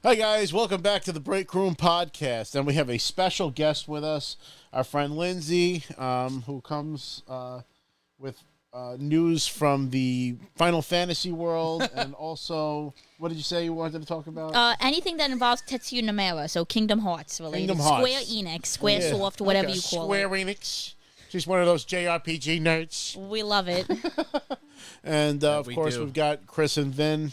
Hi, guys. Welcome back to the BreakRoom Podcast. And we have a special guest with us, our friend Lindsay, who comes with news from the Final Fantasy world. And also, what did you say you wanted to talk about? Anything that involves Tetsuya Nomura, so Kingdom Hearts related. Kingdom Hearts. Square Enix, Squaresoft, whatever you call Square it. Enix. She's one of those JRPG nerds. We love it. And, of course, we've got Chris and Vin.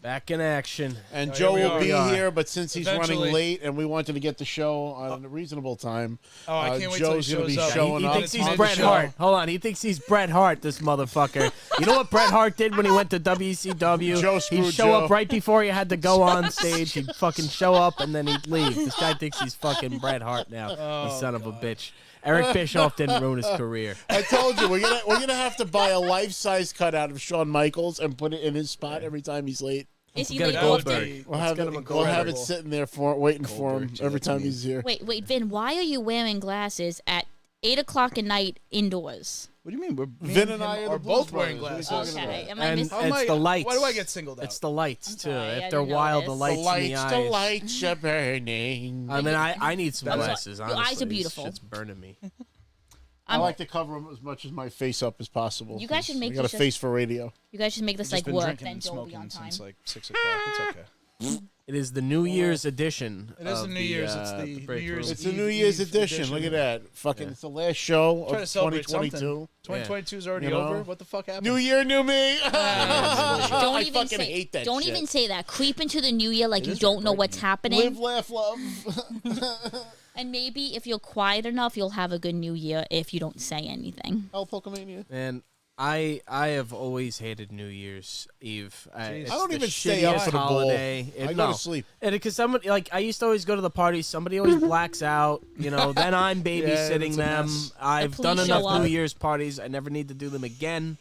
Back in action. And Joe will be here, but since he's Eventually. running late and we wanted to get the show on a reasonable time, I can't wait till he Joe's going to be shows up. showing He up. thinks he's on the Bret show. Hart. Hold on. He thinks he's Bret Hart, this motherfucker. You know what Bret Hart did when he went to WCW? Joe screwed He'd show Joe. up right before he had to go on stage. He'd fucking show up and then he'd leave. This guy thinks he's fucking Bret Hart now. You son of a bitch. Eric Bischoff didn't ruin his career. I told you, we're gonna have to buy a life-size cutout of Shawn Michaels and put it in his spot every time he's late. Is he Get a late Goldberg. often? We'll have get him a it, we'll have it Goldberg. sitting there waiting for him Goldberg, every that's time me. he's here. Wait, Vin, why are you wearing glasses at 8 o'clock at night indoors? What do you mean? Vin and I are both Blues wearing Brothers. glasses. What are you talking Okay, about? am I And missing? it's the lights. Why do I get singled out? It's the lights, too. sorry, I If they're didn't know wild, the this. lights The in the lights, eyes. the lights are burning. I mean, I need some That's what- glasses, your honestly. eyes are beautiful. It's burning me. I like to cover them as much as my face up as possible. You guys should make I got a this face for radio. You guys should make this Just like been work, drinking then and Joe will be on smoking time. since like 6 o'clock. It's okay. It is the New Year's edition. It is of the New Year's. It's the the break New Year's room. It's the Eve- New Year's Eve edition. Look at that. Fucking, Yeah. it's the last show Try to of celebrate 2022. something. 2022 is already You know? over. What the fuck happened? New year, new me. Don't I even fucking say. hate that Don't shit. even say that. Creep into the new year like It you is don't know frightening. what's happening. Live, laugh, love. And maybe if you're quiet enough, you'll have a good new year if you don't say anything. El Pokemania. And I have always hated New Year's Eve. Jeez. I don't even stay up shittiest for the bowl. holiday. I go to sleep. And because somebody, like, I used to always go to the parties. Somebody always blacks out. You know, then I'm babysitting that's a them. mess. I've Please done show enough up. New Year's parties. I never need to do them again.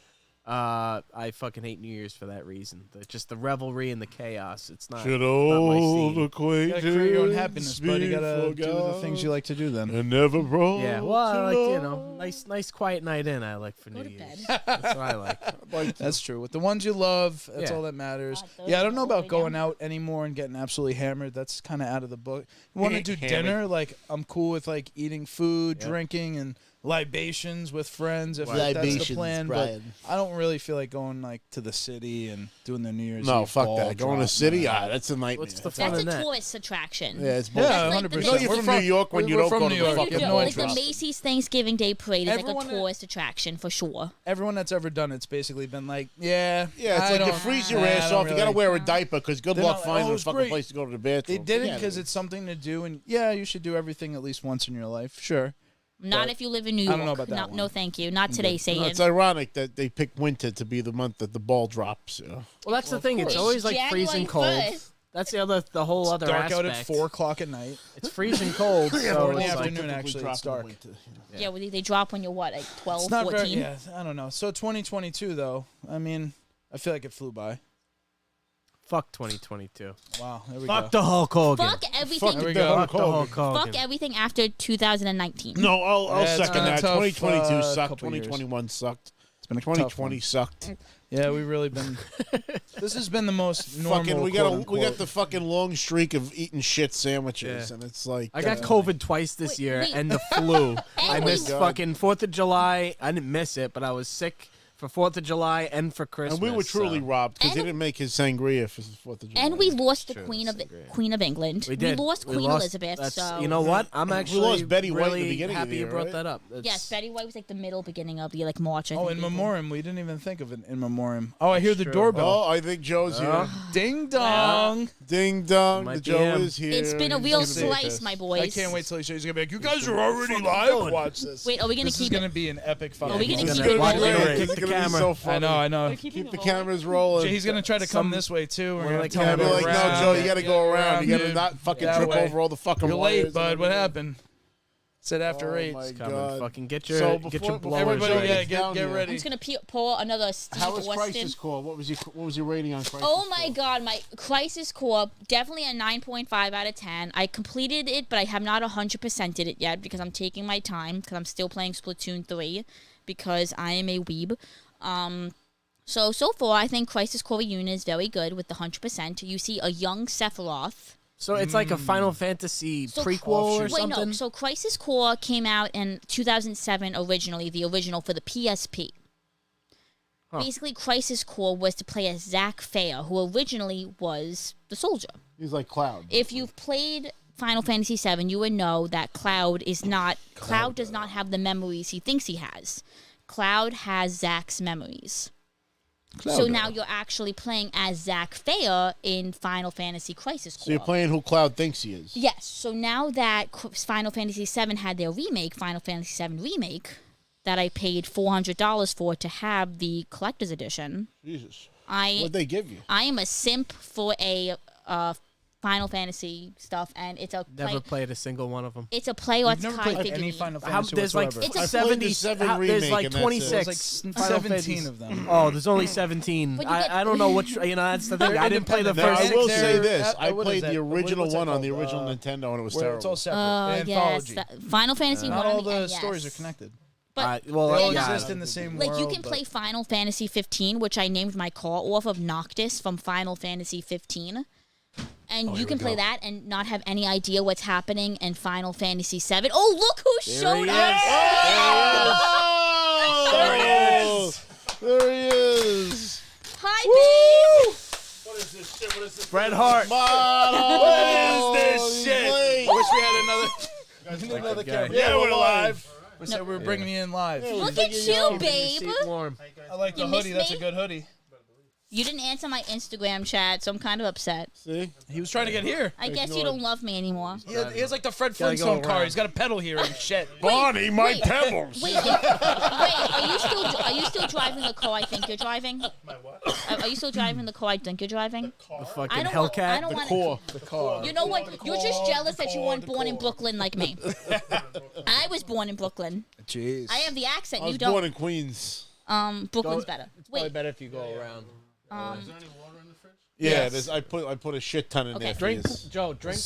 I fucking hate New Year's for that reason. Just the revelry and the chaos. It's not. Should it's not my old scene. You acquaintance gotta create your own happiness, be bud. You gotta do the forgot things you like to do then. and never brought Yeah, well, I to like, you love. know, nice quiet night in. I like for Go New to Year's. bed. That's what I like. That's true. With the ones you love, that's Yeah. all that matters. God, Yeah, I don't those know are about way going down. out anymore and getting absolutely hammered. That's kind of out of the book. You want to do Hammered. dinner? Like, I'm cool with, like, eating food, Yeah. drinking, and libations with friends if that's the Libations, plan. Brian. But I don't really feel like going, like, to the city and doing the New Year's No, Eve fuck ball that. Going to drop, city? man. Ah, that's a nightmare. What's the That's fun That's in a that? tourist attraction. Yeah, it's Yeah, bullshit. That's like 100%. the You know you're We're from New York when you we're don't from go to New the York. fucking You have No, no like the interest. Macy's Thanksgiving Day Parade is like Everyone a that- tourist attraction for sure. Everyone that's ever done it's basically been like, yeah, Yeah, it's I like you don't- freeze your I ass don't off. You got to really- wear a diaper because good They're luck not like, finding "Oh, a it's fucking great." place to go to the bathroom. They did it Yeah, because it's something to do, and yeah, you should do everything at least once in your life. Sure. Not But if you live in New I York. don't know about that no, one. no, thank you. Not today, No, Satan. it's ironic that they picked winter to be the month that the ball drops. You know? Well, that's the thing. It's course. always like January freezing cold. 1st. That's the whole other Dark aspect. out at 4 o'clock at night. It's freezing cold. Or so in the it's like, afternoon, Typically actually, drop it's in the dark. winter, you know? Yeah, well, they drop when you're what, like 12, It's not 14? very. Yeah, I don't know. So 2022 though. I mean, I feel like it flew by. fuck 2022. Wow. There we Fuck go. the Hulk Hogan. Fuck everything. There we the go. Fuck the Hulk Hogan. Fuck everything after 2019. No, I'll Yeah, it's second been a that. tough, 2022 sucked. couple years. 2021 sucked. It's been a 2020 tough sucked. one. Yeah, we've really been. This has been the most normal. Fucking, we quote, got unquote. the fucking long streak of eating shit sandwiches, Yeah. and it's like I got COVID twice this Wait, year wait. and the flu. I we- missed God. fucking 4th of July. I didn't miss it, but I was sick for 4th of July and for Christmas. and we were truly so. robbed because he And- didn't make his sangria for the 4th of July. And we lost the True, Queen that's of great. Queen of England. We did. lost Queen lost- Elizabeth. that's- So You know what? I'm actually lost Betty White in the really beginning of happy the you year, brought right? that up. That's- Yes, Betty White was like the middle beginning of the like March. I Oh, think in they did. memoriam. We didn't even think of it in memoriam. Oh, I hear the true. doorbell. Oh, I think Joe's here. Ding dong. Ding dong, Might the be Joe him. is here. It's been a He's real gonna be slice, pissed. my boys. I can't wait till he shows. He's gonna be like, "You guys are already live. Watch this." Wait, are we gonna This is keep gonna it? be an epic fucking. Are we gonna moment. keep It's it gonna be rolling? great. Kick It's the gonna be camera. so funny. I know. Keep the cameras rolling. He's gonna try to come this way too. We're One gonna of the tell him I'll be cameras. like, no, around, Joe, you got to get go around. You got to dude. not fucking That trip way. over all the fucking You're wires late, and bud. What everything. happened? Said after 8. Oh, my Coming. God. Fucking get your So get before- your before blowers Everybody, ready. yeah, Down get here. I'm ready. just gonna pour another Steve How was Austin. Crisis Core? What was your rating on Crisis Oh my Core? god, my Crisis Core, definitely a 9.5 out of 10. I completed it, but I have not 100%ed it yet because I'm taking my time because I'm still playing Splatoon 3 because I am a weeb. So far, I think Crisis Core Reunion is very good with the 100%. You see a young Sephiroth. So it's like a Final Fantasy prequel or Wait, something? no. So Crisis Core came out in 2007 originally, the original for the PSP. Huh. Basically, Crisis Core was to play as Zack Fair, who originally was the soldier. He's like Cloud. If you've played Final Fantasy VII, you would know that Cloud does not have the memories he thinks he has. Cloud has Zack's memories. So now you're actually playing as Zack Fair in Final Fantasy Crisis Core. So you're playing who Cloud thinks he is. Yes. So now that Final Fantasy VII had their remake, Final Fantasy VII Remake, that I paid $400 for to have the collector's edition. Jesus. What'd they give you? I am a simp for a Final Fantasy stuff, and it's a Never played a single one of them. It's a play You've or never Kai played figure. any Final How, Fantasy there's like whatsoever. It's a 70, 7 there's remake, like and that's it. 26. There's like Final 17 Fantasies. of them. Oh, there's only 17. But you get- I don't know which, that's the thing. I didn't play the Now, first I will They're- say this. I what is played that? the original What's that one on the called? original Nintendo, and it was Where terrible. it's all separate. An Yes. anthology. Final Fantasy Not 1 all on the the NES. stories are connected. But well, They all yeah. exist in the same like world. you can play Final Fantasy 15, which I named my car off of Noctis from Final Fantasy 15. And you can play that and not have any idea what's happening in Final Fantasy 7. Oh, look who showed up! There he is. There he is. Hi, babe! What is this shit? What is this? Bret Hart. What is this shit? I wish we had another guy. camera. Yeah, we're live. We said we were bringing you in live. Look at you, babe! Warm. I like the You missed hoodie. That's a me? good hoodie. You didn't answer my Instagram chat, so I'm kind of upset. See? He was trying to get here. I guess you don't love me anymore. He has like the Fred Gotta go Flintstone car. around. He's got a pedal here and shit. Bonnie, my wait. pebbles. Wait, are you still driving the car I think you're driving? My what? Are you still driving the car I think you're driving? The fucking I don't Hellcat. want Core. The car. You know what? You're just jealous that you weren't born in Brooklyn like me. I was born in Brooklyn. Jeez. I have the accent. I was You don't. born in Queens. Brooklyn's better. Probably Wait. better if you go around. Yeah, Yes. there's, I put a shit ton in Okay. there. For Drink, yous. Joe, drink.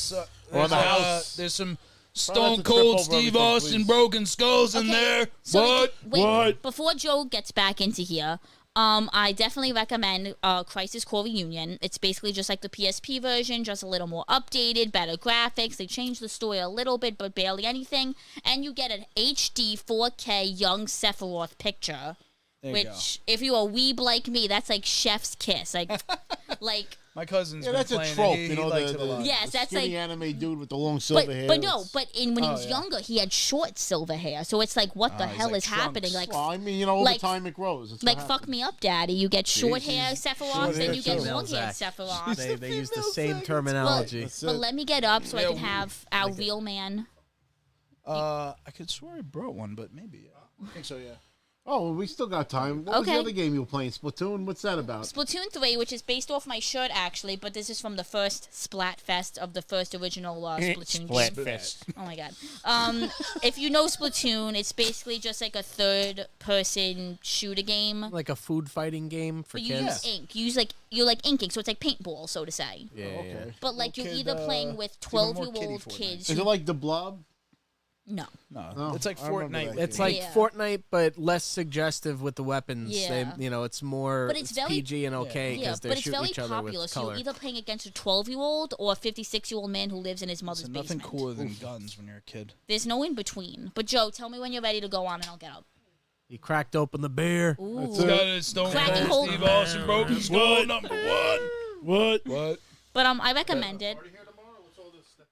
Or on the house. There's some Probably have Stone to trip Cold over Steve everything, Austin please. Broken Skulls in Okay, there. so What? Wait, What? before Joe gets back into here, I definitely recommend Crisis Core Reunion. It's basically just like the PSP version, just a little more updated, better graphics. They changed the story a little bit, but barely anything. And you get an HD 4K young Sephiroth picture, There you which, if you're a weeb like me, that's like chef's kiss. Like, like. My cousin's Yeah, been that's a playing trope, it. He you know, likes the, it a lot. Yes, the that's skinny like- anime dude with the long silver hair. But no, when he was yeah. younger, he had short silver hair. So it's like, what the he's hell like is happening? Trunks. Like, Well, I mean, you know, over like- time it grows. It's like what fuck happens. me up, daddy. You get short hair Short Sephiroth, hair and you get too. long hair Zach. Sephiroth. They use the same But, terminology. That's but it. let me get up so I Yeah, can have our real man. I could swear I brought one, but maybe. Yeah. I think so, yeah. Oh, well, we still got time. What was Okay. the other game you were playing? Splatoon? What's that about? Splatoon 3, which is based off my shirt actually, but this is from the first Splatfest of the first original Splatoon game. Splatfest. Oh my god. If you know Splatoon, it's basically just like a third-person shooter game. Like a food fighting game for But you kids. use ink. You're like inking, so it's like paintball, so to say. Yeah, yeah. Okay. But like you're kid, either playing with even more 12-year-old kiddie kids. Is Who, it like the Blob? no. No, Oh, it's like I remember Fortnite. that It's game. like Yeah. Fortnite, but less suggestive with the weapons. Yeah. It's more. But it's very- PG and okay Yeah, because but they it's shoot very each other popular. with So color. you're either playing against a 12-year-old or a 56-year-old man who lives in his mother's There's nothing basement. cooler than guns when you're a kid. There's no in between. But Joe, tell me when you're ready to go on, and I'll get up. He cracked open the beer. Ooh. That's it. Got a Stone Cracking Cold Cold- Steve Austin Broken Skull number one. What? But I recommend it.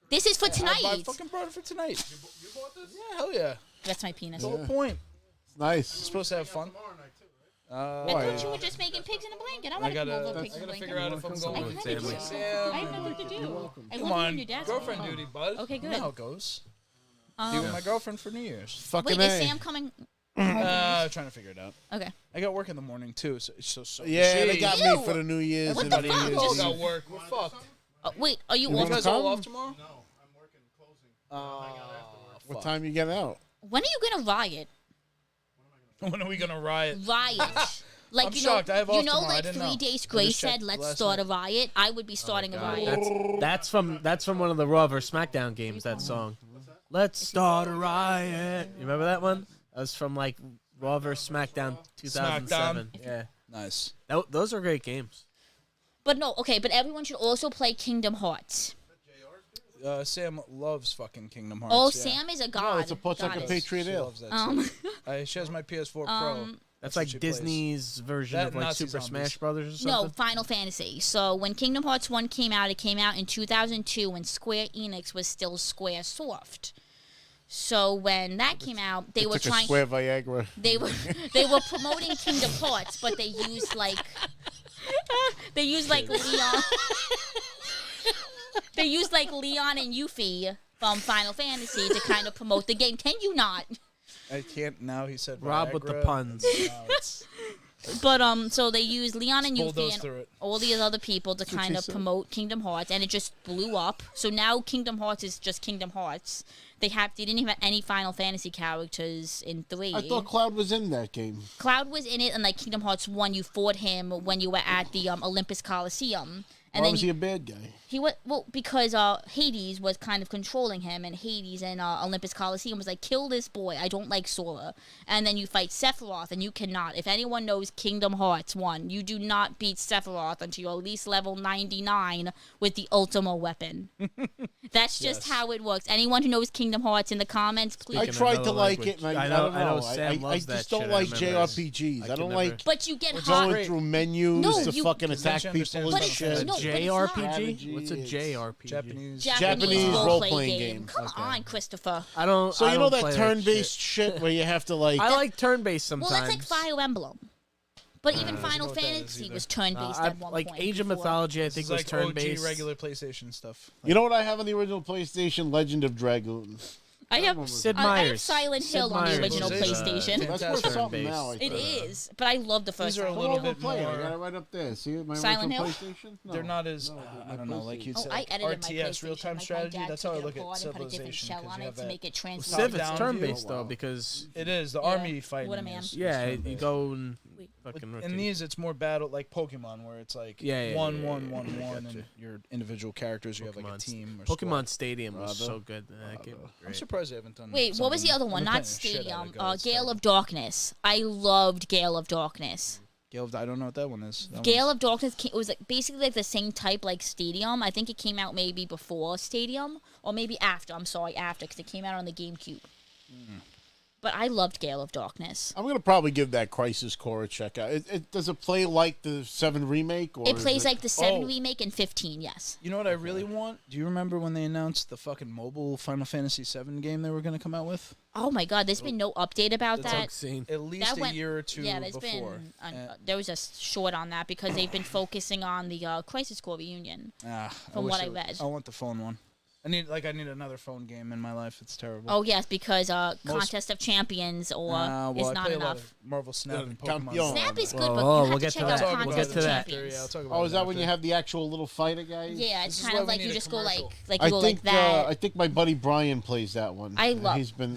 This is for I tonight. fucking brought it for tonight. You bought this? Yeah, hell yeah. That's my penis. The whole point. It's nice. Supposed to have fun. I thought you were just making pigs in a blanket. I want to come over pigs in a blanket. figure out if I'm I going kind with of do. Sam. I have nothing to do. I Come love you on, and your dad's girlfriend home. duty, bud. Okay, You good. know how it goes. You with my girlfriend for New Year's. Fucking Wait, is A. Sam coming? Trying to figure it out. Okay. I got work in the morning too, so Yeah, they Shit. got Ew. me for the New Year's. What and the New fuck? Year's We all Eve. got work. We're fucked. Wait, are you You off? You wanna guys all come? off tomorrow? What time you get out? When are you gonna riot? When are we gonna riot? Riot. Like I'm you shocked. I have know, you off know, tomorrow. I like didn't 3 know. Days I Grace just checked said, "Let's last start night. a riot." I would be starting a riot. That's from one of the Raw vs SmackDown games. That song. Let's start a riot. You remember that one? That was from like Raw vs SmackDown 2007. Yeah. Nice. Those are great games. But no, okay, but everyone should also play Kingdom Hearts. Sam loves fucking Kingdom Hearts. Oh, yeah. Sam is a god. No, it's a puts like a goddess. Patriot She Ale. loves that too. She has my PS4 Pro. That's what like she plays. Disney's version That of like Nazi Super zombies. Smash Brothers or No, something. Final Fantasy. So when Kingdom Hearts 1 came out, it came out in 2002 when Square Enix was still Square Soft. So when that came out, they were Took a trying. square Viagra. They were promoting Kingdom Hearts, but they used like Leon. They used like Leon and Yuffie from Final Fantasy to kind of promote the game. Can you not? I can't now. He said Rob with the Viagra. puns. Now it's- But so they used Leon and bulldoze Yuffie through and it. all these other people to what kind she of said. promote Kingdom Hearts, and it just blew up. So now Kingdom Hearts is just Kingdom Hearts. They didn't even have any Final Fantasy characters in 3. I thought Cloud was in that game. Cloud was in it, and like Kingdom Hearts 1, you fought him when you were at the Olympus Coliseum. And Why then was he a bad guy? he was because Hades was kind of controlling him, and Hades and Olympus Coliseum was like, kill this boy. I don't like Sora. And then you fight Sephiroth, and you cannot. If anyone knows Kingdom Hearts 1, you do not beat Sephiroth until you're at least level 99 with the Ultima weapon. That's just how it works. Anyone who knows Kingdom Hearts in the comments, please. I Speaking tried of to another like language, it, and I I know- don't I know know. Sam I loves that just don't shit, I like remember. JRPGs. I can don't never- like But you get going hot. through menus No, to you- fucking Because attack then people she and But understands it's shit. no, but it's JRPG? not. What's a JRPG? Japanese. Japanese role-playing role-playing game. Come on, Christopher. I don't. So I you know don't that play turn-based shit. shit where you have to like. I like turn-based Well, sometimes. that's like Fire Emblem. But even Final know what that is Fantasy either. was turn-based I- at one like point. Age of before. Mythology, I This think is was like turn-based. OG regular PlayStation stuff. You know what I have on the original PlayStation? Legend of Dragoon. I have Sid I have Myers. Silent Sid Hill on the Myers original was, PlayStation. That's worth Fantastic. something now. I Turn-based. It think. is, but I love the first These are a one. Come little over, bit play it. I more- got it right up there. See my Silent original Hill? PlayStation? No. They're not as No, I my don't know, like PlayStation. you'd say, Oh, I edited my RTS real PlayStation. time Like, strategy. my dad That's how I took look it at apart and put a different Civilization. shell 'Cause on you it have to that make it Civ, translucent. it's Top-down turn-based view. though Wow. because It is the Yeah. army fighting. What a man. is yeah, you turn-based. go and Wait. fucking In rotate. these, it's more battle like Pokemon, where it's like Yeah, yeah, one, yeah, one, yeah, one, yeah, one, gotcha. and your individual characters. You have like a Pokemon team. Or Pokemon squad. Stadium was Bravo. so good. That game was I'm great. surprised they haven't done. Wait, what was the something- other one? I've been Not playing the shit out Stadium. of it, it's Gale terrible. of Darkness. I loved Gale of Darkness. Gale of I don't know what that one is. That Gale one's- of Darkness it was like basically like the same type like Stadium. I think it came out maybe before Stadium or maybe after. I'm sorry, after because it came out on the GameCube. But I loved Gale of Darkness. I'm gonna probably give that Crisis Core a check out. Does it play like the 7 remake? Or It is plays like the 7 Oh. remake and 15. Yes. You know what I really want? Do you remember when they announced the fucking mobile Final Fantasy VII game they were going to come out with? Oh my God, there's been no update about That's that. Scene. At least That a went- year or two Yeah, there's before. been there was a short on that because they've been focusing on the Crisis Core reunion. From wish what I it- read. I want the phone one. I need another phone game in my life. It's terrible. Oh yes, because Contest of Champions or well, is I not play a lot enough. of Marvel Snap and Campeon. Pokemon. Snap is good, Whoa, but whoa, you have we'll to get check to out that. We'll Contest get of to that. Champions. Yeah, I'll talk about Oh, is that it when you after. have the actual little fighter guys? Yeah, This it's is kind why of we like need you a just go like commercial. you go like that. I think my buddy Brian plays that one. I love- He's been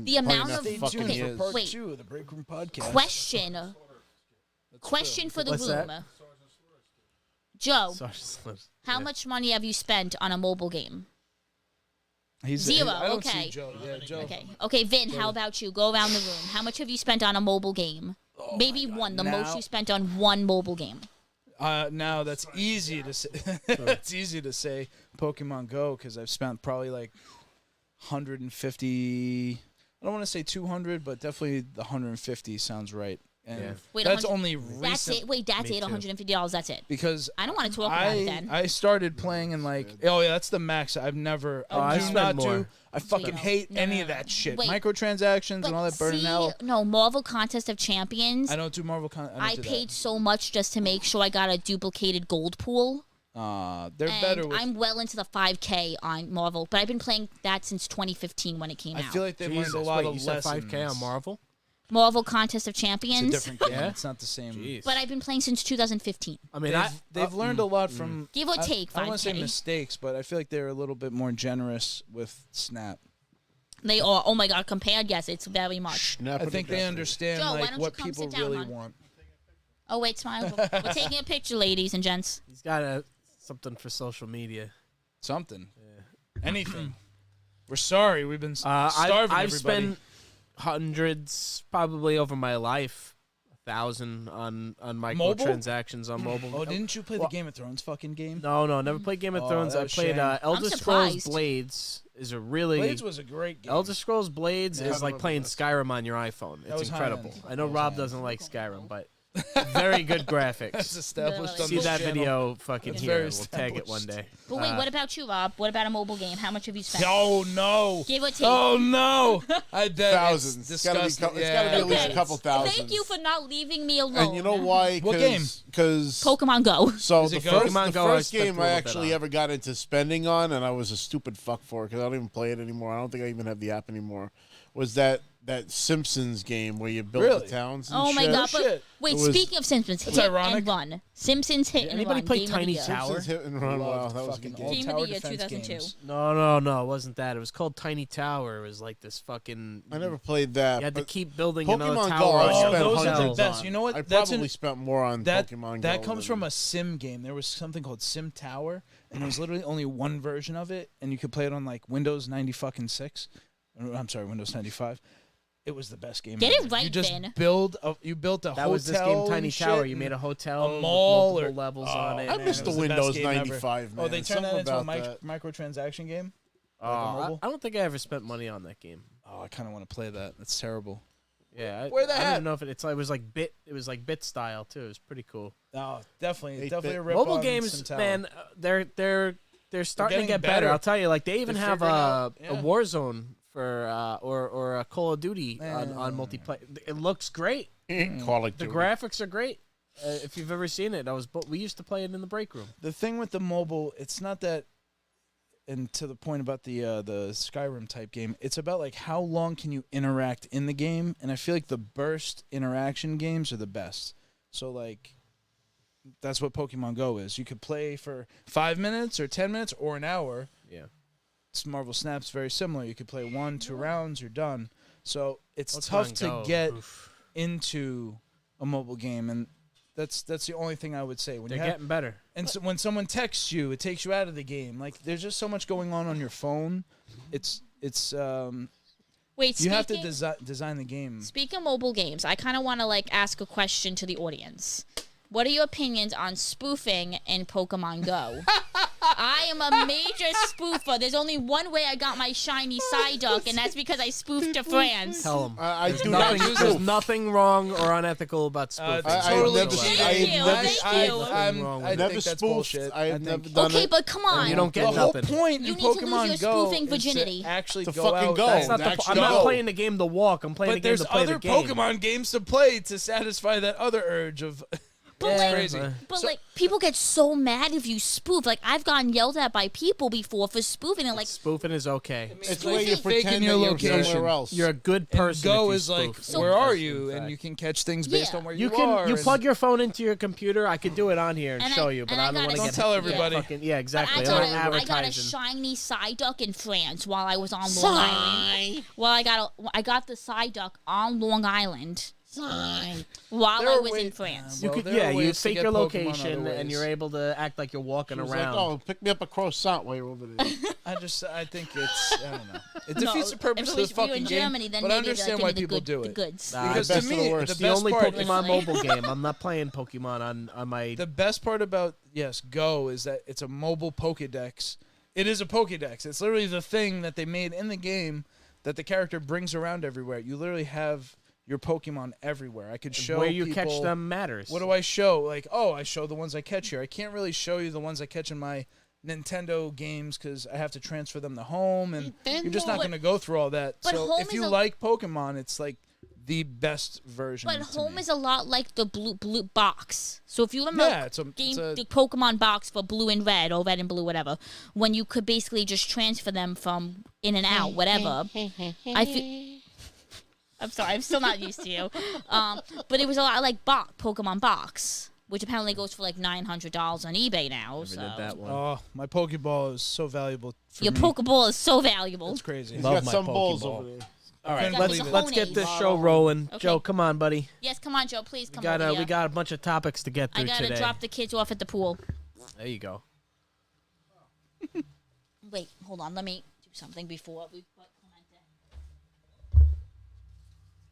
The amount playing of- that Stay fucking tuned years. for part Wait. 2 of the Break Room Podcast. Question for the What's room. that? Joe, Sorry, Slims. how Yeah. much money have you spent on a mobile game? He's Zero, I don't okay. see Joe. Yeah, Joe. Okay, Vin, how about you? Go around the room. How much have you spent on a mobile game? Maybe my God, one, the now- most you spent on one mobile game. Now that's easy to say. It's easy to say Pokemon Go because I've spent probably like 150. I don't want to say 200, but definitely the 150 sounds right. And Yeah. Wait, that's 100 only recent. That's it. Wait, that's Me it. too. $150. That's it. Because I don't want to talk about it then. I started playing in like oh yeah that's the max. I've never I I do spend not more. do. I fucking no. hate No, any no, of no. that shit. Wait. Microtransactions and all that burning see, hell. no, Marvel Contest of Champions. I don't do Marvel. I paid so much just to make sure I got a duplicated gold pool. They're And better with. I'm well into the 5K on Marvel, but I've been playing that since 2015 when it came I out. feel like they've Jesus, learned a lot wait, of you said lessons. 5K on Marvel? Marvel Contest of It's a Champions. different game. Yeah? It's not the same. Jeez. But I've been playing since 2015. I mean, They've learned a lot from Give or take I don't want to say 5K. mistakes, but I feel like they're a little bit more generous with Snap. They are. Oh my God! Compared, yes, it's very much. Snap I it think they together. understand Joe, why like don't you what come people sit down, really hon? want. Oh wait, smile. We're taking a picture, ladies and gents. he's got something for social media. Something, anything. We're sorry. We've been starving I've everybody. spent hundreds, probably over my life, 1,000 on Mobile? microtransactions on mobile. Oh, didn't you play the Game of Thrones fucking game? No, never played Game of Oh, Thrones. that I was played shame. Elder Scrolls surprised. Blades. Is a really Blades was a great game. Elder Scrolls Blades Yeah. is like playing Skyrim on your iPhone. That It's was incredible. high-end. I know That was Rob high-end. doesn't like Skyrim, but very good That's graphics. established on See this that channel. video fucking That's here. very We'll tag it one established. day. But wait, what about you, Rob? What about a mobile game? How much have you spent? Oh no! Give or take. Oh no! I bet Thousands. It's It's gotta be disgusting. it's gotta be at least a couple thousand. Thank you for not leaving me alone. And you know why? What game? Because Pokemon Go. so Is the it first, Ghost? the Pokemon Go I first spent game a I little bit actually on. ever got into spending on, and I was a stupid fuck for it because I don't even play it anymore. I don't think I even have the app anymore. Was that Simpsons game where you built Really? the towns? And Oh my shit? god! But shit. wait, It was- speaking of Simpsons, That's hit ironic. and run. Simpsons hit and Anybody run. play Game Tiny of the year. Tower? Simpsons Hit and Run. Wow, Loved that was a fucking good all game. Game of tower the year defense 2002. games. No, it wasn't that. It was called Tiny Tower. It was like this fucking. I never played that. You had to but keep building Pokemon another Go, tower. I on Oh, spent your those are the hotels best. on. You know what? I That's probably spent more on that Pokemon Go. that comes than- from a sim game. There was something called Sim Tower, and there was literally only one version of it, and you could play it on like Windows 96. I'm sorry, Windows 95. It was the best game. Get it ever. right, You just Vin. build a That hotel. was this game, and Tiny shit, Tower. You and made a hotel, a with mall multiple or- levels Oh, on it. I man, missed it the was the best Windows game ever. 95, man. Oh, they turned Something that into a about that. microtransaction game. I mobile? don't think I ever spent money on that game. Oh, I kind of want to play that. That's terrible. Yeah, Where the I don't heck? even know if it was like bit. It was like bit style too. It was pretty cool. Oh, definitely, 8-bit. definitely a rip Mobile on games, Sim Tower. man, they're starting to getting get better. I'll tell you, like they even They're have figuring out- a yeah. Warzone for or a Call of Duty on multiplayer. It looks great. Call of The Duty. graphics are great. If you've ever seen it, we used to play it in the break room. The thing with the mobile, it's not that. And to the point about the Skyrim type game, it's about like how long can you interact in the game, and I feel like the burst interaction games are the best. So like, that's what Pokemon Go is. You could play for 5 minutes or 10 minutes or an hour. Yeah. Marvel Snap's very similar. You could play 1-2 rounds, you're done. So it's Pokemon tough to Go, get oof. into a mobile game, and that's the only thing I would say. When They're you have, getting better. and so when someone texts you, it takes you out of the game. Like there's just so much going on your phone. It's Wait, you have to design the game. Speaking of mobile games, I kind of want to like ask a question to the audience. What are your opinions on spoofing in Pokemon Go? I am a major spoofer. There's only one way I got my shiny Psyduck, and that's because I spoofed to France. Tell them. I do not Nothing, use there's it. nothing wrong or unethical about spoofing. I totally never- disagree. I Thank have you, never thank spoofed. you. I Never think that's spoofed. bullshit. I have think never done Okay, it. but come on. You don't get the whole nothing. point You in need to lose Pokemon your Go spoofing is to virginity. actually To go fucking out. go. That's not the. Actually I'm not go. playing the game to walk. I'm playing But the game there's to play other the game. Pokemon games to play to satisfy that other urge of. But Yeah, like, crazy. but So- like, people get so mad if you spoof. Like, I've gotten yelled at by people before for spoofing, and like, Spoofing is okay. It's where you Faking pretend your that you're location. somewhere else. You're a good And person. Go if you is like, spoof. So- where are In you? And fact. you can catch things based Yeah. on where You you can are. you and- plug your phone into your computer. I could do it on here and And show I- you, but and I I don't want to gotta- get. Don't tell Yeah. everybody. Fucking, yeah, but exactly. I I got, don't a, I got a advertising. shiny Psyduck in France while I was on Long Island. Well, I got the Psyduck on Long Island while There I are was in ways- France. You Well, could, there are yeah, you ways to fake get your Pokemon location other and ways. you're able to act like you're walking She was around. like, "Oh, pick me up a croissant while you're over there." I think it's, I don't know. It No, defeats the purpose if of it the was you fucking in game. Germany, then but I maybe they'd understand give why me the people good, do the it. goods. Nah, Because best to of the me, worst. the It's the best only part, Pokemon mobile game. I'm not playing Pokemon on my. the best part about Go is that it's a mobile Pokédex. It is a Pokédex. It's literally the thing that they made in the game that the character brings around everywhere. You literally have your Pokemon everywhere. I could show where you people, catch them matters. What do I show? Like, oh, I show the ones I catch here. I can't really show you the ones I catch in my Nintendo games because I have to transfer them to home, and you're just not But- going to go through all that. but So home if is you a- like Pokemon, it's like the best version. But to home me. is a lot like the blue box. So if you remember Yeah, it's a- the Pokemon box for blue and red or red and blue, whatever, when you could basically just transfer them from in and out, whatever. I feel. I'm sorry, I'm still not used to you. But it was a lot like Pokemon box, which apparently goes for like $900 on eBay now. Never So did that one. Oh, my Pokeball is so valuable for your me. Pokeball is so valuable. It's crazy. He's Love got my some balls Pokeball. over there. All right, Couldn't let's believe it. let's get this show Model. rolling. Okay. Joe, come on, buddy. Yes, come on, Joe. Please We come got over here. we got a bunch of topics to get I through gotta today. drop the kids off at the pool. There you go. Wait, hold on. Let me do something before we put Clement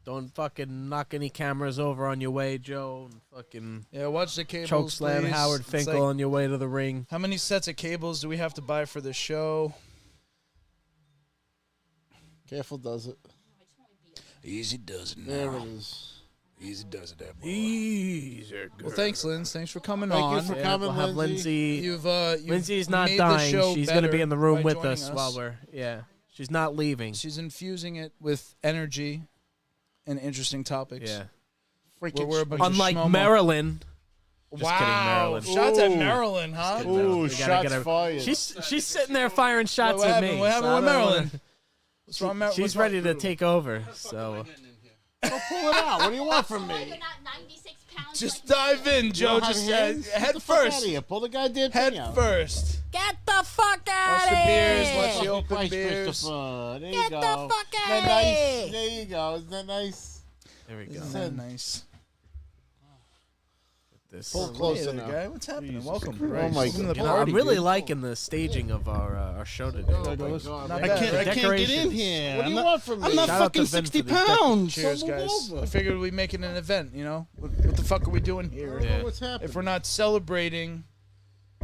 Don't fucking knock any cameras over on your way, Joe. And fucking Yeah, watch the cables. choke slam please. Howard It's Finkel like, on your way to the ring. how many sets of cables do we have to buy for the show? Careful does it. Easy does it There it is. Easy does it, that boy. Easy. Well, thanks, Linz. Thanks for coming Thank on. you for Yeah, coming, we'll have Lindsay. Lindsay. You've Lindsay's not made the show dying. She's going to be better in the room by with joining us while we're. Yeah. She's not leaving. She's infusing it with energy and interesting topics. Yeah. Freaking We're a bunch of Unlike schmomo. Marilyn. Just wow. kidding, Marilyn. Shots at Ooh. Marilyn, huh? kidding. Ooh, We gotta shots get her- fired. She's sitting there firing shots What at happened? me. What happened so I with don't wanna- Marilyn? What's wrong, Marilyn? She's ready to take over. So Go pull it out. What do you want from me? Not 96 pounds. Just like dive in, You Joe. don't have Just hands? Get head the fuck first. outta here. Pull the goddamn Head thing out. first. get the fuck Watch the beers. Watch the Fucking open Christ, beers. Christopher. There Get you the go. fuck Isn't outta that here. nice? There you go. Isn't that nice? there we go. Isn't that nice? This. Pull Hey closer there, now. guy. What's happening? Jesus Welcome. Christ. Oh my Welcome to the God. You know, party, I'm really dude. liking the staging of our show today. Oh my God, Not man. bad. I can't get in Decorations. here. What do you want from me? I'm not Shout out fucking to Vin for 60 these decorations. pounds. Cheers, So move guys. over. I figured we'd make it an event, you know? What the fuck are we doing here? Yeah. What's happening? If we're not celebrating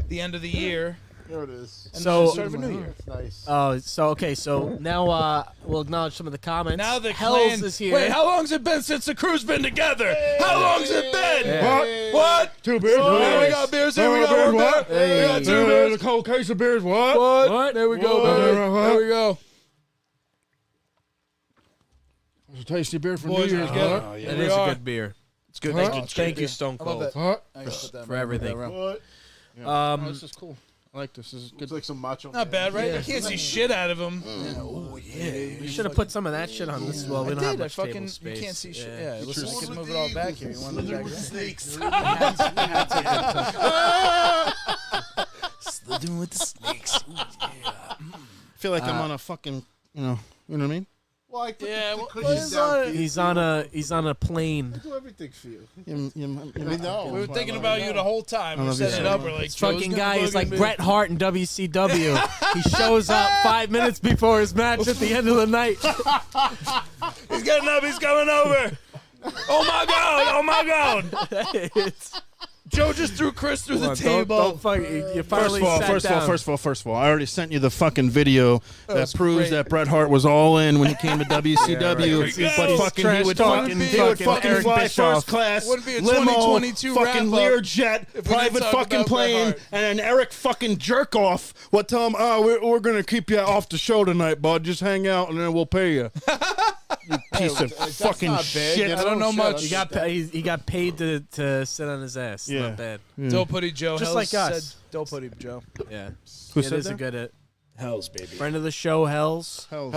the end of the year There it is. and So- the start of a new year. That's nice. Okay, so now we'll acknowledge some of the comments. Now the Hells clan is here. Wait, how long's it been since the crew's been together? How long's it been? Yeah. What? 2 beers. Here we got beers. Here we got one beer. We got 2 beers. A cold case of beers. What? What? There we go, What? baby. What? There we go. It's a tasty beer for Boys, New Year's. let's get it. What? That we is a are. good beer. It's good. Huh? Thank you, Stone I love Cold. that. What? I can put that For right everything. around. What? Oh, this is cool. I like this. This is good. Looks like some macho. Not bad, right? Yeah. I can't see shit out of him. Oh yeah. We should have put some of that shit on this. Well, we I don't have did. I much fucking. table space. You can't see shit. Yeah. Yeah. Listen, I can move it all back here. You want it back there? Snakes. Slithering with the snakes. Ooh, yeah. I feel like I'm on a fucking, you know what I mean? Well, I put Yeah, the well, cushions he's down for you. He's on a plane. I do everything for you. You know. We were thinking about you the whole time. I We're love you setting so it up. much. We're like, This Joe's fucking gonna guy is like fucking be- Bret Hart in WCW. He shows up 5 minutes before his match at the end of the night. He's getting up. He's coming over. Oh my god! Oh my god! It's- Joe just threw Chris through the Don't- table. Don't fuck, you finally First of all, I already sent you the fucking video that was proves great. that Bret Hart was all in when he came to WCW. right. But He's fucking trash he would talking fucking Eric fly Bischoff. first class, Wouldn't be a limo, 2022 fucking wrap-up Learjet, if we didn't private talk fucking about Bret plane, Hart. and an Eric fucking jerk off would tell him, "Oh, we're gonna keep you off the show tonight, bud. Just hang out and then we'll pay you." You piece of That's fucking not bad, shit. you know? I don't know Shut much. up. He got paid to sit on his ass. Yeah. Not bad. Dope Putty Joe. Just Hells like us. Said Dope Putty Joe. Yeah. Who It said is a that? good Hells, baby. friend of the show, Hells. Hell,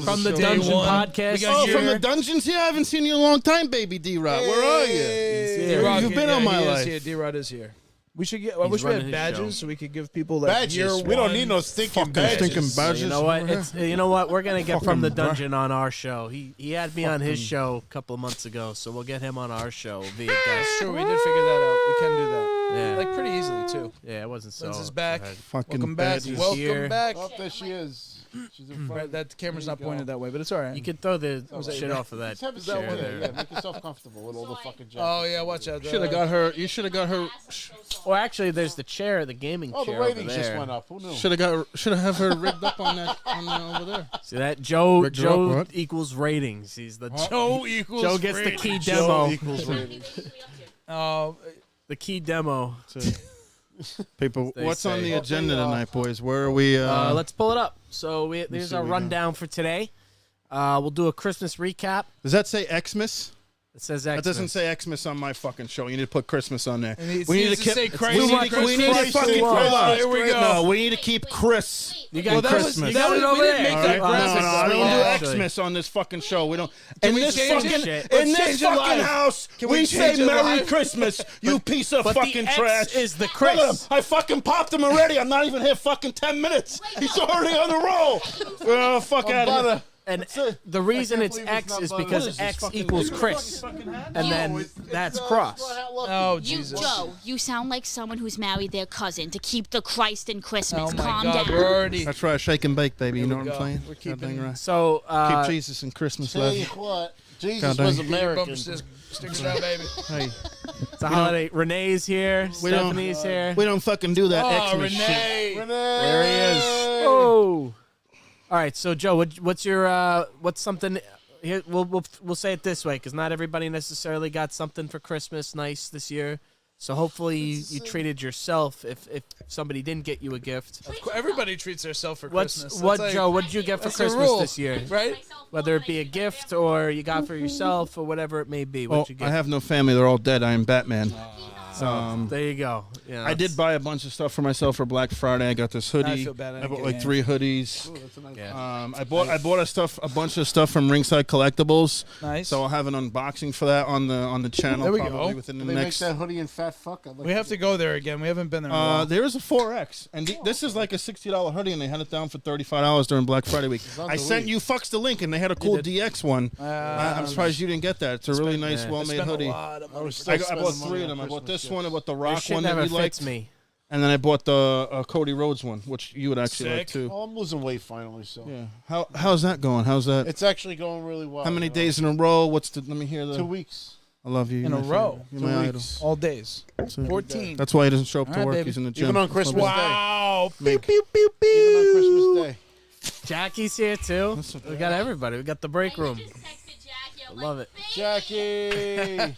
From the show. Day Dungeon one. Podcast. We got Oh, from the dungeons here? I haven't seen you in a long time, baby D-Rod. Where are you? here. D-Rod, You've been on my he life. Is here. D-Rod is here. We should get. I He's wish we had running his badges show. so we could give people that year Badges. We don't one. need no stinking Fucking badges. stinking badges. You know what? over here. It's you know what? We're gonna get from the Fucking dungeon on our show. He had me on his show a couple of months ago, so we'll get him on our show via guest. Sure, we did figure that out. We can do that. Yeah, Like pretty easily too. yeah, it wasn't so. Linz is back. hard. Fucking Welcome back. badges. Welcome here. back. Oh, there she is. She's in front. Right, that camera's not There you pointed go. that way, but it's all right. You could throw the that shit you? off of that Just have it chair that way. there. Yeah, make yourself comfortable with all the fucking jackets. Oh yeah, watch out. Should have got her. You should have got her. Or actually, there's the chair, the gaming Oh, the chair over ratings just there. went up. Who knew? Should have have her rigged up on that over there. See that? Joe Rick Joe, what? equals ratings. He's the Joe equals. Joe gets the rating. key demo. Equals ratings. The key demo. People, They what's on say. the agenda tonight, boys? Where are we? Let's pull it up. So there's see our what we got. rundown for today. We'll do a Christmas recap. does that say Xmas? It says That Xmas. doesn't say Xmas on my fucking show. You need to put Christmas on there. And it We need needs to to keep. say Christ. We need Christ, we need to Christ, fucking. Christ. Hold on. Here we go. No, we need to keep Chris. You got Well, that was- Christmas. you got it over We there. didn't make All that right. No, graphic. I don't Actually. do Xmas on this fucking show. We don't. Can In we this change fucking it? in Let's this change it fucking live. house, Can we we say change it Merry live? Christmas. You piece of But fucking the X trash. is the Look Chris. at him. I fucking popped him already. I'm not even here fucking 10 minutes. He's already on the roll. Oh, fuck out of here. And it. the reason can't it's believe it's X not is butter. because What is this, X fucking- equals Chris. And then that's cross. Oh You, Jesus. Joe, you sound like someone who's married their cousin to keep the Christ in Christmas. Oh my Calm God, down. we're already. That's right. Shake and bake, baby. You know what I'm go. saying? We're Goddamn keeping- right. So Keep Jesus and Christmas Tell love. you what. Jesus God was dang. American. Stickers out, baby. Hey, It's a holiday. Renee's here. We don't- Stephanie's here. we don't fucking do that Oh, Xmas shit. Renee. There he is. Oh. All right. So Joe, what's your what's something? Here, we'll say it this way because not everybody necessarily got something for Christmas nice this year. So hopefully you treated yourself if somebody didn't get you a gift. Everybody treats themselves for Christmas. What That's like- Joe? What did you get for that's the Christmas rule, this year? right? Whether it be a gift or you got for yourself or whatever it may be. What'd Oh, you get? I have no family. They're all dead. I am Batman. So there you go. Yeah, I did buy a bunch of stuff for myself for Black Friday. I got this hoodie. I feel bad I I didn't bought get like any. 3 hoodies. Yeah. I bought a bunch of stuff from Ringside Collectibles. Nice. So I'll have an unboxing for that on the channel. There we probably go. within the They make next. that hoodie in fat fuck. We have to go there again. We haven't been there in a while. There is a 4X, and this is like a $60 hoodie, and they had it down for $35 during Black Friday week. on I the sent week. you fucks the link, and they had a cool did. DX one. I'm surprised you didn't get that. It's a really nice, yeah. well-made Spent a hoodie. lot of money. I bought 3 of them. I bought this one, I bought the This Rock shit one that never you fits liked, me. and then I bought the Cody Rhodes one, which you would actually like Sick. too. Oh, I'm losing weight finally, so Yeah. How's that going? How's that? it's actually going really well. How many you know. days in a row? What's the? Let me hear the. 2 weeks. I love you. You're In a my row. favorite. You're my idol. All days. That's it. 14. That's why he doesn't show up to All right, work. baby. He's in the gym. Even on Christmas Day. Wow. Mink. Pew, pew, pew, Even on pew. Christmas Day. Jackie's here too. That's We got everybody. We got the break room. I love it. Jackie.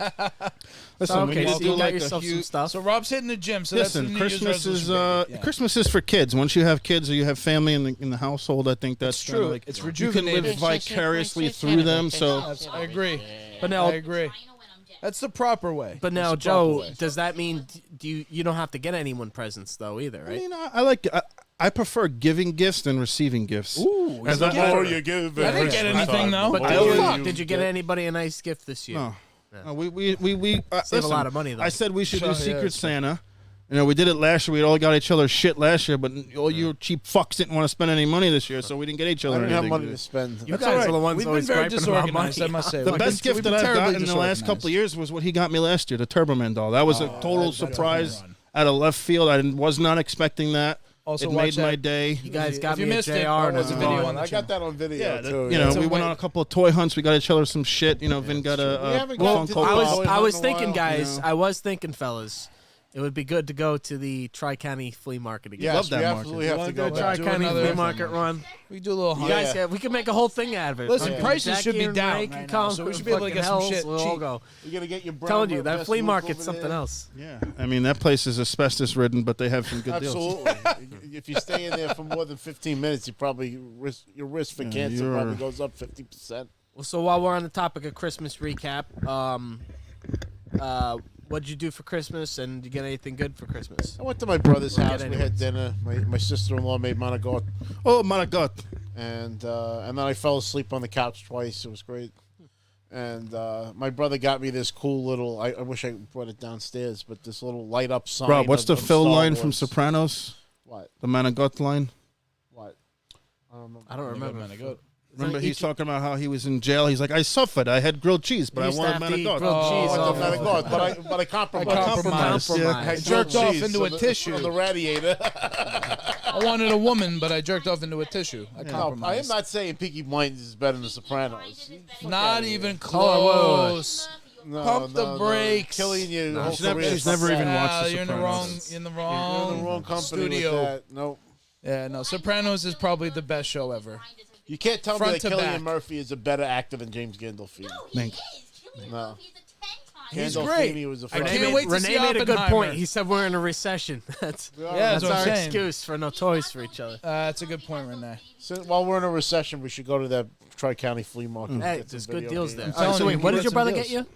Listen, we Okay, need so to you do got like a yourself some huge. stuff. So Rob's hitting the gym. So Listen, that's the New Year's Christmas is resolution, baby. Yeah. Christmas is for kids. Once you have kids or you have family in the household, I think that's It's kinda true. Like, It's you can rejuvenated. live vicariously through them. So I agree. But now, I agree. That's the proper way. but now, That's the proper Joe, way. does that mean you don't have to get anyone presents though either, I right? mean, I prefer giving gifts than receiving gifts. Ooh, As you I- get- or you give I didn't get anything though. But did you get anybody a nice gift this year? No. Yeah. No, we Save listen, a lot of money though. I said we should Oh, do yeah, Secret that's Santa. You know, we did it last year. We all got each other shit last year, but all you cheap fucks didn't want to spend any money this year, so we didn't get each I other didn't have anything. money to spend. you That's guys all right. are the ones We've been always very griping about money. disorganized, I must say. The We've best been- gift we've that been I've terribly gotten in the last couple of disorganized. years was what he got me last year, the Turbo Man doll. That was a total that's a surprise home run. out of left field. I was not expecting that. Also, It watch made my that. day. You guys If got you me a missed JR it, and there was a video Vaughn. on the I got that on video too. You know, It's a we went way- on a couple of toy hunts. We got each other some shit. You know, Vin got We a haven't gotten to Funko the I was Toy Pop. hunt I was in a thinking, while, guys. you know. I was thinking, fellas, it would be good to go to the Tri-County Flea Market again. Yes, Love that we market. absolutely You have Want to to go go to back. Tri-County another- Flea Market run? We do a little You hunt. guys, we could make a whole thing out of it. Listen, Okay. prices should be Jackie and down Ray right can now, come so we to should be able to fucking get some Hell's. shit We'll all cheap. go. You're gonna get your brown. Telling you, best that flea loop market's over something there. else. Yeah, I mean that place is asbestos ridden, but they have some good deals. Absolutely. If you stay in there for more than 15 minutes, your risk for cancer you're- probably goes up 50%. Well, so while we're on the topic of Christmas recap, what'd you do for Christmas, and did you get anything good for Christmas? I went to my brother's Get house. We anyways. had dinner. My sister-in-law made manigot, Oh my God! and then I fell asleep on the couch twice. It was great. And my brother got me this cool little. I wish I brought it downstairs, but this little light up sign. Rob, what's the of Phil Star line from Wars. Sopranos? What? The Manigot line. What? I don't remember. I don't remember. Remember, Isn't it he's talking about how he was in jail. He's like, I suffered. I had grilled cheese, but I used to wanted have to eat Manigot. grilled cheese I all went to the manigot, time. but I compromised. compromised. Yeah. I Compromise. jerked Jerked off cheese into a on the- tissue. on the radiator. I wanted a woman, but I jerked off into a tissue. I No, I am compromised. not saying Peaky Blinders is better than The Sopranos. Not even wait. close. No, Pump the no, brakes. Killing you. No, whole she's never- career. she's never even watched The You're in the wrong. Sopranos. In the You're wrong. in the wrong company studio. with that. Nope. Yeah, no. Sopranos is probably the best show ever. You can't tell Front me that to Cillian back. Murphy is a better actor than James Gandolfini. Mink. No. He's Gandolfini great. was a I fucking- can't wait to see Renee made a good Oppenheimer. point. He said we're in a recession. That's Yeah, Yeah, that's what I'm our saying. excuse for no toys for each other. That's a good point, Renee. So, while we're in a recession, we should go to that Tri-County flea market. Hey, Get some there's good video deals games. there. I'm All right, telling so you, wait, you what can did get your some brother deals. get you?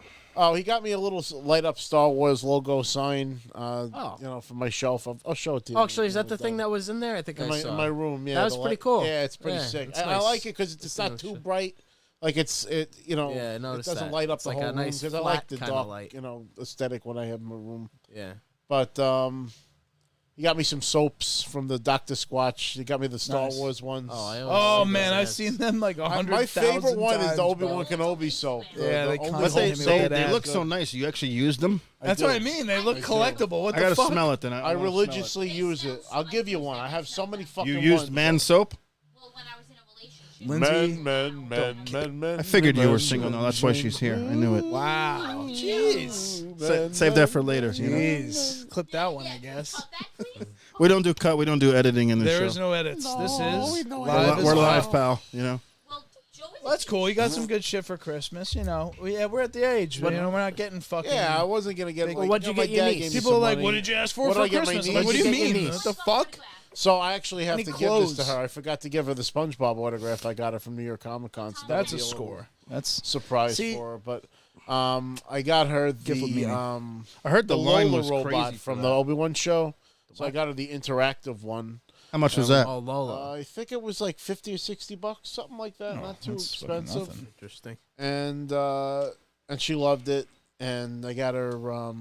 Oh, he got me a little light up Star Wars logo sign. Oh. You know, for my shelf. I'll show it to you. Oh, actually, is that the thing that was in there? I think in I my, saw. in my room? Yeah, That was the pretty light- cool. Yeah, it's pretty Yeah, sick. it's I nice. like it because it's Just not notice too it. bright. Like it, you know, Yeah, I it noticed doesn't that. light up It's the like whole a nice room because I like flat the kinda dark, light. you know, aesthetic when I have my room. Yeah. But he got me some soaps from the Dr. Squatch. He got me the Star Nice. Wars ones. Oh, I always Oh see man, those I've ads. seen them like My 100,000 favorite one is the times, Obi-Wan bro. Kenobi soap. Yeah, they only come But Hold they, me soap with they that look ad. so nice. You actually used them? That's do. what I mean. They look I do. collectible. What I the gotta fuck? smell it then. I wanna smell it. religiously use it. I'll give you one. I have so many fucking You used ones. man soap? Well, when I was in a relationship. Lindsay. I figured you were single. No, that's why she's here. I knew it. Wow. Jeez. Save that for later. You know? Jeez. Clip that one, I guess. We don't do cut. We don't do editing in the show. There is no edits. This is We're as live, well. pal. You know. Well, that's cool. You got some good shit for Christmas. You know, we're at the age. But, we're not getting fucking. Yeah, I wasn't gonna get. Well, Like, what'd you my get your dad niece? gave me People are some like, money. "What did you ask for What did for I get my Christmas?" I'm niece? like, "What do you What'd you get mean? your What the fuck?" So I actually have Any to give this to clothes? her. I forgot to give her the SpongeBob autograph I got her from New York Comic Con. So That's that'll a be little score. That's surprise See- for her. But I got her Gift with the meaning. I heard the the line Lola was robot crazy from for the that. Obi-Wan show. So I got her the interactive one. How much was that? Oh, Lola. I think it was like $50 or $60, something like that. Oh, Not too that's fucking expensive. nothing. Interesting. And she loved it. And I got her a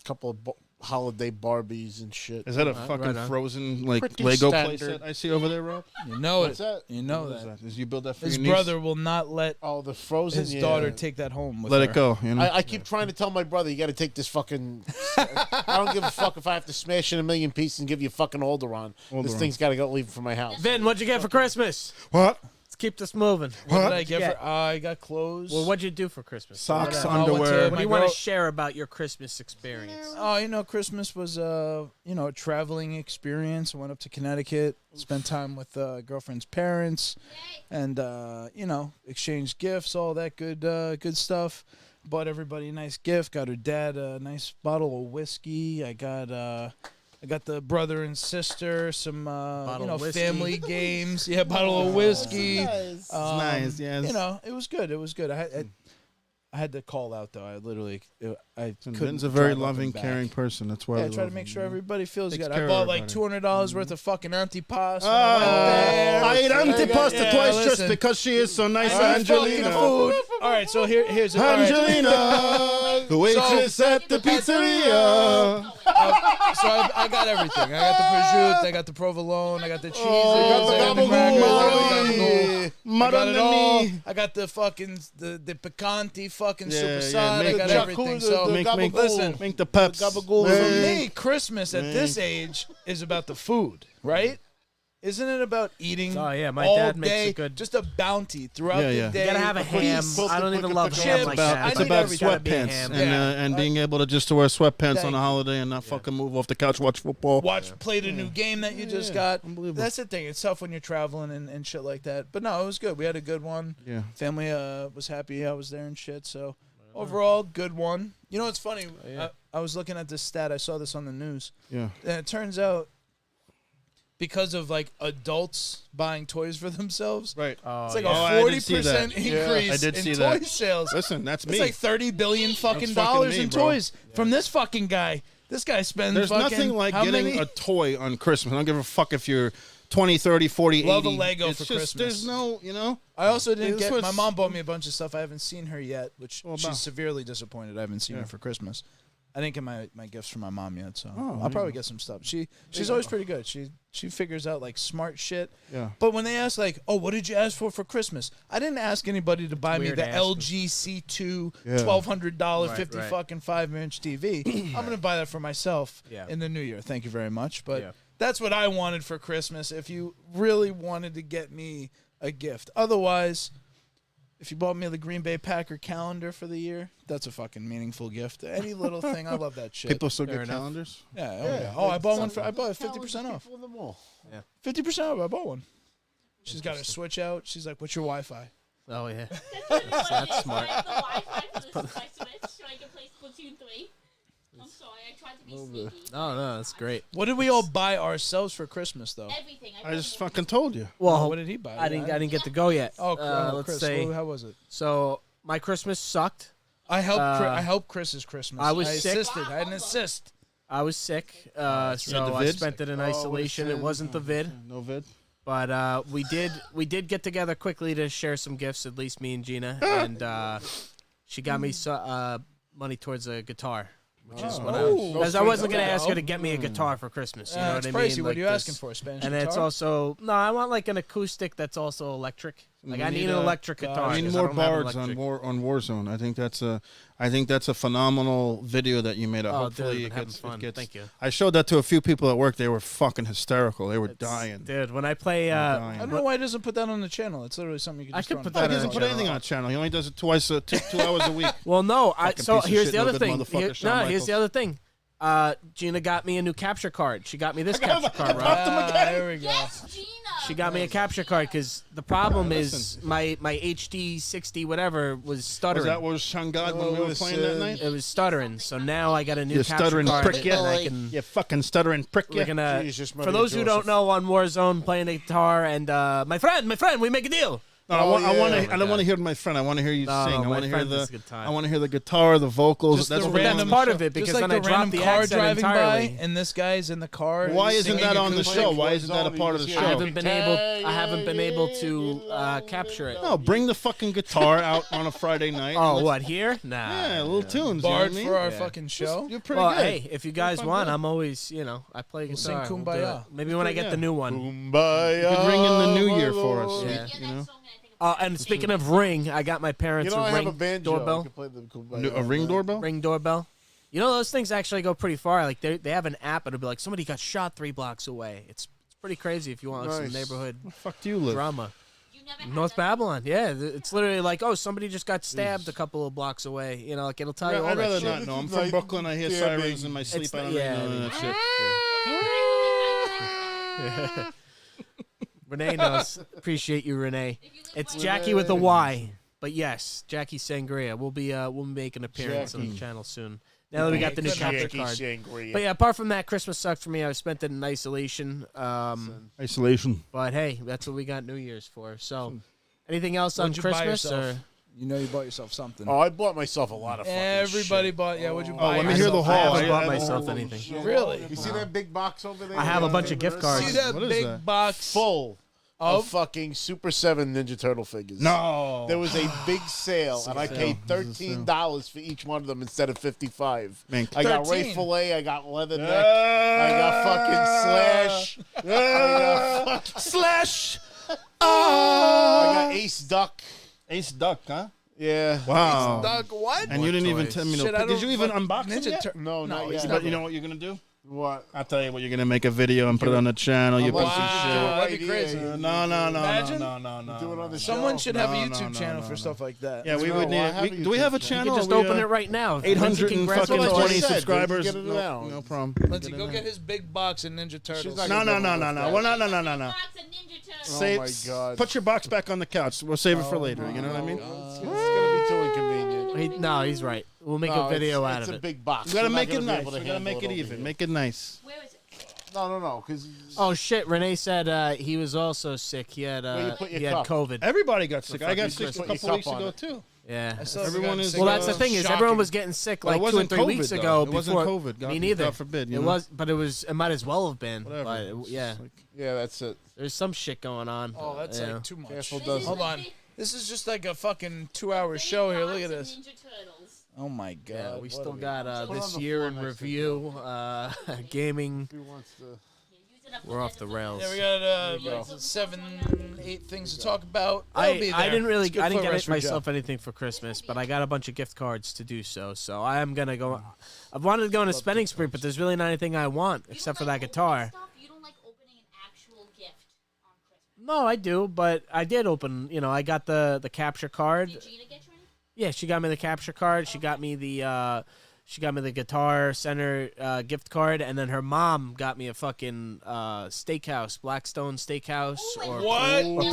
couple of holiday Barbies and shit. Is that a Right, fucking right on. Frozen like Pretty Lego standard. playset I see over there, Rob? You know What's it. that? You know What is that. that? Did you build that for His your niece? brother will not let Oh, the Frozen. his yeah. daughter take that home with Let her. it go. You know. I keep trying to tell my brother, you got to take this fucking. I don't give a fuck if I have to smash it in a million pieces and give you a fucking Alderaan. This Alderaan. thing's got to go leave for my house. Vin, what'd you get for Christmas? What? Let's keep this moving. What What? did I get Yeah. for? I got clothes. Well, what'd you do for Christmas? Socks, I went to underwear. What do you My want girl- to share about your Christmas experience? Oh, Christmas was a traveling experience. I went up to Connecticut, spent time with girlfriend's parents, and exchanged gifts, all that good stuff. Bought everybody a nice gift. Got her dad a nice bottle of whiskey. I got the brother and sister some of whiskey. family games. Yeah, bottle of whiskey. It's nice. Yeah. It was good. It was good. I had to call out though. I literally I couldn't. Vin's a very drive up and loving, back. caring person. That's why Yeah, I we try love to make him, sure you know? everybody feels Takes good. care I of bought like everybody. $200 worth of fucking antipasto. when I went there. I ate antipasta Yeah, twice just listen. because she is so nice, I need fucking Angelina. food. All right, so here's all right. Angelina, the waitress at the pizzeria. So I got everything. I got the prosciutto, I got the provolone, I got the cheese, I got the gabagool, I got it all. Madonna. I got the fucking the picante fucking Yeah, super yeah, side. I make got the everything. jacuzzi, So the Make gabagool. make the peps. gabagool. for Hey. me, Christmas at this age is about the food, right? Isn't it about eating? Oh, yeah, my all dad makes day, a good- just a bounty throughout Yeah, the yeah. day. You gotta have a ham. Please, I don't quick, even quick, love quick, ham quick. like Chips. that. I It's need about everything. Gotta be sweatpants ham. and Yeah. and being able to just wear sweatpants Thank on a you. holiday and not fucking move off the couch, watch football. Play the new game that you just got. Unbelievable. That's the thing. It's tough when you're traveling and shit like that. But no, it was good. We had a good one. Yeah. Family was happy I was there and shit. So overall, good one. You know what's funny? I was looking at this stat. I saw this on the news. Yeah. And it turns out because of like adults buying toys for themselves, Right. it's like yeah. Oh, a I did 40% see that. increase I did in see toy that. sales. Listen, that's It's me. like 30 billion fucking That's fucking dollars me, in bro. toys from this fucking guy. This guy spends There's fucking nothing like how getting many? a toy on Christmas. I don't give a fuck if you're 20, 30, 40, Love a 80. Lego It's for just, Christmas. There's no, I also didn't This get. was- My mom bought me a bunch of stuff. I haven't seen her yet, which Well, she's about- severely disappointed. I haven't seen Yeah. her for Christmas. I didn't get my gifts from my mom yet, so Oh, I'll there probably you go. get some stuff. She's always pretty good. She figures out like smart shit. Yeah. But when they ask like, "Oh, what did you ask for Christmas?" I didn't ask anybody to buy me weird the to ask LG C2 Yeah. $1,200 Right, 50 right. fucking 5-inch TV. I'm gonna buy that for myself Yeah. in the new year. Thank you very much. But Yeah. that's what I wanted for Christmas. If you really wanted to get me a gift, otherwise. If you bought me the Green Bay Packer calendar for the year, that's a fucking meaningful gift. Any little thing, I love that shit. People still Fair get enough. calendars. Yeah, oh, yeah. Oh, I bought one I bought it 50% off. 50% off. I bought one. She's got her Switch out. She's like, "What's your Wi-Fi?" Oh, yeah. That's smart. The Wi-Fi for my Switch so I can play Splatoon 3. I'm sorry, I tried to be sneaky. No, that's great. What did we all buy ourselves for Christmas though? Everything. I just fucking told you. Well, What did he buy? I didn't get to go yet. Oh, let's Chris, say. how was it? So my Christmas sucked. I helped Chris's Christmas. I was sick. assisted. I had an assist. I was sick, You had so the I vid? spent it in isolation. It wasn't the vid, No vid. but we did get together quickly to share some gifts. At least me and Gina, and she got me money towards a guitar, which is what because I wasn't gonna ask her to get me a guitar for Christmas. You know it's what I mean? pricey. What Like are you this. asking for? A Spanish And guitar? it's also I want like an acoustic that's also electric. Like I need an electric guitar. I need 'cause more don't have an bards on electric. Warzone. I think that's a phenomenal video that you made. Oh, Hopefully dude, it having gets, fun. it gets. Thank you. I showed that to a few people at work. They were fucking hysterical. They were dying. Dude, when I play, dying. I don't know why he doesn't put that on the channel. It's literally something you can I just could throw put on He that the on doesn't the put channel. anything on the channel. He only does it 2 hours a week. well, no. Fucking So piece of here's shit, the no other good thing. motherfucker, Shawn Here's the other thing. Gina got me a new capture card. She got me this capture card, right? There we go. Yes, Gina. She got me a capture card because the problem is my HD 60 whatever was Was stuttering. that was Shangad when we were playing that night? It was stuttering. So now I got a new You capture stuttering card. prick, and I yeah. can, You fucking stuttering prick. we're gonna. Jesus, For Maria those who don't Joseph. know, on Warzone playing the guitar and my friend, we make a deal. No, Oh, I yeah. want Oh to. my I don't want to God. hear my friend. I want to hear you No, sing. no, I my want to hear friend the. is a good time. I want to hear the guitar, the vocals. Just That's the what That's random part show- of it because just like then I the dropped random the car accent driving entirely. by, and this guy's in the car. Why isn't singing that on the acoustic. show? Why isn't that a part of the I show? haven't been able to capture it. No, bring the fucking guitar out on a Friday night. Oh, and what here? Nah. Yeah, little tunes. You know what I Bard mean? for our Yeah. fucking show. You're pretty Well, good. hey, if you guys fucking want, good. I'm always, I play We'll guitar. sing do Kumbaya. it. Maybe when I get the new one. Kumbaya. You could ring in the new year for us. Yeah. You know, And speaking of Ring, I got my You parents know, I a have Ring a banjo. I doorbell. can play the Kumbaya. a ring doorbell. Ring doorbell. You know, those things actually go pretty far. Like they have an app. It'll be like somebody got shot 3 blocks away. It's pretty crazy if you want some Nice. neighborhood Where the fuck do you live? drama. You never had North that? Babylon. Yeah, it's literally like, oh, somebody just got stabbed a couple of blocks away. You know, like it'll tell you all I'd that rather shit. not know. I'm from Like, Brooklyn. I hear yeah, sirens big- in my sleep. It's I the- don't yeah, really know that shit. Renee knows. Appreciate you, Renee. It's Jackie with a Y. But yes, Jackie Sangria. We'll be making an appearance on the Jackie. channel soon. Now that we got the new capture Jackie card. Sangria. But yeah, apart from that, Christmas sucked for me. I spent it in isolation. Isolation. But hey, that's what we got New Year's for. So, anything else on What'd you buy Christmas? yourself? Or You know you bought yourself something. Oh, I bought myself a lot of fucking Everybody shit. bought. Yeah, what'd you Oh, buy? let me hear the yourself? haul. I haven't I- bought I- myself Oh, anything. shit. Really? You see that big box over there? I have a bunch of gift cards. See that What is big that? box Full of of? fucking Super 7 Ninja Turtle figures. No. There was a big sale, and I paid $13 for each one of them instead of $55. Mink. I got 13. Ray Fillet, I got Leatherneck, I got fucking Slash, I got fucking Slash. I got Ace Duck. Ace Duck, huh? Yeah. Wow. Doug, what? And you didn't even toys. tell me. Shit, I Did don't you even fuck- unbox them Ninja yet? Turtle. No, not he's yet. But you know what you're gonna do? What? I'll tell you what. You're gonna make a video and put it on the channel. You Unless piece you of just do shit. it That'd right be here. crazy. No, Imagine. Do it on the show. Someone should have a No, YouTube no, channel no, for no. stuff like that. Yeah, we No, would I have need. a Do we have a YouTube You channel? can just We, open it right now. 800 Lindsay can and grab fucking the That's what I toys. 20 said, dude. subscribers. Get it No, now. no problem. Lindsay, go get his big box of Ninja Turtles. not- No. Well, no. Box of Ninja Turtles. Save, my God. Put your box back on the couch. We'll save it for later. You know what I mean? It's gonna be too inconvenient. No, he's right. We'll make No, a video it's, out it's of a it. big box. We gotta We're not make it gonna be nice. able to We gotta handle make it over even. here. Make it nice. Where is it? No, because Oh shit! Renee said he was also sick. He had Where you put your he had cup? COVID. Everybody got sick. I fucking got sick a Christmas. couple Put your weeks cup on ago it. too. Yeah. I still Everyone haven't is- gotten Well, that's the sick. thing is Shocking. everyone was getting sick Well, like it 2 or wasn't 3 weeks COVID, ago. though. It wasn't before- COVID. God- Me neither. God forbid, you It know? was, but it was. It might as well have been. Whatever. But It's yeah, like- yeah, that's it. there's some shit going on. Oh, that's yeah. like too much. Careful, This does is Hold the on. big- This is just like a fucking 2-hour big show here. box Look at of this. Ninja Turtles. Oh my god. Yeah, we what still are got Put it this on the year floor in next to review. Gaming. Who wants to? Use it up We're off the rails. Yeah, we got you go. like 7, 8 things to talk about. They'll be I there. didn't really It's good I didn't for a get rest for myself Joe. anything for Christmas, but I got a bunch of gift cards to do so. So I am gonna go. I've wanted to go on a spending spree, but there's really not anything I want You except for don't that like guitar. opening stuff? You don't like opening an actual gift on Christmas. No, I do, but I did open. I got the capture card. Did Gina get you anything? Yeah, she got me the capture card. She got me the Guitar Center gift card, and then her mom got me a fucking steakhouse, Blackstone Steakhouse, or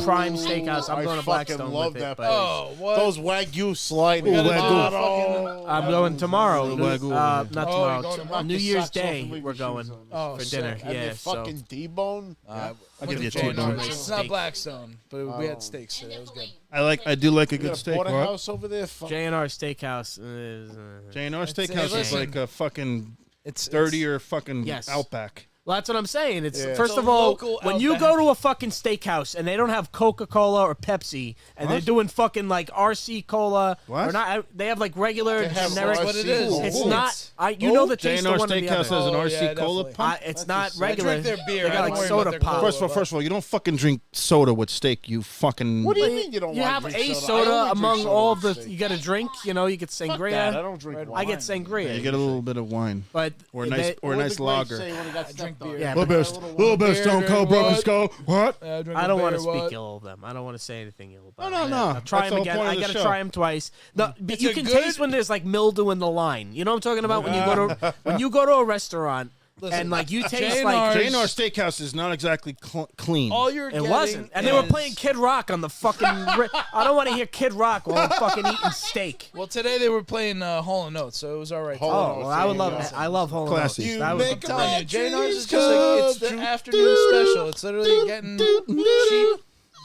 Prime Steakhouse. I'm I going to fucking Blackstone love with it, that but Oh, what? Those Wagyu sliding. Ooh, Oh, I'm going tomorrow. Wagyu. Not you're tomorrow. going tomorrow? New Knock your Year's socks off Day, and leave we're your shoes going on. Oh, for sick. dinner. Have Yeah, your so fucking T-bone. I'll Went give to you a J&R's. T-bone. It's not Steak. Blackstone, but we had steaks And today. It they're was good. filet. I do like a You good got a steak. porterhouse over there. J&R Steakhouse is. J&R Hey, Steakhouse is listen. like a fucking It's dirtier fucking Yes. Outback. Well, that's what I'm saying. It's Yeah. first It's a of all, local when you Outback. go to a fucking steakhouse and they don't have Coca-Cola or Pepsi, and they're doing fucking like RC Cola What? or not, they have like regular They have generic. RC what it is. Cola. It's Ooh. not. You know the taste J&R of one or the Steakhouse other. has an Oh, RC yeah, Cola definitely. pump. It's That's not just- regular. I drink their beer. They I got don't like worry soda about their pop. Cola. First of all, you don't fucking drink soda with steak. You fucking. What do you mean you don't You want have to a drink soda I only drink among soda all with the. steak. You get a drink. You know, you get Fuck that. I sangria. don't drink Red wine. I get sangria. Yeah, you get a little bit of wine But or a they- nice What did nice the lager. Greeks say when he got drink stepped on? beer. Yeah, Little bit, little bit of Stone Cold Broken Skull. What? I don't want to speak ill of them. I don't want to say anything ill about them. No. I'll try That's them the again. whole point I of the got to show. try them twice. No, but It's you a can good- taste when there's like mildew in the line. You know what I'm talking about? When you go to a restaurant and like you taste J&R's like J&R Steakhouse is not exactly clean. All you're it getting wasn't, and they were is- playing Kid Rock on the fucking. I don't want to hear Kid Rock while I'm fucking eating steak. Well, today they were playing Hall & Oates, so it was all right. Hall & Oh, Oates, well, I would yeah, love yeah. that. I love Hall & Oates. Classy. That was- I'm telling you, J&R's is just like, it's the afternoon special. It's literally getting cheap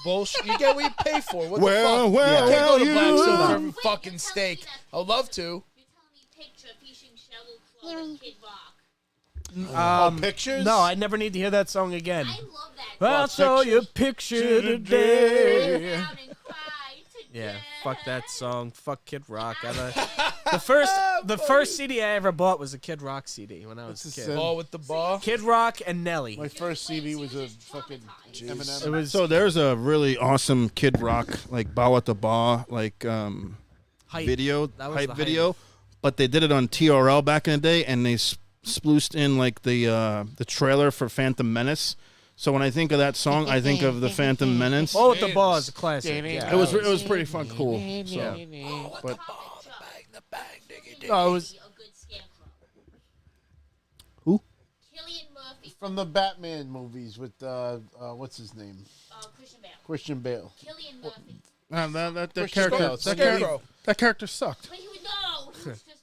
bullshit. You get what you pay for. What the fuck? You can't go to you- Blackstone for Wait, fucking you're telling steak. me that- I'd love to. You're telling me picture featuring Sheryl Crow and Kid Rock. Pictures? No, I never need to hear that song again. I love that. I saw your picture today. Out and cry today. Yeah, fuck that song. Fuck Kid Rock. The first CD I ever bought was a Kid Rock CD when I was a That's a kid. sin. Ball with the ball. Kid Rock and Nelly. My first CD was a fucking Eminem. It was So there's a really awesome Kid Rock like Bow at the Bar like hype. video, That was hype the hype. video, but they did it on TRL back in the day, and they sploosed in like the trailer for Phantom Menace. So when I think of that song, I think of the Phantom Menace. Oh, with the Ball is a classic. Yeah. It was pretty fun, cool. So But Oh, it was- a good scarecrow. Who? Cillian Murphy. From the Batman movies with what's his name? Christian Bale. Christian Bale. Cillian Murphy. that Christian Bale, Scarecrow. that character sucked. But he was no. He was just.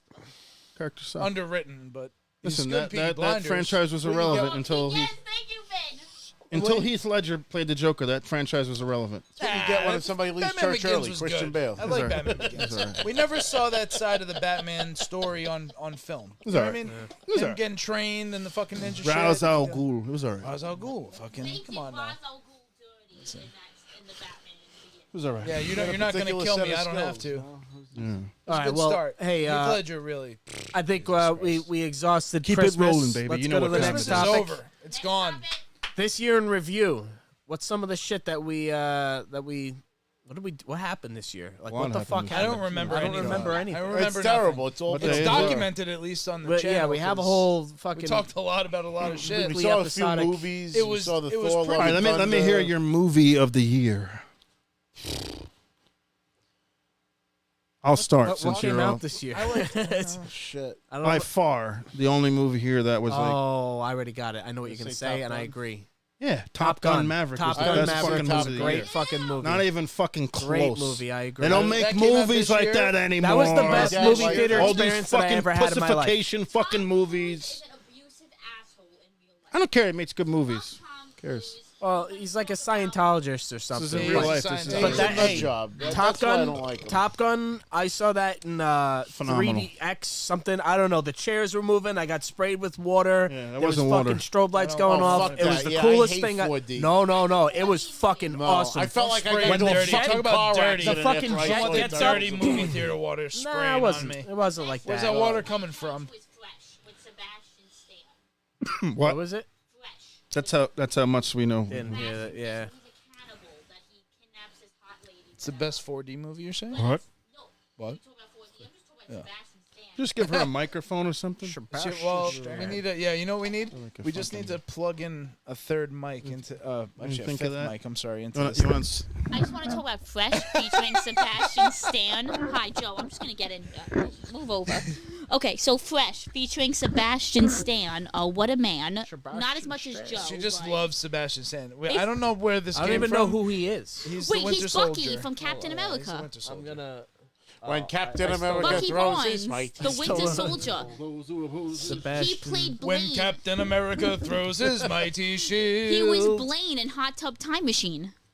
Character sucked. Underwritten, but he's Listen, good. that, Peaky that Blinders. franchise was irrelevant until Yes, thank you, Ben. Heath Ledger played the Joker. That franchise was irrelevant. That's what you get when somebody leaves Batman church Begins early. was Christian good. Bale. I like all right. Batman Begins. all right. We never saw that side of the Batman story on film. You know all what I right. mean? was Him all right. getting trained and the fucking ninja Ra's shit. al Ghul. It was alright. Ra's al Ghul. Fucking, They come did on now. Ra's al Ghul dirty in the Batman. It was alright. Yeah, you're not going to Particular kill set me. of I don't have skills, to. you know? It's All a right, good well, start. hey, Heath Ledger really. I think we exhausted Keep it Christmas. rolling, baby. Let's You go know to what the time next it is. It's topic. over. It's gone. This year in review. What's some of the shit that we what happened this year? Like What what the happened fuck this I happened? don't remember I don't anything. remember anything. I It's remember terrible. nothing. It's all What It's day is it? documented at least on the But channel. yeah, we have a 'cause whole We fucking talked a lot about a lot of shit. We Weekly saw a episodic. few movies. It We was- saw the it was Thor. pretty- All right, let me hear your movie of the year. I'll start what since came you're out this year. It's- Shit. I don't by know. far the only movie here that was like, Oh, I already got it. I know what you're Say gonna say, Top and I Gun? agree. yeah, Top Gun Maverick. Top was the Gun best Maverick fucking was movie a of the great year. fucking movie. Not even fucking close. Great movie. I agree. They don't That make came out movies this like year? that anymore. That was the best Yeah, movie like, theater all experience these that I fucking ever had in my life. pussification fucking Tom movies. Cruise is an abusive asshole in real life. I don't care. He makes good movies. Tom cares? Cruise- Well, he's like a Scientologist or This something. is in He real is a life. This is scientist. But He's that- a nut hey, job. Top That's why I Gun, don't like him. Top Gun. I saw that in Phenomenal. 3DX something. I don't know. The chairs were moving. I got sprayed with water. Yeah, that there wasn't was fucking water. strobe lights Oh, going oh, off. fuck It was that. the Yeah, I coolest hate thing. 4D. No. It was fucking No, awesome. I felt like I Spraying got into a dirty. fucking Talk about car dirty. accident The fucking after I jet saw want the gets that. up. dirty movie theater water spraying Nah, it on wasn't. me. It wasn't like Where's that. that water coming from? Was Fresh with Sebastian Stan. What What? was it? Fresh. That's how much we know. Didn't hear that. Yeah. He's a cannibal that he kidnaps his hot lady. It's the best 4D movie you're saying? What? No. What? You talk about 4D. I'm just talking about Sebastian Stan. Just give her a microphone or something. Shit, well, we need a, yeah, you know what we need? Like a We just need fucking- to plug in a third mic into, actually a think fifth of that? mic, I'm sorry, into You want, this. you want s- I just want to talk about Fresh featuring Sebastian Stan. Hi, Joe. I'm just going to get in here. Move over. Okay, so Fresh featuring Sebastian Stan. What a man. Not as much as Joe. She just but- loves Sebastian Stan. Wait, If- I don't know where this I don't came even from. know who he is. He's Wait, the Winter he's Bucky Soldier. from Captain He's the America. Winter Soldier. I'm gonna. When Captain America Bucky throws Barnes, his might. the Winter Soldier. He Sebastian. played When Blaine. Captain America throws his mighty shield. He was Blaine in Hot Tub Time Machine.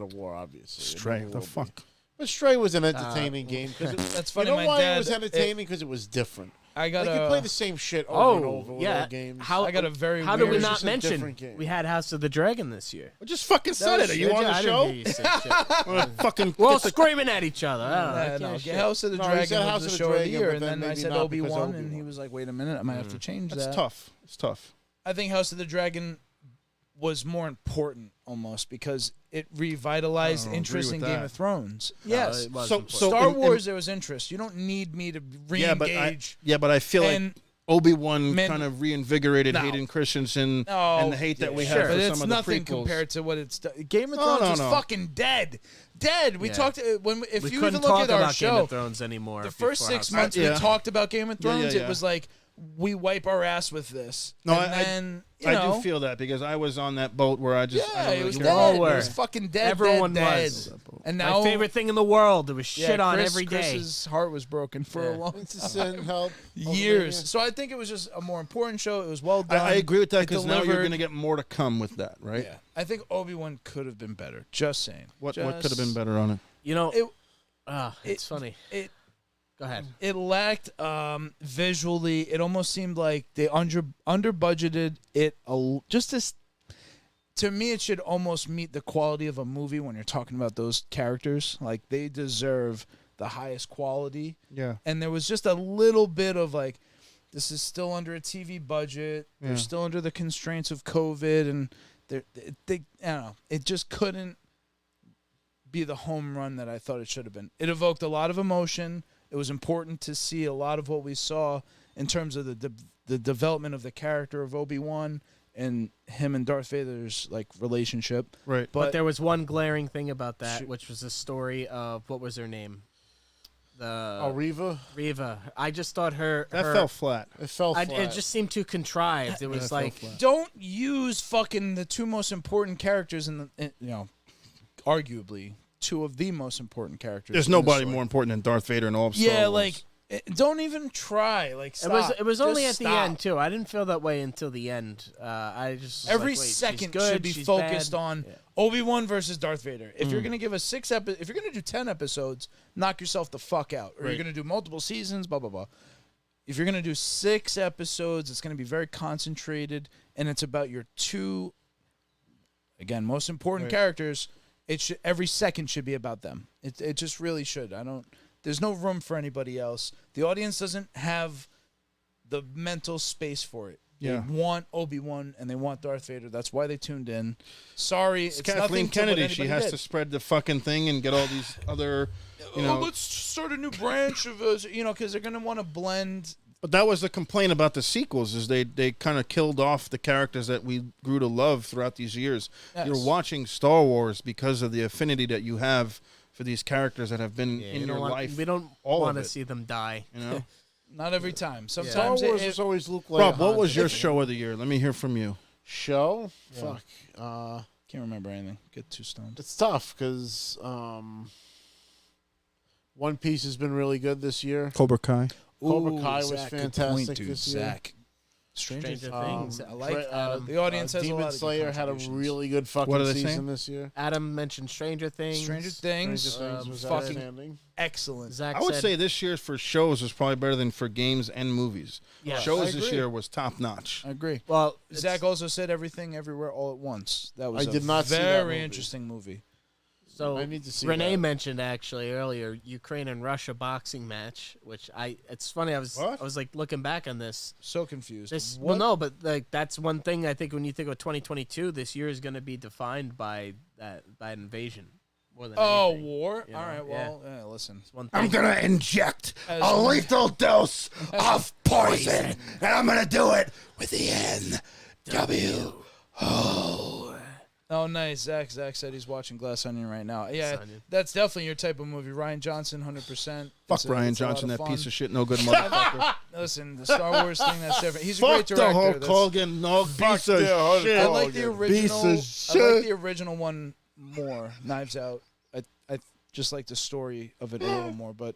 God of War, obviously. It Stray, never the will be. fuck. But Stray was an entertaining game. That's You funny. know My why dad, it was entertaining? Because it was different. I got Like, you play the same shit over and over with all games. I got a very How weird, did we It's not just a mention different game. we had House of the Dragon this year? I just fucking said it. Are you on the I show? didn't hear you say shit. Fucking. We're all screaming at each other. I don't know. I no, can't shit. House of the No, he Dragon said was House the of the show of the Dragon, year, but and then then I maybe said not because Obi-Wan, and Obi-Wan. he was like, "Wait a minute, I might have to change That's that." tough. It's tough. I think House of the Dragon was more important almost because it revitalized I don't interest agree in with Game that. of Thrones. No, Yes. it was So- important. so- Star in- Wars, there was interest. You don't need me to re-engage. but I feel like and Obi-Wan Man- kind of reinvigorated No. Hayden Christensen Oh, and the hate that we sure, had but for it's some of the nothing prequels. compared to what it's done. Game of No, Thrones no, is no. fucking dead. We Yeah. talked when if we you couldn't even look talk at our about Game show, of Thrones anymore. the first before 6 House of months Yeah. we talked about Game of Yeah, yeah, Thrones. yeah. It was like we wipe our ass with this. No, and I- then, I you know, do feel that because I was on that boat where I just I yeah, don't it really was care. dead. all It were. was fucking dead. Everyone dead, was. dead. And now My favorite thing in the world. It was shit on Chris- every day. Chris's heart was broken for a Yeah. long Princess and help. years. So I think it was just a more important show. It was well done. I agree with that It because now you're delivered. going to get more to come with that, right? Yeah, I think Obi-Wan could have been better. Just saying. What Just- could have been better on it? You know, It- it's funny. It Go ahead. it lacked visually. It almost seemed like they under budgeted it just as. To me, it should almost meet the quality of a movie when you're talking about those characters. Like they deserve the highest quality. Yeah. And there was just a little bit of like, this is still under a TV budget. Yeah. They're still under the constraints of COVID, and they I don't know. It just couldn't be the home run that I thought it should have been. It evoked a lot of emotion. It was important to see a lot of what we saw in terms of the development of the character of Obi-Wan and him and Darth Vader's like relationship. Right. But there was one glaring thing about that, Shoot. which was the story of what was her name? The Riva. Riva. I just thought her That her- fell flat. It fell flat. it just seemed too contrived. It was That fell like flat. Don't use fucking the two most important characters arguably two of the most important characters. There's in the nobody story. more important than Darth Vader and all of Star Yeah, Wars. like don't even try. Like stop. it was only at Just the stop. end too. I didn't feel that way until the end. I just was Every like, wait, she's second good, should be she's focused bad. on Yeah. Obi-Wan versus Darth Vader. If you're gonna give us if you're gonna do 10 episodes, knock yourself the fuck out. Or Right. you're gonna do multiple seasons, blah blah blah. If you're gonna do 6 episodes, it's gonna be very concentrated, and it's about your two, again, most important Right. characters. It should every second should be about them. It just really should. There's no room for anybody else. The audience doesn't have the mental space for it. Yeah. They want Obi-Wan and they want Darth Vader. That's why they tuned in. Sorry, it's it's Kathleen nothing to what Kennedy. She anybody has did. to spread the fucking thing and get all these other, let's start a new branch of us, because they're gonna want to blend. But that was the complaint about the sequels is they kind of killed off the characters that we grew to love throughout these years. Yes. You're watching Star Wars because of the affinity that you have for these characters that have been Yeah, in you your don't want- life. We don't all want of to it. see them die. You know, Not every time. Star Sometimes Wars it, was always Luke Leia. Rob, what was Han. your show of the year? Let me hear from you. show? Yeah. Fuck. can't remember anything. Get too stoned. It's tough because One Piece has been really good this year. Cobra Kai. Cobra Kai was Zach, good fantastic point, dude. this year. Zach. Stranger Stranger Things. Things. I like. Tra- the audience has a Demon lot of good Slayer had a contributions. really good fucking What are they season saying? this year. Adam mentioned Stranger Things. Stranger Things. Stranger Things was fucking outstanding. excellent. Zach I would said, say this year for shows is probably better than for games and movies. yeah. Shows I this agree. year was top notch. I agree. Well, Zach also said Everything Everywhere All at Once. That was I a did not see that very movie. interesting movie. so I need to see Renee that. mentioned actually earlier Ukraine and Russia boxing match, which it's funny. I was What? like looking back on this. So confused. This What? well, no, but like that's one thing I think when you think of 2022, this year is going to be defined by an invasion more than Oh, anything. war. You All know, right. Well, listen. It's one thing. gonna inject As- a lethal dose of poison, and I'm gonna do it with the NW. Oh, nice. Zach said he's watching Glass Onion right now. Yeah, Glass Onion. that's definitely your type of movie. Ryan Johnson, 100%. Fuck Ryan Johnson, that piece of shit, no good motherfucker. Listen, the Star Wars thing, that's different. He's a Fuck great the director. Hulk That's- Hogan, no piece of the Hulk shit. I Hogan. like the original. Piece of I like shit. the original one more. Knives Out. I just like the story of it a little more, but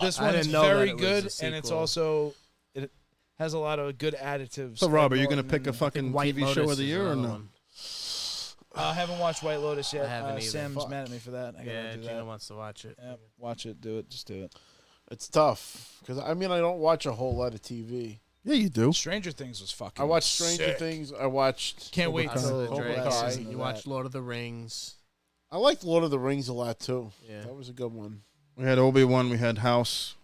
this I one is didn't know that very it was good, a and it's sequel. also it has a lot of good additives. So, Rob, are you Edward gonna pick a and- fucking White TV Lotus show of the is year or another no? one. I haven't watched White Lotus yet. I haven't either. Sam's Fuck. mad at me for that. I gotta Yeah, do Gina that. wants to watch it. Yep, watch it. Do it. Just do it. It's tough because I don't watch a whole lot of TV. Yeah, you do. Stranger Things was fucking. I watched Stranger sick. Things. I watched. Can't wait House till of the Cobra Dragon. Kai. You watched Lord of the Rings. I liked Lord of the Rings a lot too. Yeah. That was a good one. We had Obi-Wan, we had House.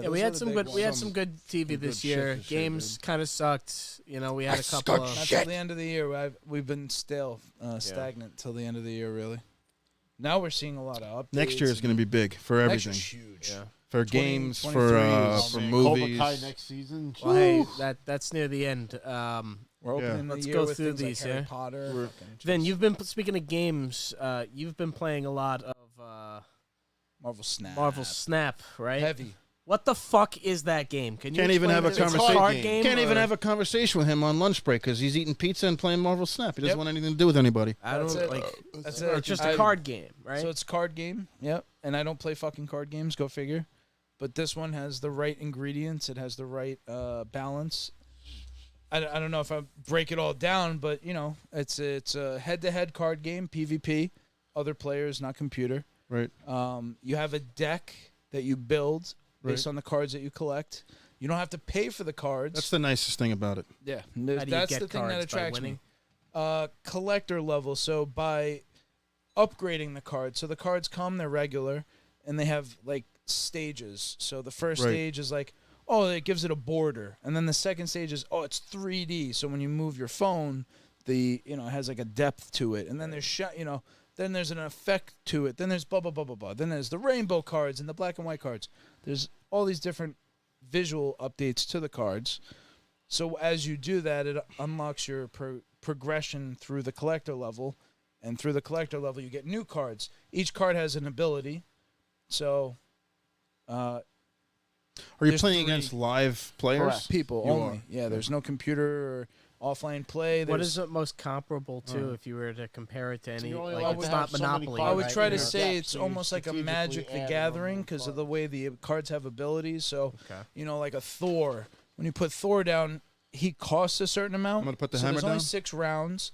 Yeah, we had some good. We had some good TV this good year. shit this year, Games kind of sucked. You know, we had a couple of. Not till the end of the year. We've been stale, stagnant till the end of the year. Really. Now we're seeing a lot of updates. Next year is going to be big for Next everything. year's huge. Yeah. For 20, games, 23 for Man, movies. Cobra Kai next season. Well, hey, that's near the end. We're opening the Let's year go with through things these like Harry here. Potter. Vin, you've been speaking of games. You've been playing a lot of Marvel Snap. Marvel Snap, right? Heavy. What the fuck is that game? Can you Can't even explain have a it? It's conversation. card game. Can't even or- have a conversation with him on lunch break because he's eating pizza and playing Marvel Snap. He doesn't Yep. want anything to do with anybody. I don't That's it. like. That's It's it. just a card game, right? So it's a card game. Yep. And I don't play fucking card games. Go figure. But this one has the right ingredients. It has the right balance. I don't know if I break it all down, but you know, it's a head-to-head card game, PvP, other players, not computer. Right. You have a deck that you build based Right. on the cards that you collect. You don't have to pay for the cards. That's the nicest thing about it. Yeah, How do you that's get the thing that cards, by attracts me. winning? Collector level. So by upgrading the cards, so the cards come, they're regular, and they have like stages. So the first Right. stage is like, oh, it gives it a border, and then the second stage is, oh, it's 3D. So when you move your phone, it has like a depth to it, and then there's then there's an effect to it. Then there's blah blah blah blah blah. Then there's the rainbow cards and the black and white cards. There's all these different visual updates to the cards. So as you do that, it unlocks your progression through the collector level, and through the collector level, you get new cards. Each card has an ability. So, Are you There's playing 3 against live players? people You only. are. Yeah, there's no computer or offline play. What There's- is it most comparable to if you were to compare it to any? you're only Like allowed it's to not have so many Monopoly. cards. I would right? try to Yeah. say Yeah, it's so you almost like a strategically Magic the add Gathering one because of card. the way the cards have abilities. So, Okay. like a Thor. When you put Thor down, he costs a certain amount. I'm gonna put the so hammer there's only down. 6 rounds.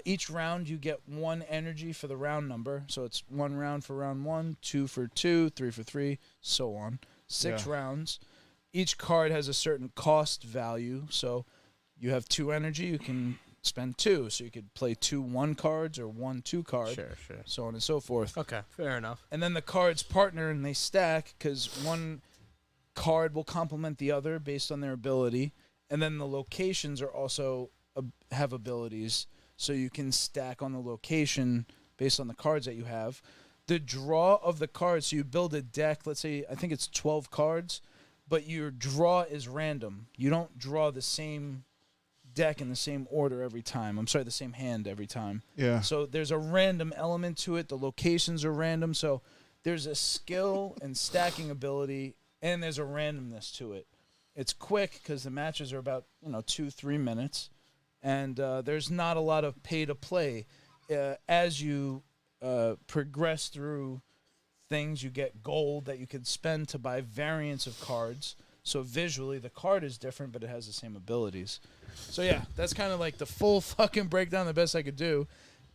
Each round you get 1 energy for the round number. So it's 1 round for round 1, 2 for 2, 3 for 3, so on. 6 Yeah. rounds. Each card has a certain cost value. So you have 2 energy, you can spend 2. So you could play 2 1 cards or 1 2 card, Sure. so on and so forth. Okay, fair enough. And then the cards partner and they stack because one card will complement the other based on their ability. And then the locations are also have abilities. So you can stack on the location based on the cards that you have. The draw of the cards, so you build a deck, let's say, I think it's 12 cards, but your draw is random. You don't draw the same deck in the same order every time. I'm sorry, the same hand every time. Yeah. So there's a random element to it. The locations are random. So there's a skill and stacking ability, and there's a randomness to it. It's quick because the matches are about 2-3 minutes, and there's not a lot of pay to play. As you progress through things, you get gold that you can spend to buy variants of cards. So visually, the card is different, but it has the same abilities. So yeah, that's kind of like the full fucking breakdown, the best I could do.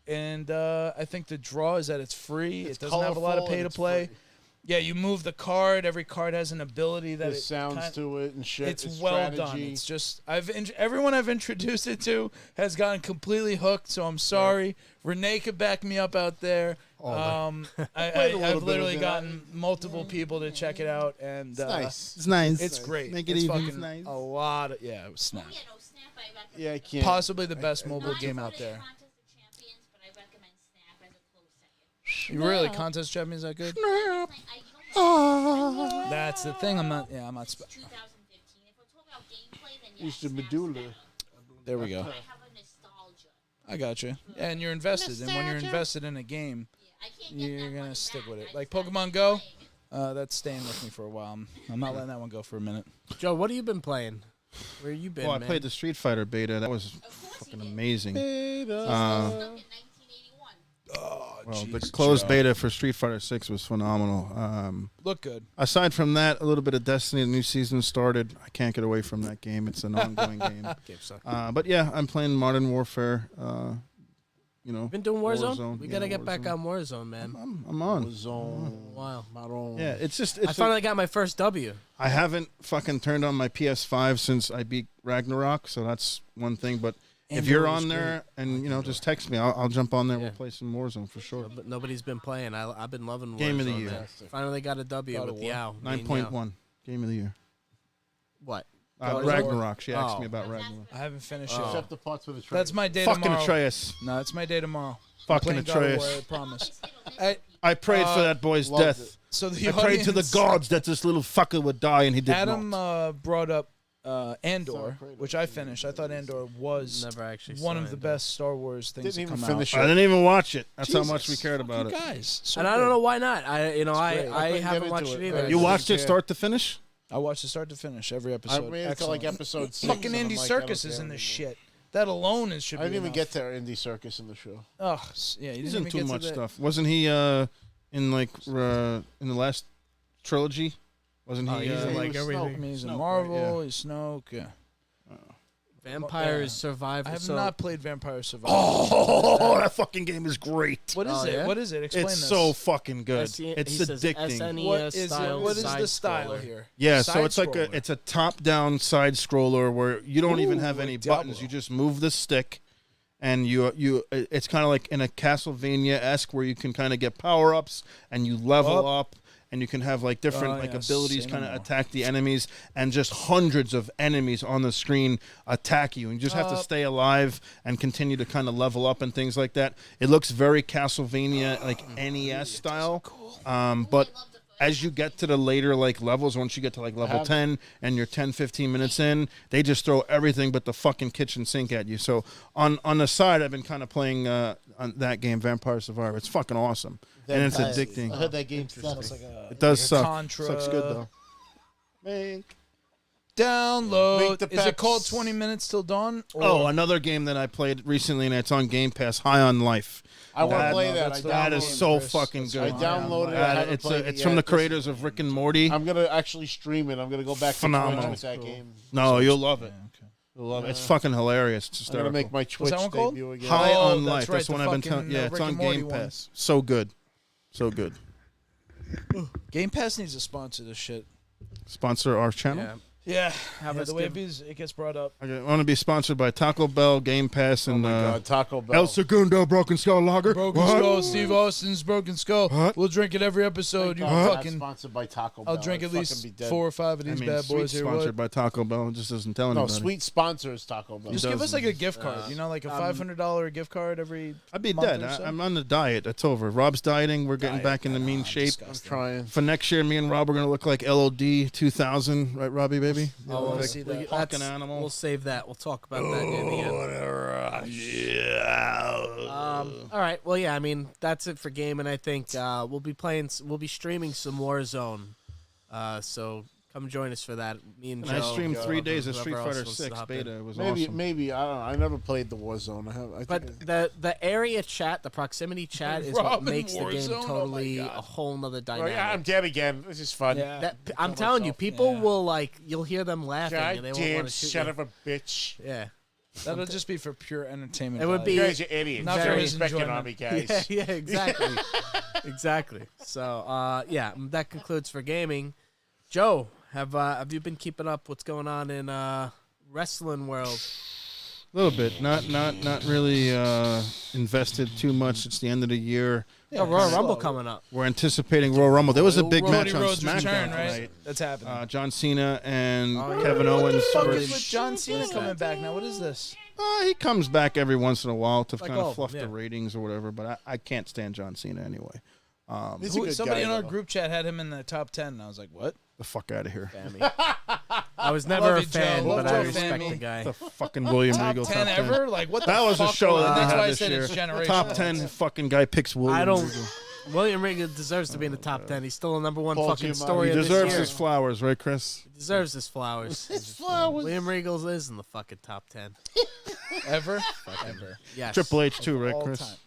And I think the draw is that it's free. It's it doesn't have a lot of colorful pay and to it's play. free. Yeah, you move the card. Every card has an ability that There's sounds to it and shit. it's well strategy. done. It's just everyone I've introduced it to has gotten completely hooked. So I'm sorry. Renee could back me up out there. Played a little I've bit literally of it. gotten multiple people to check it out, and It's nice. It's nice. it's great. Make it it's even. fucking It's nice. a lot of it was Snap. Oh, yeah, no, Snap, I recommend. Yeah, I can't. Possibly the best mobile Not game out included in there. Contest of Champions, but I recommend Snap as a close second. You really contest champions that good? That's the thing. I'm not. Yeah, I'm not. It's 2015. If we're talking about gameplay, then yes, Used to Snap's medulla. better. There we go. I have a nostalgia. I got you. Yeah, and you're invested, and when you're invested in a game, Yeah, I can't get you're that gonna money stick back. with it. I Like just gotta Pokemon keep Go, playing. that's staying with me for a while. I'm not letting that one go for a minute. Joe, what have you been playing? Where you been, Well, I man? played the Street Fighter beta. That was Of course fucking he did. amazing. Stuck in 1981. Oh, Well, the jeez, closed Joe. beta for Street Fighter 6 was phenomenal. Look good. Aside from that, a little bit of Destiny. The new season started. I can't get away from that game. It's an ongoing game. Game suck. But yeah, I'm playing Modern Warfare. Been doing Warzone? Warzone, We yeah, gotta get back Warzone. on Warzone, man. I'm on. Zone. Wow. Maroon. Yeah, it's just. I finally got my first W. I haven't fucking turned on my PS5 since I beat Ragnarok, so that's one thing. But if Andor you're was on there and just text me, I'll jump on there. Yeah. We'll play some Warzone for sure. But nobody's been playing. I've been loving Warzone. Game of the year. man. Finally got a W God with of the War. owl. 9.1. game of the year? What? Ragnarok. She asked Oh. me about Ragnarok. I haven't finished Oh. it. Except the parts with the That's my day Fucking tomorrow. Atreus. No, it's my day tomorrow. Fucking Playing God of Atreus. War, I promise. I prayed for that boy's loved death. it. So the I prayed to the audience- gods that this little fucker would die, and he did Adam not. brought up Andor, which I finished. I thought Andor was Never actually one saw of the Andor. best Star Wars things Didn't to even come finish out. I didn't even watch it. That's how much we Jesus, cared about you it. guys. So And I don't good. know why not. I great. I I haven't couldn't watched get it into it. either. You watched it start to finish? I watched it start to finish, every I episode. made it to like Excellent. episode 6. Fucking and I'm Andy like, I don't Serkis is care in this anymore. shit. That alone is should I be didn't even enough. get to Andy Serkis in the show. Ugh, yeah, you He's didn't in even too get much to the, stuff. Wasn't he in like in the last trilogy? Wasn't Oh, he? he's in, He like, was everything. I mean, he's in Snoke, Marvel, he's Snoke. Yeah. Vampires Yeah. Survivor. I have so not played Vampire Survivor. Oh, that fucking game is great. What is Oh, it? yeah? What is it? Explain It's this. so fucking good. SE It's he says addicting. SNES What is it? style What is the side style scroller. here? Yeah, so Side it's like scroller. it's a top-down side scroller where you don't even Ooh, have like any Diablo. buttons. You just move the stick, and you it's kind of like in a Castlevania-esque where you can kind of get power-ups and you level up. And you can have like different Oh, like yes, abilities say no kind of more. attack the enemies, and just hundreds of enemies on the screen attack you. And you just have to stay alive and continue to kind of level up and things like that. It looks very Castlevania, like NES style. But as you get to the later like levels, once you get to like level 10 and you're 10, 15 minutes in, they just throw everything but the fucking kitchen sink at you. So on the side, I've been kind of playing on that game, Vampire Survivor. It's fucking awesome. And it's addicting. I heard that game sucks. It does suck. Contra. Sucks good though. Download. Make the Is it peps. called 20 Minutes Till Dawn? Or Oh, another game that I played recently, and it's on Game Pass. High on Life. I want to That- play that. that's I That is downloaded so Chris. fucking That's good. I downloaded it. I haven't It's played it it's yet. from the This creators of Rick and Morty. I'm gonna actually stream it. I'm gonna go back to Phenomenal. Twitch with that game. No, you'll love it. Yeah, okay. You'll love it. It's fucking hilarious. It's I'm gonna hysterical. make my Twitch that one called? debut again. High Oh, on that's Life. right, That's the one I've been fucking, telling. Yeah, it's Rick on and Morty Game one. Pass. So good. So good. Game Pass needs to sponsor this shit. Sponsor our channel. Yeah. Yeah, Have us the way give- it gets brought up. I want to be sponsored by Taco Bell, Game Pass, Oh and my God, Taco Bell. El Segundo Broken Skull Lager. Broken What? Skull, Steve Austin's Broken Skull. What? We'll drink it every episode. You Thank God that's fucking. sponsored by Taco Bell. I'll drink I'd at fucking least be dead. 4 or 5 of I these mean, bad Sweet boys here. sponsored What? by Taco Bell. It just doesn't tell No, anybody. Sweet sponsors Taco Bell. Just give us like a gift card. You know, like a $500 gift card every. I'd be month dead. or so? I'm on the diet. That's over. Rob's dieting. We're getting Diet. back into mean Oh, shape. I'm disgusting. trying. For next year, me and Rob are gonna look like LOD 2000, right, Robbie, baby? Oh, we'll Like see that. fucking That's- animal. We'll save that. We'll talk about that near the end. Yeah. All right. Well, yeah. I mean, that's it for gaming. I think we'll be streaming some Warzone. So come join us for that. Me and And I Joe. streamed 3 days of whoever Street else Fighter wants to 6 hop in. beta. It was Maybe, awesome. maybe I don't know. I never played the Warzone. I But think the area chat, the proximity chat, is what Robin makes the game Warzone? Oh my totally God. a whole nother Oh, dynamic. yeah, I'm dead again. This is fun. Yeah. That, I'm telling you, people Yeah. will you'll hear them laughing God and they won't damn want to shoot son you. of a bitch. Yeah. That'll just be for pure entertainment. It would value. You be- guys are idiots. Not You're for his expecting enjoyment. on me, guys. Yeah, exactly. Exactly. So, yeah, that concludes for gaming. Joe, have you been keeping up what's going on in wrestling world? A little bit. Not really invested too much. It's the end of the year. Yeah, Royal slow. Rumble coming up. We're anticipating Royal Rumble. There was a big match Cody on Rhodes' SmackDown return, tonight. right? That's happening. John Cena and Oh, yeah. Kevin Owens. Fuck versus- is with John Cena coming back now? What is this? He comes back every once in a while to Like kind all of of fluff them, the yeah. ratings or whatever, but I can't stand John Cena anyway. He's a good Somebody guy, in our though. group chat had him in the top 10, and I was like, what? The fuck out of here. I was never Love a you, fan, Joe. but Love I Joe, respect Fammy. the guy. The fucking William Top Regal 10 top 10. ever? Like, what the That was a fuck? show that That's they why I had this said year. it's generational. Top 10 fucking guy picks William I don't. Regal. William Regal deserves to be in the top 10. He's still the number one Paul fucking Giamatti. story He of this deserves year. his flowers, right, Chris? He deserves his flowers. William Regal is in the fucking top 10. Ever? Ever. Yes. Triple H too, right, All Chris? time.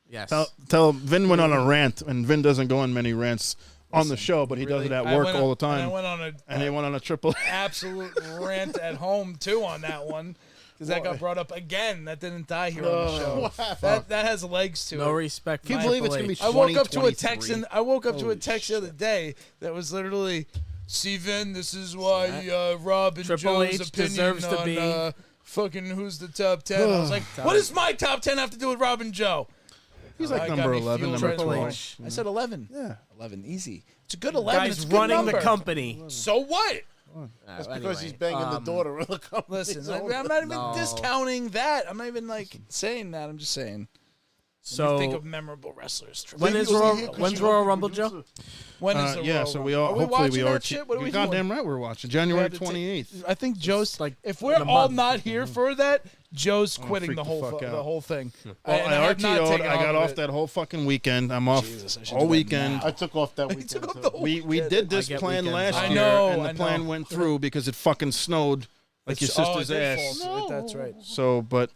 Yes. Tell Vin went on a rant, and Vin doesn't go on many rants on the show, but he does it at I work went all on- the time. And I went on And they went on a triple. absolute rant at home, too, on that one. Because that got brought up again. That didn't die here on the show. That has legs to no it. respect. Can you for believe it's Triple gonna be H. I woke up to a 2023? text and I woke up to a Holy text the other shit. day that was literally, "See, Vin, this is why Rob and Triple Joe's H opinion deserves to on be- fucking who's the top 10." I was like, "What does my top 10 have to do with Rob and Joe?" He's I like got number me 11, fueled number right 12. H. I said 11. Yeah. 11, easy. It's a good 11. Guy's it's a good running the number. company. So what? That's because he's banging the daughter of the company. Listen, I'm not even discounting that. I'm not even like saying that. I'm just saying. So think of memorable wrestlers. when's Royal Rumble, Joe? When is the yeah, Royal so we Rumble? all Are we hopefully watching we are. that shit? What are we You're doing? goddamn right, we're watching January We had to 28th. I think Joe's like if we're in a all month. not here for that, Joe's quitting freak the the whole fuck out. the whole thing. Well, And I have not RTO'd. taken I got off it. that whole fucking weekend. I'm off Jesus, I should all do that weekend. now. I took off that He weekend. took off too. the whole We weekend. did this I get plan weekends last off. I year, know, and I the plan know. went through because it fucking snowed like your sister's it ass. falls. That's right. So, but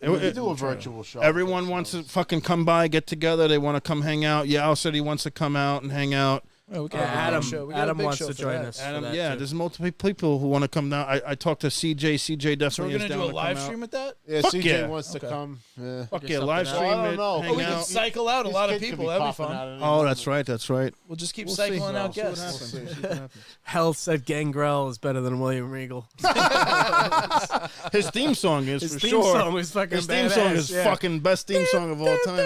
We could do a virtual show. everyone wants to fucking come by, get together. They want to come hang out. Yao said he wants to come out and hang out. Well, we can Yeah, have a big Adam, show. We got a Adam big wants show to for join that. us. for Adam, that, yeah, too. there's multiple people who want to come down. I talked to CJ. CJ definitely So we're is gonna down do a to live come stream out. with that. Yeah, Fuck CJ yeah. wants to Okay. come. Yeah. Fuck Figure yeah, live something stream out. I don't it, know. hang Oh, we can out. cycle out a His lot of kid could people. be That'd be popping fun. out at any Oh, moment. that's right. That's right. We'll just keep We'll see. cycling out See what guests. happens. See what happens. Hell said Gangrel is better than William Regal. His theme song is His for theme sure. song was fucking His theme song badass, is yeah. fucking best theme song of all time.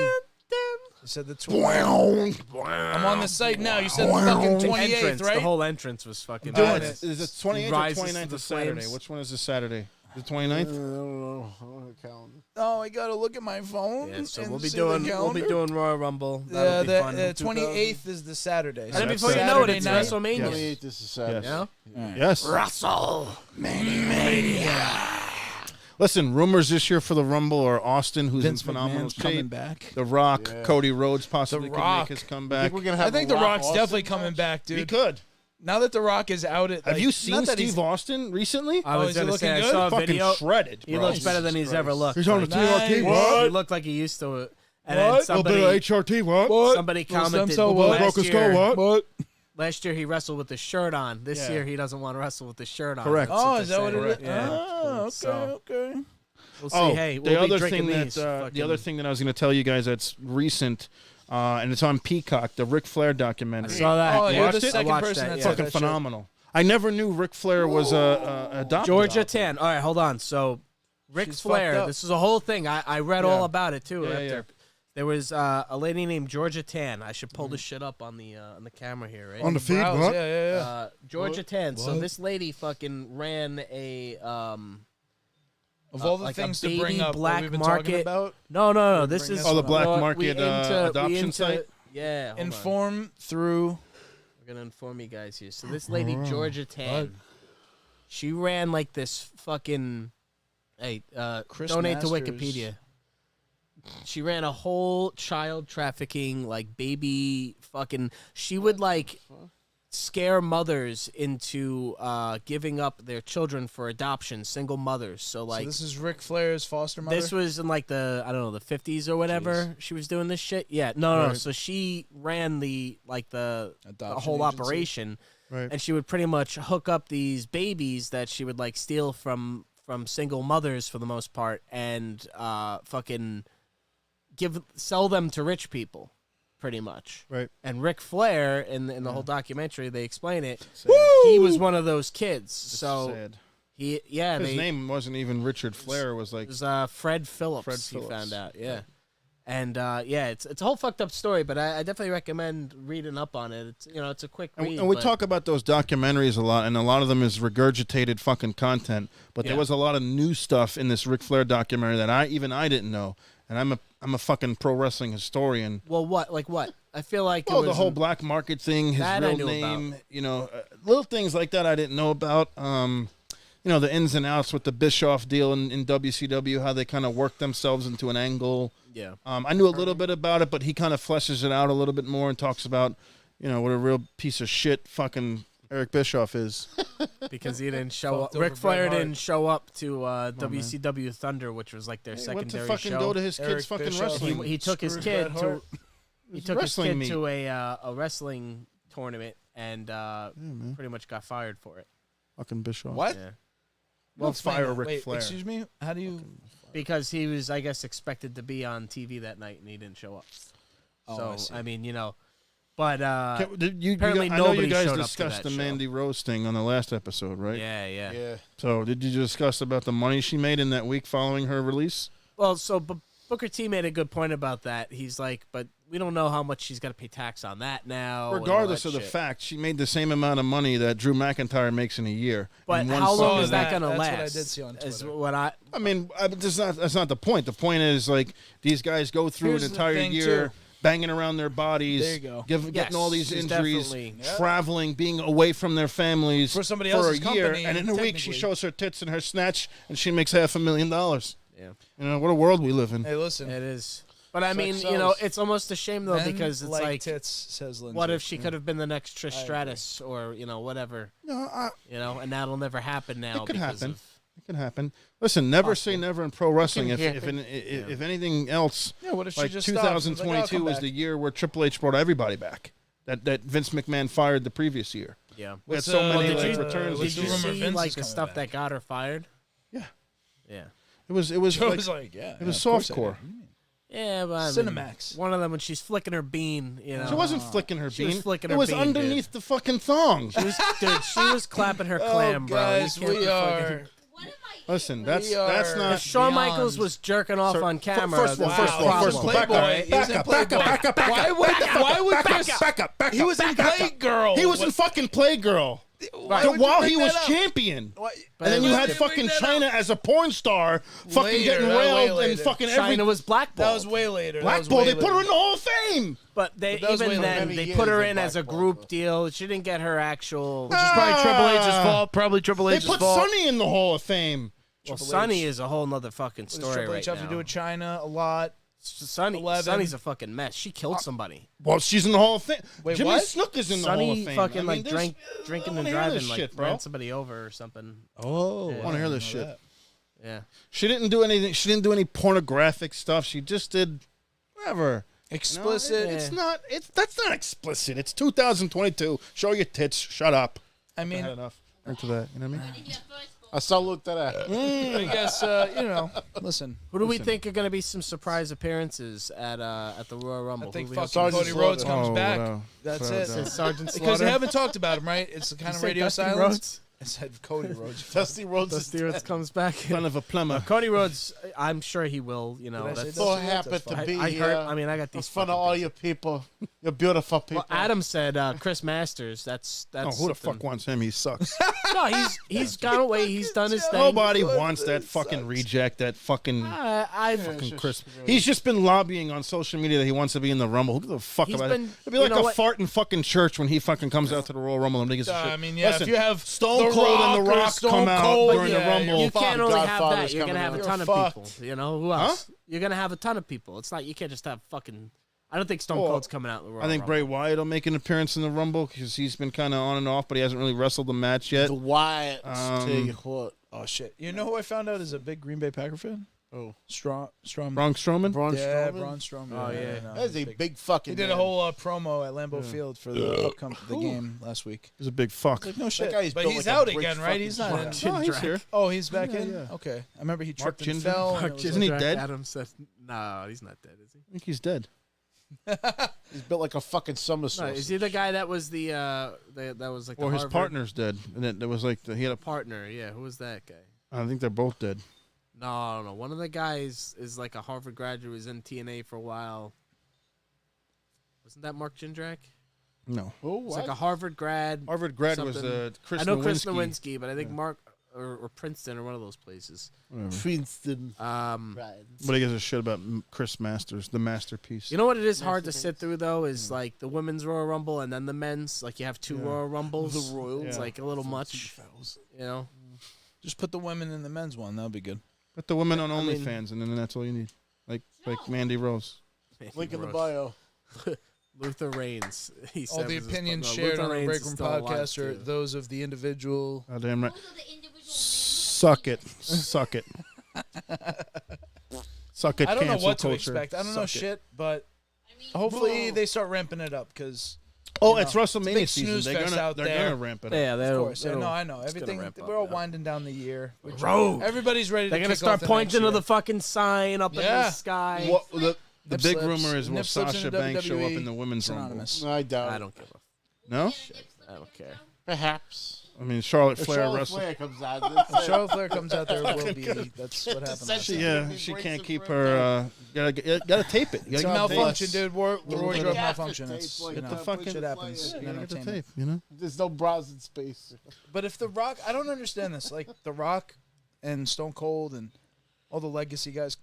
You said the 28th. I'm on the site now. You said the fucking 28th, Entrance, right? the whole entrance was fucking Doing badass. it. Is it 28th or Rises 29th to the is Saturday? flames. Which one is the Saturday? The I 29th? don't know. I don't have a calendar. Oh, I gotta look at my phone. Yeah, so and we'll be see the doing calendar. Royal Rumble. Yeah, That'll be the fun. 28th is the Saturday. And then before you know it, it's Saturday night. WrestleMania. 28th is a Saturday. Yeah? Yes. Russell. Listen, rumors this year for the Rumble are Austin, who's Vince in phenomenal McMahon's coming shape. back. The Rock, Yeah. Cody Rhodes possibly The could Rock. make his I comeback. think we're gonna have I think The a Rock's Austin definitely coming match. back, He dude. could. Now that The Rock is out at Have like, you not seen that he's- Steve Austin recently? I Oh, was is he going to looking say, I good? saw a Fucking video. shredded, He bro. looks better than he's ever looked. He's on a Like, TRT, Nice. what? He looked like he used to. And then Little somebody, bit of HRT, what? somebody Little stem commented cell, what? last Broke his skull, year, what? last year he wrestled with the shirt on. This Yeah. year he doesn't want to wrestle with the shirt on. Correct. That's Oh, they is that what say. it is? Yeah. Oh, okay, So- okay. We'll see. Oh, Hey, the we'll be other drinking thing these. that the other thing that I was going to tell you guys that's recent, and it's on Peacock, the Ric Flair documentary. I saw that. Oh, Yeah. you're Watched the it? second I watched person that, that yeah. said Fucking that shit. phenomenal. I never knew Ric Flair was adopted. Georgia Tan. All right, hold on. So, Ric She's Flair. fucked up. This is a whole thing. I read all about it too. Yeah, after. yeah. There was a lady named Georgia Tan. I should pull this shit up on the camera here, right? On the feed, Browse, what? Yeah. Georgia Tan. So What? this lady fucking ran a Of all the like a things to baby bring up black that we've been market. talking about, No. This bring is this Oh, the black you know what, market, we adoption site? Yeah. hold on. inform through. We're gonna inform you guys here. So this lady Georgia Tan, she ran like this fucking. Hey, Chris donate to Masters. Wikipedia. She ran a whole child trafficking, like baby fucking. She would like scare mothers into giving up their children for adoption, single mothers. So like So this is Ric Flair's foster mother. this was in like the I don't know the 50s or whatever. She was doing this shit. Yeah, no. Right. So she ran the Adoption whole agency. operation, Right. and she would pretty much hook up these babies that she would like steal from single mothers for the most part, and fucking sell them to rich people, pretty much. Right. And Ric Flair in the whole documentary, they explain it. He was one of those kids. So Sad. his His name wasn't even Richard Flair. It was like It was Fred Phillips. Fred He Phillips. found out, yeah. And it's a whole fucked up story, but I definitely recommend reading up on it. It's it's a quick read. And we but- talk about those documentaries a lot, and a lot of them is regurgitated fucking content. But there Yeah. was a lot of new stuff in this Ric Flair documentary that I didn't know. And I'm a fucking pro wrestling historian. Well, what like what? I feel like Oh, it the was whole black market thing, his That I real knew name, little things like that I didn't know about. The ins and outs with the Bischoff deal in WCW, how they kind of worked themselves into an angle. yeah. I knew a little bit about it, but he kind of fleshes it out a little bit more and talks about, what a real piece of shit fucking Eric Bischoff is. Because he didn't show up. Fucked over Ric Flair Bret Hart. didn't show up to WCW Thunder, which was like their He went to secondary fucking show. go to his Eric kid's fucking Bischoff. wrestling. He took his Screwed kid Bret to Hart. he took his wrestling kid meet. to a wrestling tournament and pretty much got fired for it. Fucking Bischoff. What? Yeah. Well, Explain fire that. Ric Wait, Flair. excuse me. How do you? Because he was, I guess, expected to be on TV that night and he didn't show up. Oh, I So see. I mean, but I apparently know you nobody guys showed up to discussed that the show. Mandy Rose thing on the last episode, right? yeah. Yeah. So did you discuss about the money she made in that week following her release? Well, Booker T made a good point about that. He's like, but we don't know how much she's got to pay tax on that now. and all Regardless that of the shit. fact, she made the same amount of money that Drew McIntyre makes in a year. But in one how long fucking is that night. going to That's last? what I did see on Is Twitter. what I I mean, that's not the point. The point is, like, these guys go through Here's an the entire thing, year too. banging around their bodies, There you go. getting all these Yes, injuries, definitely. traveling, being away from their families For somebody for else's a year, company, and in a week she technically. shows her tits and her snatch, and she makes $500,000. Yeah. You know what a world we live in. Hey, listen. It is. But I Sex mean, sells. you know, it's almost a shame though Men because it's like, tits, says Lindsay. what if she could have been the next Trish I agree. Stratus or whatever, No, and that'll never happen now. it could because happen. of- It can happen. Listen, never say never in pro wrestling. If happen. if anything else, Yeah, what if she like just stops and is like, 2022 "I'll come was back." the year where Triple H brought everybody back. That Vince McMahon fired the previous year. Yeah. We had What's, so uh, many did like, you- returns. what's Did this you the year. rumor see Vince like is the coming stuff back? that got her fired? Yeah. Yeah. It was Joe like was like, yeah. it was yeah, of course I softcore. did. Yeah, but I mean, Cinemax. one of them when she's flicking her bean, She wasn't flicking her She bean. was flicking it her was bean, underneath the fucking thong. She was, dude, she was clapping her clam, Oh, bro. guys, You can't we be are. fucking- Listen, that's We are- not. If Shawn beyond- Michaels was jerking off Sir, on camera, first of all, that's first a of all, problem. first of all, back Playboy. up, He was in Playboy. Why would Chris? back up. He was in Playgirl. He was in fucking Playgirl. Why would you While bring he was that up? champion. Why- And then you Why had would fucking bring that China up? as a porn star, fucking Later, getting that way railed and later. fucking every China was blackballed. That was way later. That was blackball. way They put her in later. the Hall of Fame. But they That was even way then later. they Many put her years in of as a blackball, group though. deal. She didn't get her actual. Which is probably Triple H's fault. Probably Triple They H's put fault. Sonny in the Hall of Fame. Well, Triple Sonny H. is a whole nother fucking What does story Triple right H have now. to do with China a lot? Sonny, 11. Sonny's a fucking mess. She killed somebody. Well, she's in the Hall of Fame. Wait, Jimmy what? Snook is in the Hall of Sonny Fame. fucking I mean, like there's- drinking I and wanna hear this driving, like shit, bro. ran somebody over or something. Oh, Yeah. I want to hear this shit. Yeah. She didn't do anything. She didn't do any pornographic stuff. She just did whatever. Explicit. No, it's not. That's not explicit. It's 2022. Show your tits. Shut up. I I mean, had enough. Into that. You know what I mean? I salute to that. I guess listen. Who do we think are going to be some surprise appearances at the Royal Rumble? I think Who we fucking hope- Sergeant Cody Rhodes Slaughter. comes back. no. That's Sorry, it. no. Sergeant Because Slaughter. they haven't talked about him, right? It's the kind You of say radio Dusty silence. Rhodes? I said Cody Rhodes. Dusty Rhodes is Dusty Rhodes comes back. Son of a plumber. Cody Rhodes, I'm sure he will. You know, Did I say that's, so Dusty Rhodes? happy That's to fine. be I here. heard. I mean, I got in these front of fucking all things. you people, you beautiful people. Well, Adam said Chris Masters. That's Oh, who the something. fuck wants him? He sucks. No, he's gone away. He's done his thing. Nobody wants that fucking reject. That fucking I've fucking Chris. He's just been lobbying on social media that he wants to be in the Rumble. Who gives a fuck He's about been- it? It'd be you like know a what? fart in fucking church when he fucking comes out to the Royal Rumble and niggas. I mean, yeah, Listen, if you have Stone The Cold and The Rock or Rock Stone come out Cold, during the yeah, Rumble. You can't only have Godfather's that. You're gonna coming have a out. ton of You're people. You know who else? You're gonna have a ton of people. It's not. You can't just have fucking. I don't think Stone Well, Cold's coming out in the Royal I think Rumble. Bray Wyatt will make an appearance in the Rumble because he's been kind of on and off, but he hasn't really wrestled the match yet. The Wyatts, tell you what. Oh shit! You know who I found out is a big Green Bay Packer fan? Oh, Strong. Braun Strowman. Braun Yeah, Strowman. Braun Strowman. Oh, yeah. no, That's he's a big fucking. He did a man. whole promo at Lambeau Field for the the game last week. He's a big fuck. Like no shit, guy's but built he's like a out brick again, right? fucking He's not. truck. In. Chin Oh, he's Drac. here. Oh, he's back in. yeah. Okay, I remember he Mark tripped and Jindrak. fell. Mark and it was Isn't he Jindrak, dead? Adam said, "No, he's not dead, is he?" I think he's dead. He's built like a fucking summer No, sausage. is he the guy that was that was like Or the his Harvard partner's dead, and it was like he had a. partner? Yeah, who was that guy? I think they're both dead. No, I don't know. One of the guys is like a Harvard graduate, was in TNA for a while. Wasn't that Mark Jindrak? No, Oh, It's what? like a Harvard grad. Harvard grad was Something. Chris. I know Chris Nowinski. Nowinski, but I think Mark or Princeton or one of those places. Whatever. Princeton. Right. But he gives a shit about Chris Masters, the masterpiece. You know what it is hard to sit through though is like the women's Royal Rumble and then the men's. Like you have two Royal Rumbles. The Royals. It's like a little much. You know. Just put the women in the men's one. That'll be good. Put the women on I mean- OnlyFans, and then that's all you need. Like Mandy Rose. Link in the Gross. bio. Luther Reigns. He All said the was his- opinions no, shared Luther on the Reigns Break is Room still alive, podcast are too. those of the individual. Oh, damn right. Suck it. Suck it. Suck it, I don't know cancel what to culture. expect. I don't know Suck it. shit, but hopefully they start ramping it up because. Oh, You it's know, WrestleMania big season. snooze They're fest gonna out they're there. gonna ramp it up. Yeah, Of course, yeah, it'll- no, I know it's gonna everything. ramp up, We're all yeah. winding down the year. which Road. Everybody's ready. They're to gonna kick start off the pointing to next the year. fucking sign up in Yeah. the sky. What the Nip big slips. rumor is will Nip slips in Sasha the Banks show up WWE. in the women's rumble? Synonymous. I doubt. I it. don't give a. No. I don't care. Perhaps. I mean, Charlotte If Flair Charlotte wrestled. Flair comes out, If Charlotte Flair comes out there, will be. That's what happens. Essentially. She can't keep her. Gotta tape it. It's a gotta malfunction, tape dude. Wardrobe Like malfunction. tape, It's like you know, the fucking shit happens Flair. in it. Gotta get the entertainment. tape. You know. There's no bras in space. But if The Rock, I don't understand this. Like The Rock and Stone Cold and all the legacy guys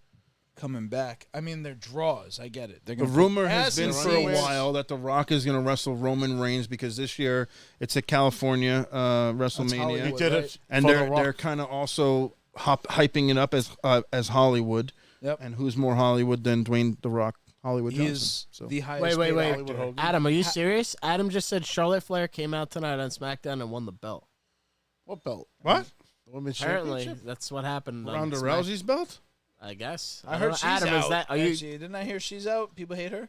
coming back. I mean, they're draws. I get it. They're The gonna rumor put has ass been in for a seats. while that The Rock is going to wrestle Roman Reigns because this year it's at California WrestleMania, Hollywood, He did right? it, and for The they're Rock. kind of also hyping it up as Hollywood. Yep. And who's more Hollywood than Dwayne The Rock Hollywood He Johnson? is So the highest Wait. paid actor. Adam, are you serious? Adam just said Charlotte Flair came out tonight on SmackDown and won the belt. What belt? what? The women's Apparently, championship? that's what happened. on Ronda Smack- Rousey's belt? I guess. I don't heard know. she's Adam, out. is that? Are you? Actually, didn't I hear she's out? People hate her.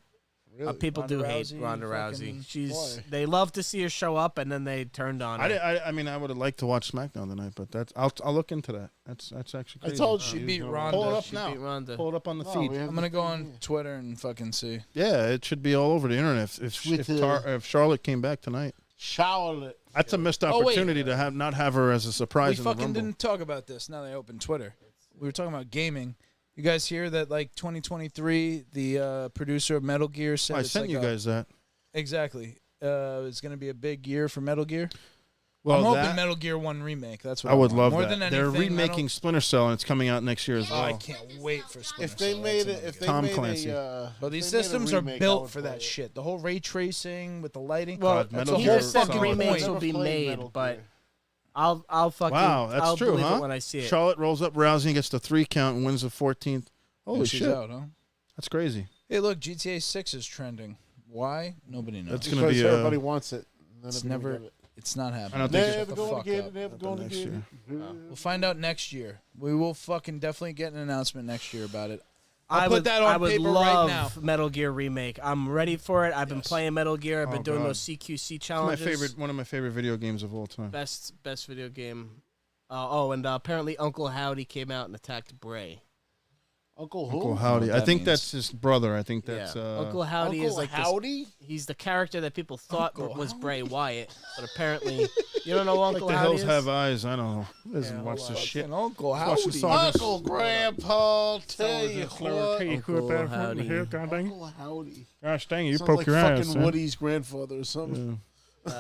Really? People Ronda do hate Rousey, Ronda fucking- Rousey. She's. Why? They love to see her show up, and then they turned on her. I mean, I would have liked to watch SmackDown tonight, but that's I'll look into that. That's actually I crazy. told you. She he was beat gonna Ronda. Pull it up She now. beat Ronda. Pull it up on the No, feed. we have I'm gonna the go thing on here. Twitter and fucking see. Yeah, it should be all over the internet if Charlotte came back tonight. Charlotte. That's a missed Oh, wait. opportunity to not have her as a surprise We in the fucking Rumble. didn't talk about this. Now they opened Twitter. We were talking about gaming. You guys hear that? Like 2023, the producer of Metal Gear said I it's sent like you guys that. exactly. It's going to be a big year for Metal Gear. Well, I'm hoping that, Metal Gear 1 remake. That's what I would want. love More that. than anything, They're I don't- remaking Splinter Cell, and it's coming out next year as Oh, well. I can't wait for Splinter If they Cell. made That's it, if they Tom made Clancy. But these if they made a systems are remake, I built would for play that it. shit. The whole ray tracing with the lighting. Well, God, that's Metal the he Gear whole just said Solid. fucking remakes point. will be Never played made, Metal but Gear. I'll fucking Wow, that's I'll true, believe huh? it when I see it. Charlotte rolls up Rousey and gets the 3 count and wins the 14th. Holy And she's shit, out, huh? that's crazy. Hey, look, GTA 6 is trending. Why? Nobody knows. That's gonna Because be everybody wants it. None It's of them never- get it. It's not happening. I don't think Shut Never the going fuck to get up. it. Never going to next get year. it. We'll find out next year. We will fucking definitely get an announcement next year about it. I I'll would, put that on I would paper love right now. Metal Gear remake. I'm ready for it. I've been playing Metal Gear. I've been Oh, doing God. those CQC It's challenges. one of my favorite video games of all time. Best video game. And apparently Uncle Howdy came out and attacked Bray. Uncle who? Uncle Howdy. what I that think means. that's his brother. I think that's Uncle Howdy Uncle is like this, Howdy? he's the character that people thought Uncle was Howdy? Bray Wyatt, but apparently you don't know who like Uncle the Howdy hills is. have eyes. I don't know. Doesn't Yeah, watch hold this on. shit. And Uncle Watch the Howdy. song. Uncle Grandpa, tell you what. Uncle Howdy. Uncle Howdy. Gosh dang it, you Sounds poke like your fucking ass. huh? Woody's grandfather or something. Here.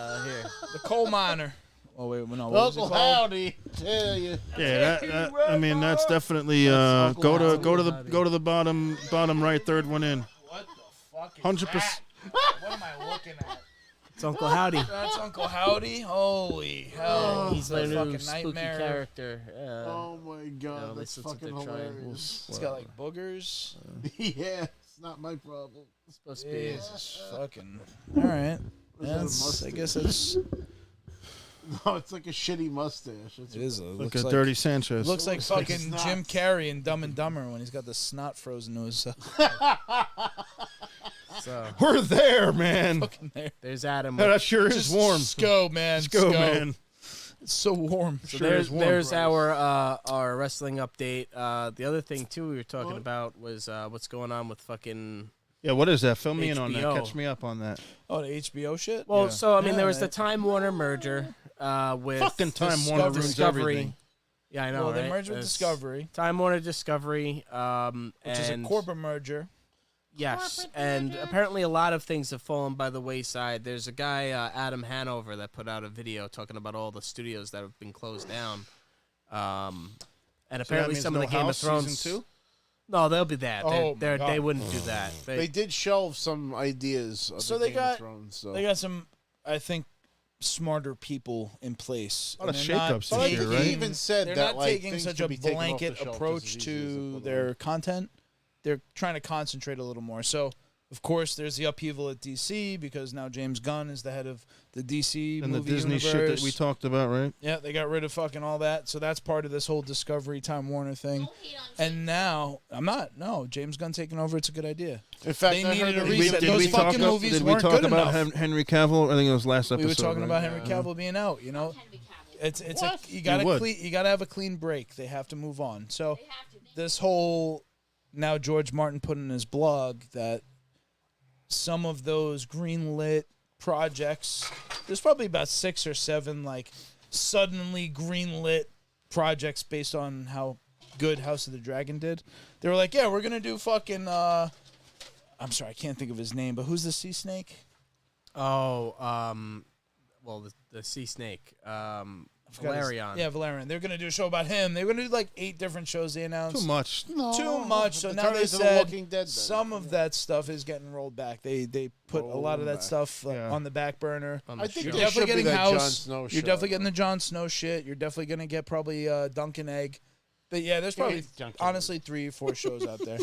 The coal miner. Oh, wait, no. What was it Uncle called? Howdy, tell you. Yeah, I mean that's definitely Uncle go to Howdy. go to the bottom right, third one in. What the fuck is 100%. that? What am I looking at? It's Uncle Howdy. That's Uncle Howdy? Holy hell. He's their a new fucking spooky nightmare. character. Oh my god, at that's least that's what fucking they're trying. hilarious. It's got like boogers. Yeah, it's not my problem. It's supposed to be. Jesus fucking. All right. Is it a I guess it's. No, it's like a shitty mustache. It's It is. It Like looks a like, dirty Sanchez. looks like looks like fucking snot. Jim Carrey in Dumb and Dumber when he's got the snot frozen to his So We're there, man. fucking there. there's Adam. That sure is Just warm. Go, man. Let's go, man. It's so warm. So Sure there's is warm, there's Bryce. our wrestling update. The other thing too we were talking about was what's going on with fucking. Yeah, what is that? Fill me in on that. HBO. Catch me up on that. Oh, the HBO shit? Well, Yeah. so I mean, Yeah, there was the that- Time Warner merger with Fucking Time Warner ruins Discovery. everything. Yeah, I know. Well, they right? merged with It's Discovery, Time Warner Discovery, which is a and- corporate merger. Yes, and apparently a lot of things have fallen by the wayside. There's a guy, Adam Hanover, that put out a video talking about all the studios that have been closed down. And apparently some of the Game of Thrones. Season 2? No, they'll be that. Oh, my God. They wouldn't do that. They did shelve some ideas of So the they Game of got- Thrones, so. They got some, I think, smarter people in place. A lot of And they're not shakeups this But I year, think right? he even said They're that not like, taking things such could a be taken off the blanket shelf just approach as easy as they to put their content. They're trying to concentrate a little more. So, of course, there's the upheaval at DC because now James Gunn is the head of the DC And the movie Disney universe. shit that we talked about, right? Yeah, they got rid of fucking all that. So that's part of this whole Discovery Time Warner thing. And now, I'm not. No, James Gunn taking over. It's a good idea. In fact, They I needed heard a that reset. he- Those fucking movies did we weren't talk good about enough. Henry Cavill? I think it was last episode. We were talking right? about Henry Cavill being out. You know, it's What? you gotta would. you gotta have a clean break. They have to move on. So this whole now George Martin put in his blog that some of those greenlit projects, there's probably about 6 or 7 like suddenly greenlit projects based on how good House of the Dragon did. They were like, yeah, we're gonna do fucking. I'm sorry, I can't think of his name, but who's the sea snake? Oh, well, the sea snake, Valerian. Yeah, Valerian. They're gonna do a show about him. They're gonna do like 8 different shows. They announced Too much. too much. So The now they Terminator The said Walking Dead, then. some of that stuff is getting rolled back. They put a lot of that stuff Yeah. on the back burner. On the I think show. there Definitely should be getting that House. Jon Snow You're show. definitely getting the Jon Snow shit. You're definitely gonna get probably Duncan Egg. But yeah, there's probably it's Duncan honestly 3 or 4 shows out there.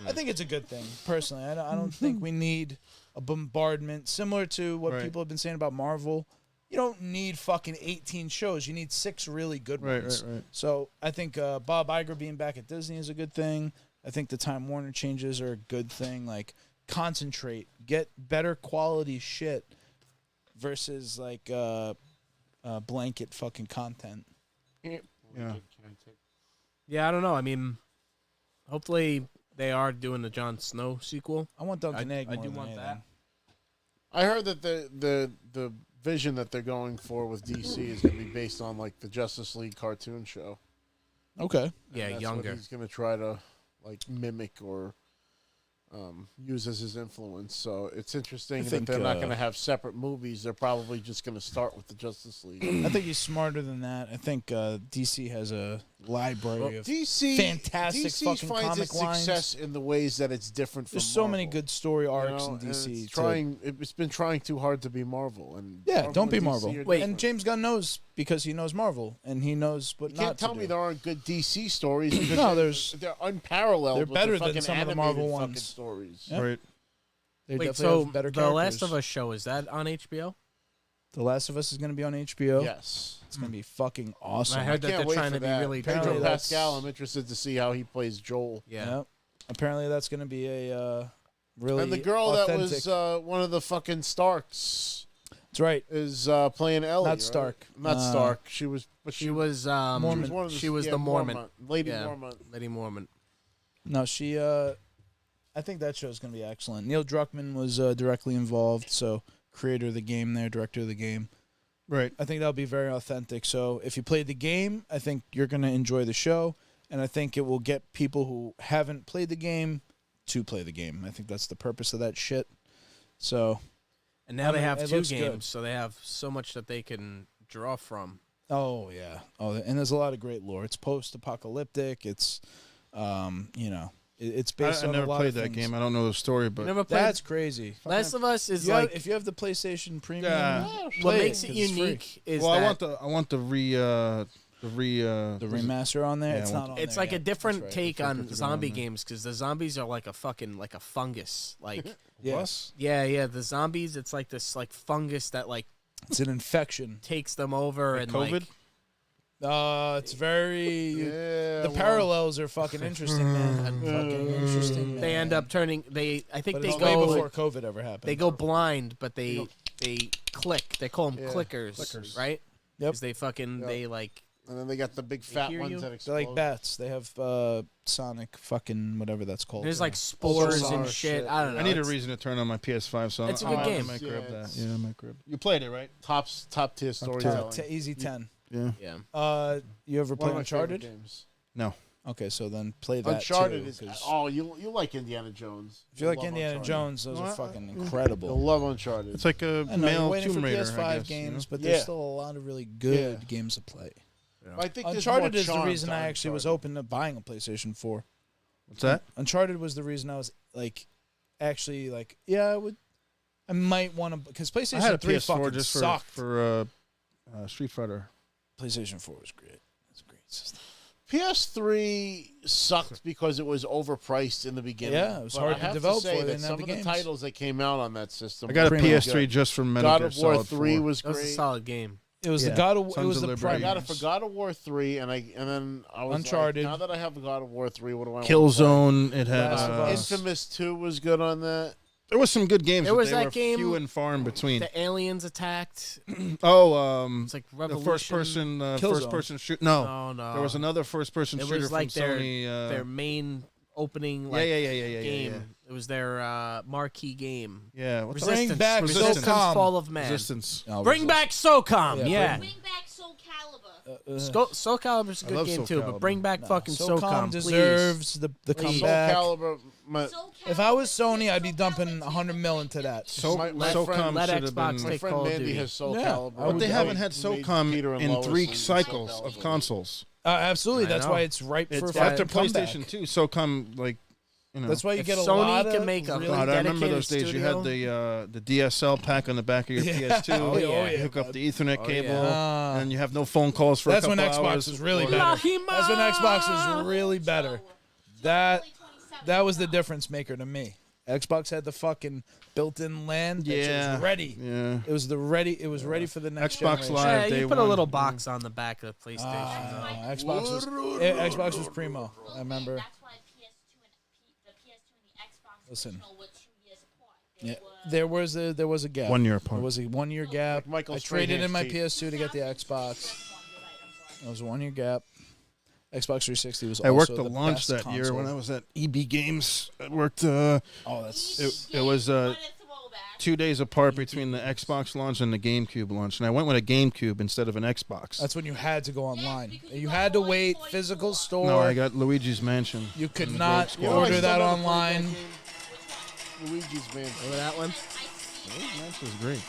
I think it's a good thing personally. I don't think we need a bombardment similar to what Right. people have been saying about Marvel. You don't need fucking 18 shows. You need 6 really good ones. Right. So I think Bob Iger being back at Disney is a good thing. I think the Time Warner changes are a good thing. Like, concentrate, get better quality shit versus like blanket fucking content. Yeah. Yeah, I don't know. I mean, hopefully they are doing the Jon Snow sequel. I want Duncan Egg. I more do than want anything. that. I heard that the vision that they're going for with DC is going to be based on like the Justice League cartoon show. Okay. Yeah, And that's younger. What he's going to try to like mimic or use as his influence. So it's interesting that think, they're not going to have separate movies. They're probably just going to start with the Justice League. I think he's smarter than that. I think DC has a library of DC fantastic DC fucking finds comic its lines. success in the ways that it's different from There's so many Marvel, good story you arcs know, in and DC. It's been trying too hard to be Marvel, and Yeah, Marvel don't be and DC Marvel. are And different. James Gunn knows because he knows Marvel and he knows what You not can't tell to me do. there aren't good DC stories. Because No, there's- they're unparalleled. they're with better the than fucking some of the animated Marvel fucking ones. stories. Yeah. Right. They Wait, definitely so have better the Last characters. of Us show, is that on HBO? The Last of Us is going to be on HBO. Yes. It's going to be fucking awesome. I heard that Can't they're wait trying for to be that. really Pedro Apparently that's- Pascal. I'm interested to see how he plays Joel. Yeah. Yep. Apparently that's going to be a really And the girl that authentic. was one of the fucking Starks That's right. is playing Ellie. Not right? Stark. Not Stark. She was. But She was Mormon. one of She was yeah, the Mormon. Lady Yeah. Mormon. Lady Mormon. No, she I think that show's going to be excellent. Neil Druckmann was directly involved, so creator of the game there, director of the game. Right. I think that'll be very authentic. So if you played the game, I think you're going to enjoy the show, and I think it will get people who haven't played the game to play the game. I think that's the purpose of that shit. So, And now they mean, have it 2 looks games, good. so they have so much that they can draw from. oh yeah. Oh, and there's a lot of great lore. It's post-apocalyptic. It's it's based I on never a lot played of that things. game. I don't know the story, You but never played That's crazy. Last of Us is You have- like if you have the PlayStation Premium, Yeah. what play makes it 'cause it's free. unique is well, that I want the The remaster on there, Yeah, it's I not want on it's there like a yet. different That's right. take I on forgot to go zombie on there. games because the zombies are like a fucking like a fungus. Like Yes, yeah, the zombies it's like this like fungus that like it's an infection. takes them over Like and COVID? like It's very. Yeah. The parallels are fucking interesting, man. Fucking interesting. Man. they end up turning I think But they it's way go before COVID ever happened. they go blind, but they click. They call them Yeah. clickers, right? Yep. Because they fucking they like And then they got the big fat hear ones you? that They're explode. like bats. They have Sonic fucking whatever that's called. there's like spores bizarre and shit. shit. I don't know. I need a It's- reason to turn on my PS5. So It's a I good might- game. I might grab Yeah, that. it's- Yeah, I might grab. You played it, right? top tier storytelling. Easy 10. Yeah. Yeah. You ever One play of my favorite Uncharted? games. No. Okay, so then play that. Uncharted too, is 'cause you like Indiana Jones. if you like Love Indiana Uncharted. Jones, those are Well, fucking You'll incredible. love Uncharted. It's like a I know, you're male waiting Tomb for Raider, I PS5 guess, games, you know? but there's Yeah. still a lot of really good Yeah. games to play. I think there's Uncharted more is the charm reason to I actually was Uncharted. open to buying a PlayStation 4. What's that? Uncharted was the reason I was like, actually like, yeah, I might want to because PlayStation I had a 3 PS4 fucking just sucked. for Street Fighter. PlayStation 4 was great. It's a great system. PS3 sucked because it was overpriced in the beginning. Yeah, it was But hard I to have develop say for. They that didn't have some the of the games. titles that came out on that system. I got a were Premium. PS3 just from Metal God Gear of War Solid 3 4. was That was a great. solid game. It was Yeah. the God of It Sons was of the Liberty. I prime. got it for God of War 3, and then I was Uncharted. Like, now that I have God of War 3, what do I want? Killzone. It had. Last of Us. Infamous 2 was good on that. There was some good games. There but was they that were game- few and far in between. The aliens attacked. It's like the Revolution. first person shoot. No, Oh no. there was another first person It shooter was like from Sony. their main opening. yeah, Like, yeah, game. yeah. It was their marquee game. Yeah, what's Bring Resistance. back Resistance SOCOM. Fall of Man. Resistance. Oh, Bring back SOCOM. Yeah, Yeah. Bring back SoCal. Soul Calibur's a I good love game Soul too, Calibur. but bring back fucking SOCOM, please. deserves the Please. Soul comeback. Calibur. If I was Sony, I'd be dumping 100 mil into that. My SOCOM friend- let should have Xbox been. My take friend Call of Mandy Duty. has Soul Yeah, Calibur. I would- But they haven't had He made SOCOM Peter and in Lois 3 and cycles Soul of Calibur. consoles. Absolutely. I That's know. why it's ripe for It's a after fucking PlayStation comeback. 2, SOCOM, like, you know. That's why you If get a Sony lot of can make a really God, I remember dedicated those days. studio. You had the DSL pack on the back of your Yeah. PS2. Oh, yeah. You hook up the Ethernet Oh, cable, yeah. and you have no phone calls for That's a when couple Xbox hours. was really Or- better. Lahima! That's when Xbox was really better. That was the difference maker to me. Xbox had the fucking built-in LAN. That shit Yeah. was ready. Yeah. It was ready for the next Xbox generation. Live. Yeah, day you put a one. little box on the back of the PlayStation. Xbox was primo. I remember. That's why PS2 and the PS2 and the Xbox Listen. original were 2 years apart. Yeah, there was a gap. 1 year There apart. was a 1 year gap. Like Michael I traded in my Strahan's PS2 to get the Xbox. It was a 1 year gap. Xbox 360 was. I worked also the the launch best that console. year when I was at EB Games. I worked. Oh, that's. It was 2 days apart between the Xbox launch and the GameCube launch, and I went with a GameCube instead of an Xbox. That's when you had to go online. You had to wait physical store. No, I got Luigi's Mansion. You could and the not Rogue Squad. You know, I order still that never played online. that game. Luigi's Mansion. Remember that one? Luigi's Mansion is great.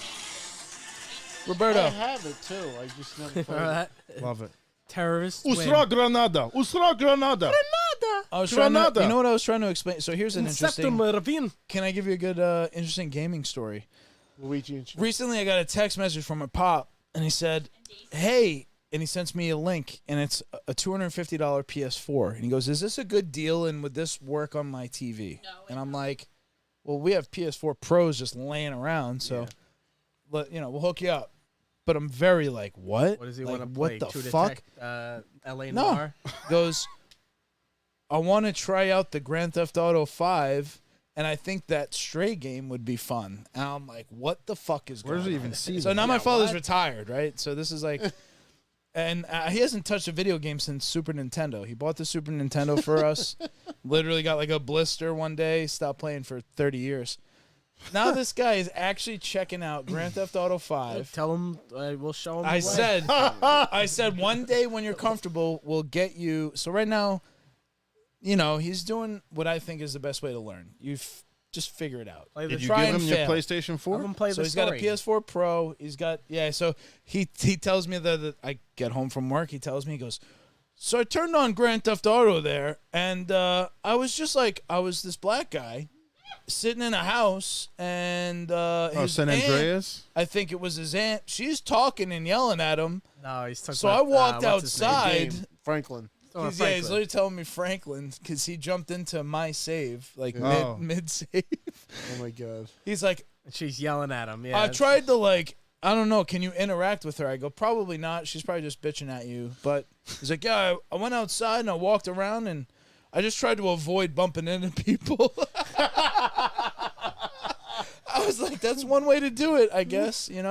I Roberto, have it too. I just never played Remember it. that? Love it. Terrorist win. Usra Granada. Usra Granada. I was trying to, Granada. you know what I was trying to explain? So here's an interesting. Insectum ravine. Can I give you a good, interesting gaming story? Luigi and Recently, I got a text message from my pop, and he said, "Hey," and he sends me a link, and it's a $250 PS4, and he goes, "Is this a good deal? And would this work on my TV?" And I'm like, "Well, we have PS4 Pros just laying around, so, we'll hook you up." But I'm very like, what? What does he Like, want to what play? the True fuck? Detect, L.A. No. Noir? Goes, I want to try out the Grand Theft Auto 5, and I think that Stray game would be fun. And I'm like, what the fuck is Where going does he on? even see So that? now my Yeah, father's what? retired, right? So this is like, and he hasn't touched a video game since Super Nintendo. He bought the Super Nintendo for us, literally got like a blister one day, stopped playing for 30 years. Now this guy is actually checking out Grand Theft Auto 5. Tell him we'll show him. I the way. said, I said one day when you're comfortable, we'll get you. So right now, he's doing what I think is the best way to learn. Just figure it out. Play the Did you Try give and him your fail. PlayStation Have 4? him play So the he's got a story. PS4 Pro. He's got So he tells me that I get home from work. He tells me, he goes, so I turned on Grand Theft Auto there, and I was just like, I was this black guy sitting in a house, and his San aunt, Andreas? I think it was his aunt. She's talking and yelling at him. No, he's talking So about, I walked what's his name? outside. Game, Franklin. Talking about He's Franklin. literally telling me Franklin because he jumped into my save, like Oh. mid save. Oh my god. He's like, And she's yelling at him. Yeah, I it's- tried to I don't know, can you interact with her? I go, probably not. She's probably just bitching at you. But he's like, yeah, I went outside and I walked around and I just tried to avoid bumping into people. I was like, that's one way to do it, I guess. You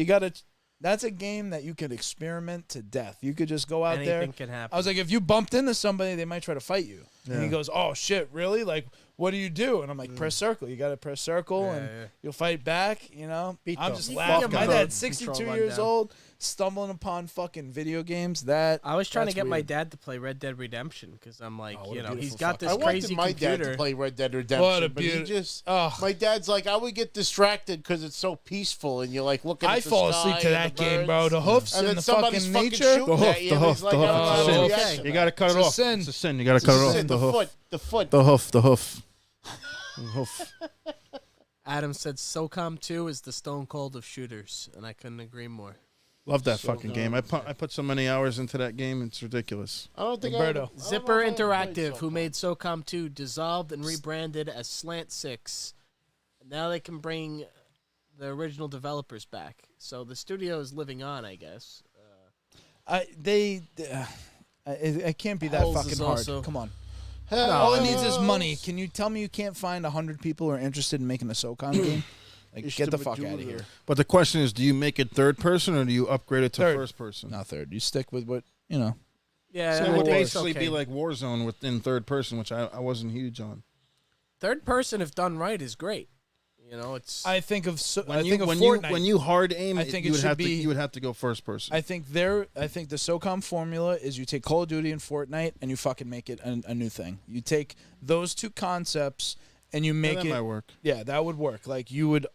got to. That's a game that you could experiment to death. You could just go out Anything there. can happen. I was like, if you bumped into somebody, they might try to fight you. And he Yeah. goes, oh, shit, really? Like, what do you do? And I'm like, press circle. You got to press circle, Yeah, and yeah. you'll fight back, I'm Pito. just You laughing. can My get the dad's 62 control years rundown. old, stumbling upon fucking video games. That I was trying to that's get my weird. dad to play Red Dead Redemption because I'm like, Oh, what a he's beautiful got fucking this I wanted crazy my computer. dad to play Red Dead Redemption, What a but he beauty. just. Oh. My dad's like, I would get distracted because it's so peaceful, and you're like looking. I at the fall sky asleep to and that the game, bro. birds. The hoofs And and then the somebody's fucking fucking nature. shooting The hoof, at you, the and hoof, he's like, the hoof. "Oh, It's a sin. reaction." Okay. You got to cut it It's a off. sin. It's a sin. You got to cut it off. The The hoof. foot, the foot. The hoof. The hoof. The hoof. Adam said SOCOM 2 is the Stone Cold of shooters, and I couldn't agree more. Love that fucking game. I put so many hours into that game. It's ridiculous. I don't think Roberto. I don't know Zipper if I ever played Interactive, who SOCOM. made SOCOM 2, dissolved and rebranded as Slant 6. Now they can bring the original developers back. So the studio is living on, I guess. It can't be that Hells fucking is hard. also- Come on. Hells. All it needs is money. Can you tell me you can't find 100 people who are interested in making a SOCOM game? Like, It's get the the fuck out of Medusa. here. But the question is, do you make it third person or do you upgrade it to Third. first person? Not third. You stick with what, Yeah, So I it would think it's basically okay. be like Warzone within third person, which I wasn't huge on. Third person, if done right, is great. You know, it's. I think of when Fortnite. when you hard aim, I think you it would should have be- you would have to go first person. I think the SOCOM formula is you take Call of Duty and Fortnite and you fucking make it a new thing. You take those two concepts and you make that it. might work. Yeah, that would work. Like you would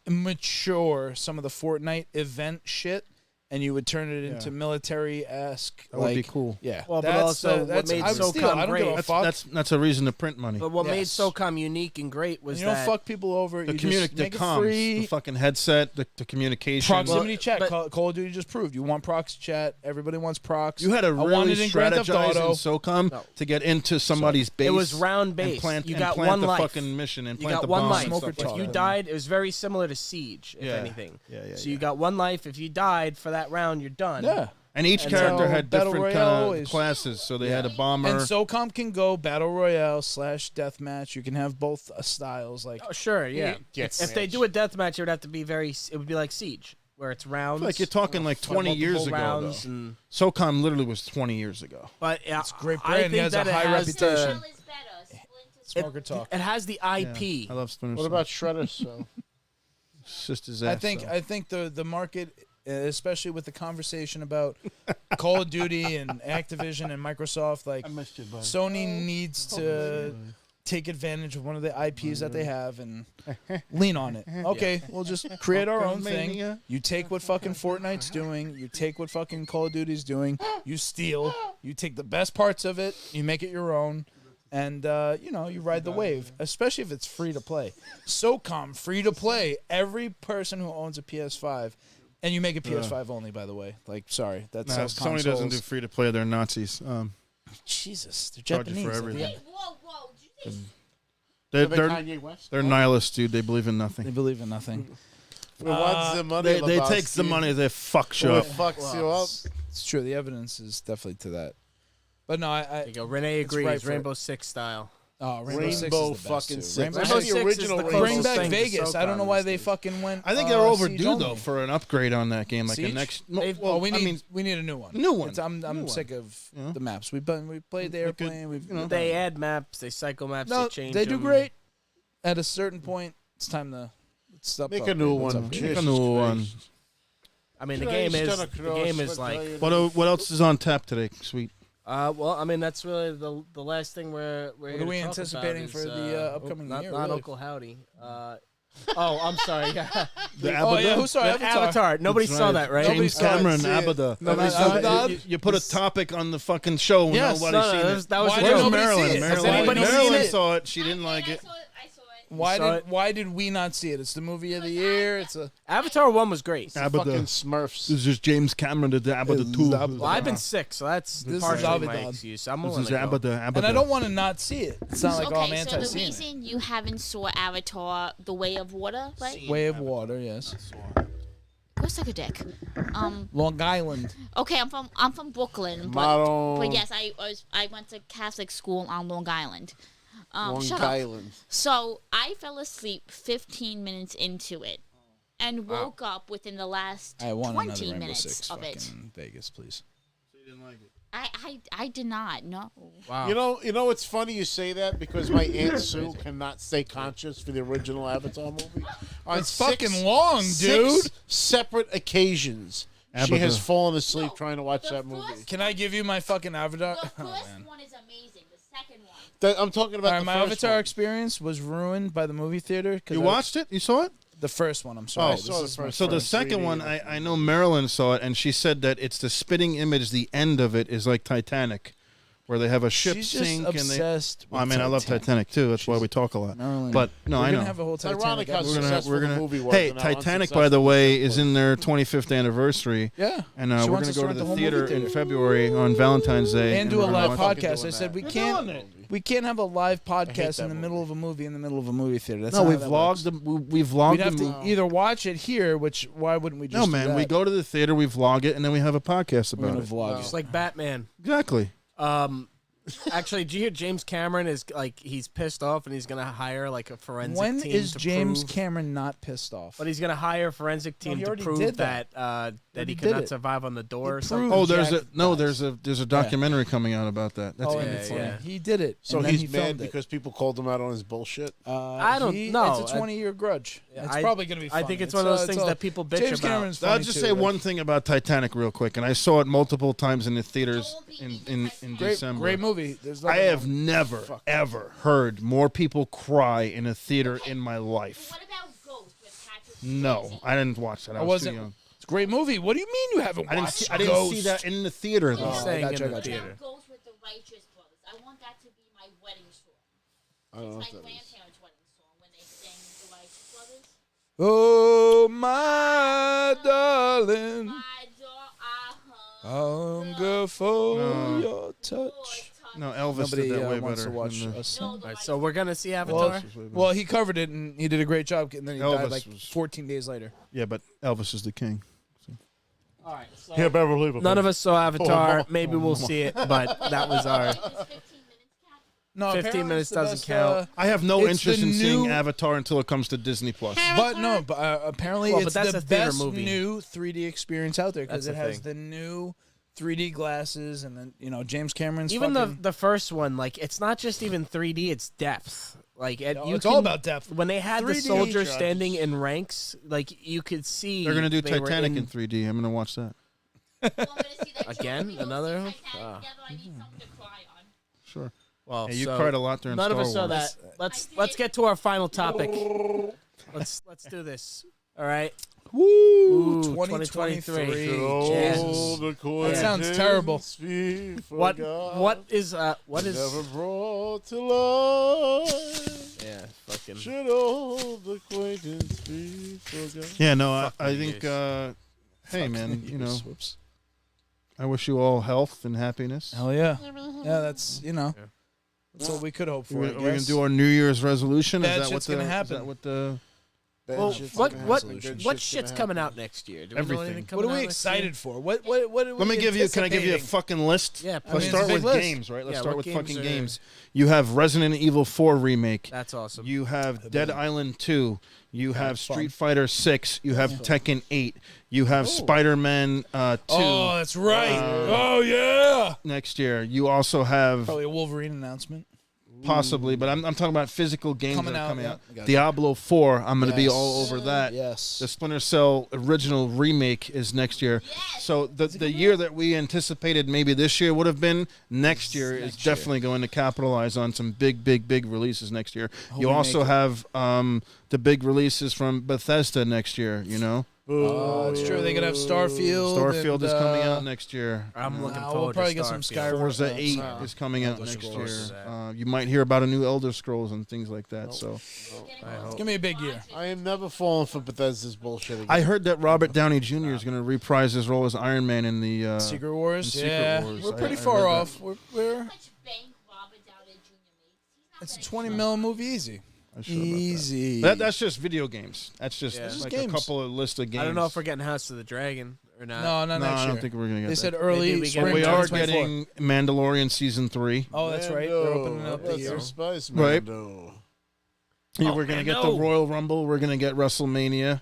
mature some of the Fortnite event shit, and you would turn it into military-esque. That would be cool. Yeah. Well, but also what made I would steal. SOCOM I don't give a great- fuck. That's a reason to print money. But what made Yes. SOCOM unique and great was you don't that fuck people over. The You just the make it comms, free. the fucking headset, the communication. Proximity chat. but- Call of Duty just proved you want proxy chat. Everybody wants prox. You had to I really wanted in Grand Theft strategize in Auto. SOCOM No. to get into somebody's base. it was round and based. plant, You and got plant one the life. fucking mission and You plant got the one bomb life. and Smoker stuff like If you that. died, it was very similar to Siege, if Yeah. anything. Yeah. So you got one life. If you died for that round, you're done. Yeah. And each And character so had Battle different Royale kind of is- classes. So they had a bomber. And SOCOM can go Battle Royale / Deathmatch. You can have both styles. Like Oh, sure, yeah. Yes. If they do a deathmatch, it would have to be it would be like Siege, where it's rounds. like you're talking like 20 years multiple ago. rounds Though. and- SOCOM literally was 20 years ago. But It's great I brand. think He has a that it high has reputation. Smoker It talk. has the IP. I love Splinter What Cell. about Shredder? So It's just his I ass, think so. I think the market, especially with the conversation about Call of Duty and Activision and Microsoft, like missed you, buddy. Sony needs to take advantage of one of the IPs that they have and lean on it. Okay, we'll just create our own thing. Mania. You take what fucking Fortnite's doing. You take what fucking Call of Duty's doing. You steal. You take the best parts of it. You make it your own. And, you ride the wave, especially if it's free to play. SOCOM, free to play. Every person who owns a PS5, and you make it PS5 only, by the way. Like, sorry, that No, sells Sony consoles. doesn't do free to play. They're Nazis. Jesus, they're Charge you Japanese. for They- everything. Whoa! Did you say They're Kanye West. they're nihilists, dude. They believe in They nothing. believe in nothing. What's the money? They about, take the Steve? money. They fuck you It up. fucks you up. It's true. The evidence is definitely to that. But no, There you go. Renee It's agrees. right for Rainbow Six style. Rainbow Six Rainbow is the best, fucking too. Six. Rainbow Rainbow That's Six the is original the Rainbow Bring closest back thing to Vegas. I don't know SOCOM why these they days. fucking went. I think they're overdue Siege though only. for an upgrade on that game, like Siege? a next. Well, we need I mean, a new one. new one. I'm New one. sick of You know? the maps. We played the Like a- airplane. We've They add maps. They cycle maps. no, they change. they do them. great. At a certain point, it's time to stop. Make a new Let's one. upgrade. Make a Jesus new one. Christ. I mean, the Christ game is on a the cross, game is what like. tell you What else is on tap today? Sweet. Well, I mean, that's really the last thing we're What here are we to talk anticipating about for is, the upcoming not, year, Not really? Uncle Howdy. I'm sorry. The Oh yeah, who saw Avatar? Avatar. Nobody That's saw right. that, right? Nobody James saw it. Cameron, See it. Abada. Nobody saw it. You put a topic on the fucking show and Yes. nobody's No, seen that it. was, that was Why a did joke. nobody see Maryland. it? Has Maryland. anybody seen Maryland it? saw it. She didn't like it. I saw it. Why did we not see it? It's the movie of the year. It's a Avatar 1 was great. Fucking Abada. Smurfs. This is James Cameron, the Abada 2. Well, I've been sick, so that's This is partially my Avidan. excuse. I'm This willing is to go. Abada. and I don't want to not see it. It's not like okay, oh, I'm so the anti-seeing it. reason you haven't saw Avatar: The Way of Water, right? Way of Water, yes. Go suck a dick. Long Island. Okay, I'm from Brooklyn, Model- but yes, I went to Catholic school on Long Island. Long Shut up. Island. So I fell asleep 15 minutes into it, and woke up within the last I want another 20 Rainbow minutes Six of it. fucking Vegas, please. I did not. No. Wow. You know what's funny you say that because my Aunt Sue cannot stay conscious for the original Avatar movie. On It's fucking long, dude. 6 separate occasions, she Abigail. has fallen asleep No, trying to watch the that movie. first- Can I give you my fucking Avatar? The Oh, first man. one is amazing. The second one. I'm talking about All right, the my first Avatar one. experience was ruined by the movie theater. You watched it? You saw it? the first one? I'm sorry. I This saw the is my first So the first second 3D. one, I know Marilyn saw it, and she said that it's the spitting image. The end of it is like Titanic, where they have a ship She's just sink and they. obsessed. I mean, I love Titanic too. That's why we talk a lot. Marilyn. But no, We're I gonna know. have a whole It's ironic Titanic. how episode. successful the movie was Hey, and how Titanic, by the unsuccessful way, it is in their 25th anniversary, Yeah, and She we're wants gonna us to go to rent the the whole theater movie in theater. February on Valentine's Day and do a we're live gonna watch- fucking podcast. doing I said that. we You're can't. doing it. We can't have a live hate podcast that in the middle movie. of a movie in the middle of a movie theater. That's No, not we how that vlogged works. them. We vlogged We'd have them. to either watch it here, which why wouldn't we just? No, do man, that? we go to the theater, we vlog it, and then we have a podcast We're about gonna it. vlog Just it. like Batman. Exactly. Actually, did you hear James Cameron is like he's pissed off and he's gonna hire like a forensic When team is to James prove, Cameron not pissed off? But he's gonna hire a forensic team he to already prove did that that. that he did could not it. survive on the door or He something. proved- Oh, there's Jack there's a documentary coming out about that. That's Oh, gonna be yeah, fun. yeah. He did it. So and then he's he mad filmed because people called him out on his bullshit. I don't know. It's a 20-year grudge. Yeah, It's probably going to be funny. I think it's one of those things all- that people bitch James about. Cameron's I'll funny just too, say like- one thing about Titanic real quick, and I saw it multiple times in the theaters in Great, December. great movie. There's I nothing have wrong. never, ever heard more people cry in a theater in my life. What about Ghost with Patrick No, Swayze? I didn't watch that. I was too wasn't. young. It's a great movie. What do you mean you haven't I didn't, watched see, I didn't see Ghost? that in the theater, though. He's saying gotcha, in the gotcha. theater. Ghost with the Righteous Brothers. I want that to be my wedding song. I don't know It's what my that is. grandparents' wedding song when they sang the Righteous Brothers. Oh my darling, My door, hunger for No. your touch. No, Elvis Nobody did that way wants better. to watch than the- us. No, sing. the All right, so we're gonna see Well, Avatar. well, he covered it and he did a great job, and then he died Elvis like was- 14 days later. Yeah, but Elvis is the king. All right, so Yeah, Beverly. none of us saw Avatar. Maybe we'll see it, but that was our. 15 minutes count. No, 15 apparently minutes it's the doesn't best, count. I have no It's interest the in seeing new- Avatar until it comes to Disney Plus. but apparently Well, but it's that's the a theater best movie. new 3D experience out there because That's it the has thing. the new 3D glasses, and then James Cameron's Even fucking, the first one, like it's not just even 3D; it's depth. Like it's all about depth. When they had the 3D soldiers shots. standing in ranks, like you could see They're gonna do they were Titanic in 3D. I'm gonna watch that. Well, I'm gonna see that Again? Joe, we go Another see one? Titanic Ah. together. I need something to cry on. Sure. Well, Hey, you so cried a lot during none Star of us saw Wars. that. Let's get to our final topic. Let's do this. All right. Woo, Ooh, 2023. 2023. Oh, Jesus. the That sounds terrible. What is Never brought to life. yeah, fucking Should old acquaintance be forgot? Yeah, no, I Fucking think. years. Hey, man, Whoops. I wish you all health and happiness. Hell yeah. Yeah, that's that's what we could hope for. We're I gonna guess. do our New Year's resolution. Bad Is that what shit's gonna Is happen. that what the? Bad well, shit's what gonna what happen. Good what shit's shit's gonna coming happen. out next year? Do we know Everything. anything What coming are we out next year? excited for? What are we Let me give you. Can I give you a anticipating? fucking list? Yeah, Let's please. it's start a big with list. games, right? Let's Yeah, start what with games fucking are- games. You have Resident Evil 4 remake. That's awesome. You have Dead Island 2. You have that's fun. Street Fighter 6. You have Tekken 8. You have Spider-Man 2 Oh, that's right. Oh yeah. next year. You also have Probably a Wolverine announcement. possibly, but I'm talking about physical games Coming that are out, coming yeah. out. Gotcha. Diablo 4, I'm going to be Yes. all over that. Yes. The Splinter Cell original remake is next year. So the year that we anticipated maybe this year would have been, next year is next year. definitely going to capitalize on some big releases next year. You we also make it. have the big releases from Bethesda next year, you know? It's true. They could have Starfield. Starfield and, is coming out next year. I'm looking we'll forward probably to get some Starfield. Skyrim. Forza 8 is coming out Elder next Scrolls. year. You might hear about a new Elder Scrolls and things like that. So It's gonna be a big year. I am never falling for Bethesda's bullshit again. I heard that Robert Downey Jr. is going to reprise his role as Iron Man in the Secret Wars. Secret Yeah, Wars. we're I pretty heard far that. off. We're How much bank Robert Downey Jr. makes? He's not it's a very 20 mil movie easy. I'm sure about that. Easy. That's just video games. That's just Yeah. like games. a couple of list of games. I don't know if we're getting House of the Dragon or not. no, No, not next I year. don't think we're gonna get They that. said early Maybe we spring get- we are 2024. getting Mandalorian season 3. Oh, that's right. They're opening up the That's year. some spice, Right. Mando. Yeah, we're gonna get the no. Royal Rumble. We're gonna get WrestleMania.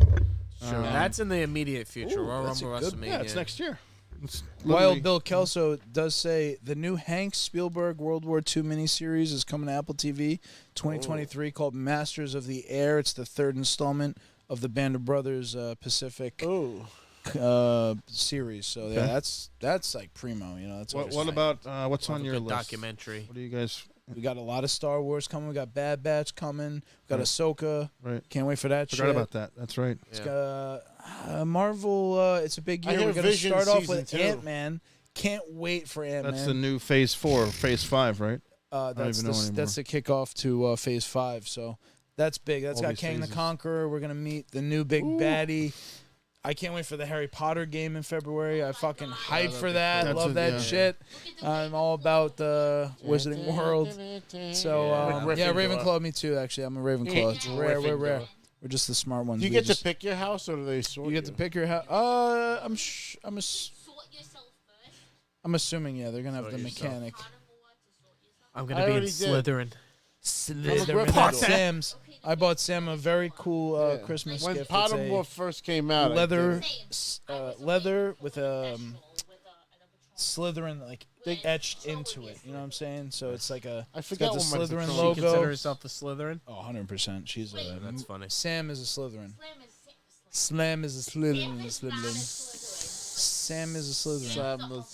Sure. That's in the immediate future. Ooh, Royal that's a Rumble, good- WrestleMania. Yeah, it's next year. It's Wild literally- Bill Kelso does say the new Hank Spielberg World War II miniseries is coming to Apple TV 2023 called Masters of the Air. It's the third installment of the Band of Brothers Pacific Oh, series. So Okay. yeah, that's like primo. That's What about what's We'll on have a your good list? documentary. What do you guys? we got a lot of Star Wars coming. We got Bad Batch coming. We got Ahsoka. Right. Can't wait for that. Forgot shit. about that. That's right. It's Yeah. got Marvel. It's a big I year. hear We're gonna Vision start off season with 2. Ant-Man. Can't wait for Ant-Man. That's the new Phase 4, Phase 5, right? That's even know anymore. that's the kickoff to Phase 5. So that's big. That's All got these Kang the phases. Conqueror. We're gonna meet the new big baddie. I can't wait for the Harry Potter game in February. I fucking hype for that. That's Love a- that yeah. shit. I'm all about the Wizarding World. So yeah, Ravenclaw. Me too. Actually, I'm a Ravenclaw. It's rare. We're rare. We're just the smart ones. do you We get just- to pick your house, or do they sort You get to pick your house. Sort yourself first. I'm assuming, yeah, they're gonna have the yourself. mechanic. Pottermore to sort I'm I gonna be in already did. Slytherin. Slytherin Gryffindor. at Sam's. I bought Sam a very cool Yeah. Christmas When gift. Pottermore first came out, I leather, did. leather with a Slytherin like etched into it. You know what I'm saying? So it's like a. I It's forgot got the what my Slytherin Patron- She logo. consider herself a Slytherin. Oh, 100%. She's a. That's funny. Sam is a Slytherin. Slam is a Slytherin. Sam is a Slytherin.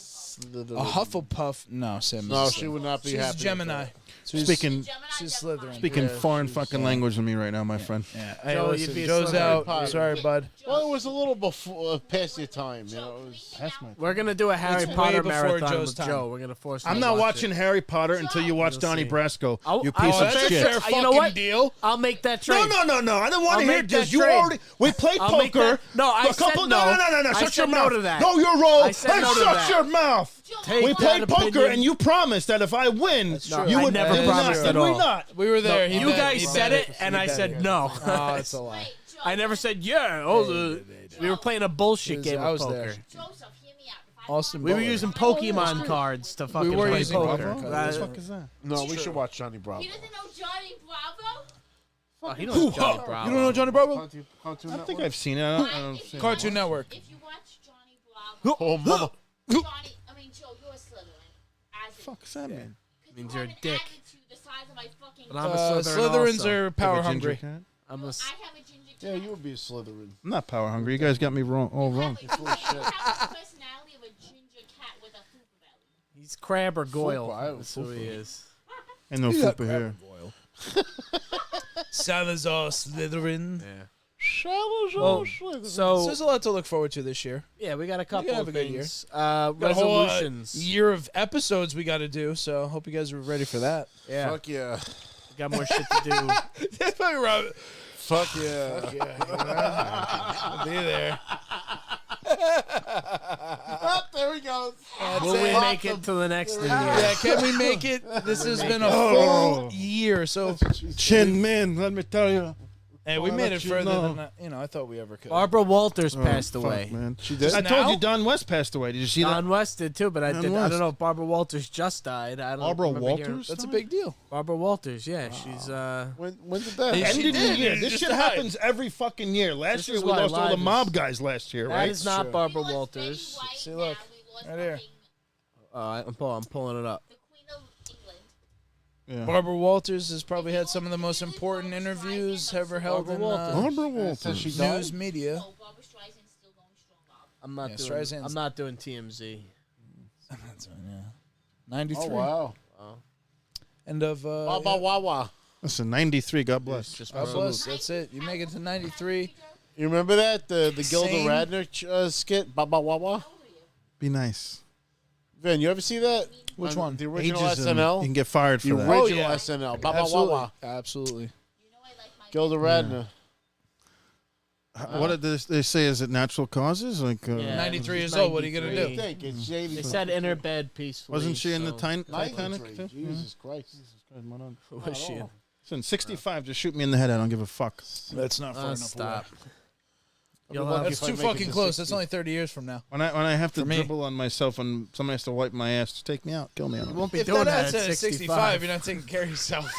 A Hufflepuff. No, Sam is No, a she Slytherin. would not be She's happy. a Gemini. She's Speaking Slytherin. foreign fucking language with me right now, my friend. Yeah. Hey, Joe, listen, you'd be a Joe's Slytherin. out. Sorry, bud. Well, it was a little before past your time, you know. It was, We're gonna do a Harry way Potter before marathon Joe's with time. Joe. We're gonna force. him I'm to not watch watching it. Harry Potter until you watch You'll Donnie see. Brasco. I'll- You I'll- piece Oh, of that's a shit. fair You know what? deal. I'll make that trade. No. I don't want I'll to hear make that this. You trade. already we played I'll make poker. that- No, I a couple, said no. No. I Shut said your no mouth. to that. No, your roll. I said and no to shut that. your mouth. Take We that played poker, opinion. and you promised that if I win, true. you I would. never did we not? promised Did at we all. not? We were there. He You bet- guys he said bet it, and I said no. Oh, it's a lie. I never said yeah. We were playing a bullshit game I of was poker. there. Joseph, hear me out. Austin We were Butler. using Pokemon cards to fucking were play using poker. Pokemon What cards. the fuck is that? no, we should watch Johnny Bravo. He doesn't know Johnny Bravo? Oh, he knows Johnny Bravo. You don't know Johnny Bravo? Cartoon I think Network? I've seen it. I don't see it. Cartoon Network. If you watch Johnny Bravo, Oh, mama. Joe, you're a Slytherin. As Fuck is that mean? Means you're a dick. The size of my fucking But I'm a Slytherin Slytherins also. are power Have a ginger hungry. cat? I'm a s- I have a ginger Yeah, cat. you would be a Slytherin. I'm not power hungry. You guys got me wrong. All wrong. You have the personality of a ginger cat with a hoop belly. He's Crab or Goyle. Fupa, That's who he is. Ain't no fupa here. Salazar Slytherin. Yeah. Well, So There's a lot to look forward to this year. yeah, we got a couple have of a good year. things. Got a whole Resolutions. year of episodes we got to do, so hope you guys are ready for that. Yeah, fuck yeah. we got more shit to do. That's why we're Fuck yeah. I'll be there. Oh, there he goes. Will we make it to the next new year? Yeah, can we make it? This has been a full year, so Chin man, let me tell you. hey, we I'll made let it you further know. than I thought we ever could. Barbara Walters passed Fuck, away. man. She did? I told now? you Don West passed away. Did you see Don West did too, but I Don did. I West. don't know if Barbara Walters just died. I don't. Barbara remember hearing- Walters? That's a big deal. Barbara Walters. Yeah, she's. When did that Hey, that? happen? she End of the did. year. She This just shit died. happens every fucking year. Last This year is we why lost all the live is- mob guys last year, That right? is not true. Barbara We lost Walters. Betty White See, now. look. We lost Right here. fucking I'm pulling it up. the Queen of England. Yeah. Barbara Walters has probably had some of the most important interviews ever held Barbara in Walters. Barbara Since she Walters. died? news media. Oh, Barbara Streisand's still going strong, Bob. I'm not Yeah, doing. Streisand's- I'm not doing TMZ. That's right, yeah. 93. Oh, wow. End of. Baba Wawa. Listen, 93. God bless. Just God bless. That's it. You make it to 93. You remember that? The Gilda Same. Radner skit? Baba Wawa? Be nice. Vin, you ever see that? Which On one? The original Ageism. SNL? You can get fired The for that. original Oh, yeah. SNL. Baba Absolutely. Wawa. Absolutely. You know I like my Gilda Radner. What did they say? Is it natural causes? Like, Yeah, 93 she's years old, what are you gonna 93. do? I think it's Jamie. They said in her bed peacefully. wasn't she in the so- Titanic? 93. too? Jesus Christ. Was she? all. Listen, 65. Just shoot me in the head. I don't give a fuck. That's not far enough Stop. away. You'll lucky have- That's if I too make it fucking to close. 60. That's only 30 years from now. When I have to For me. dribble on myself and somebody has to wipe my ass, just take me out, kill me. I You don't won't be If doing that that adds at at 65, you're not taking care of yourself.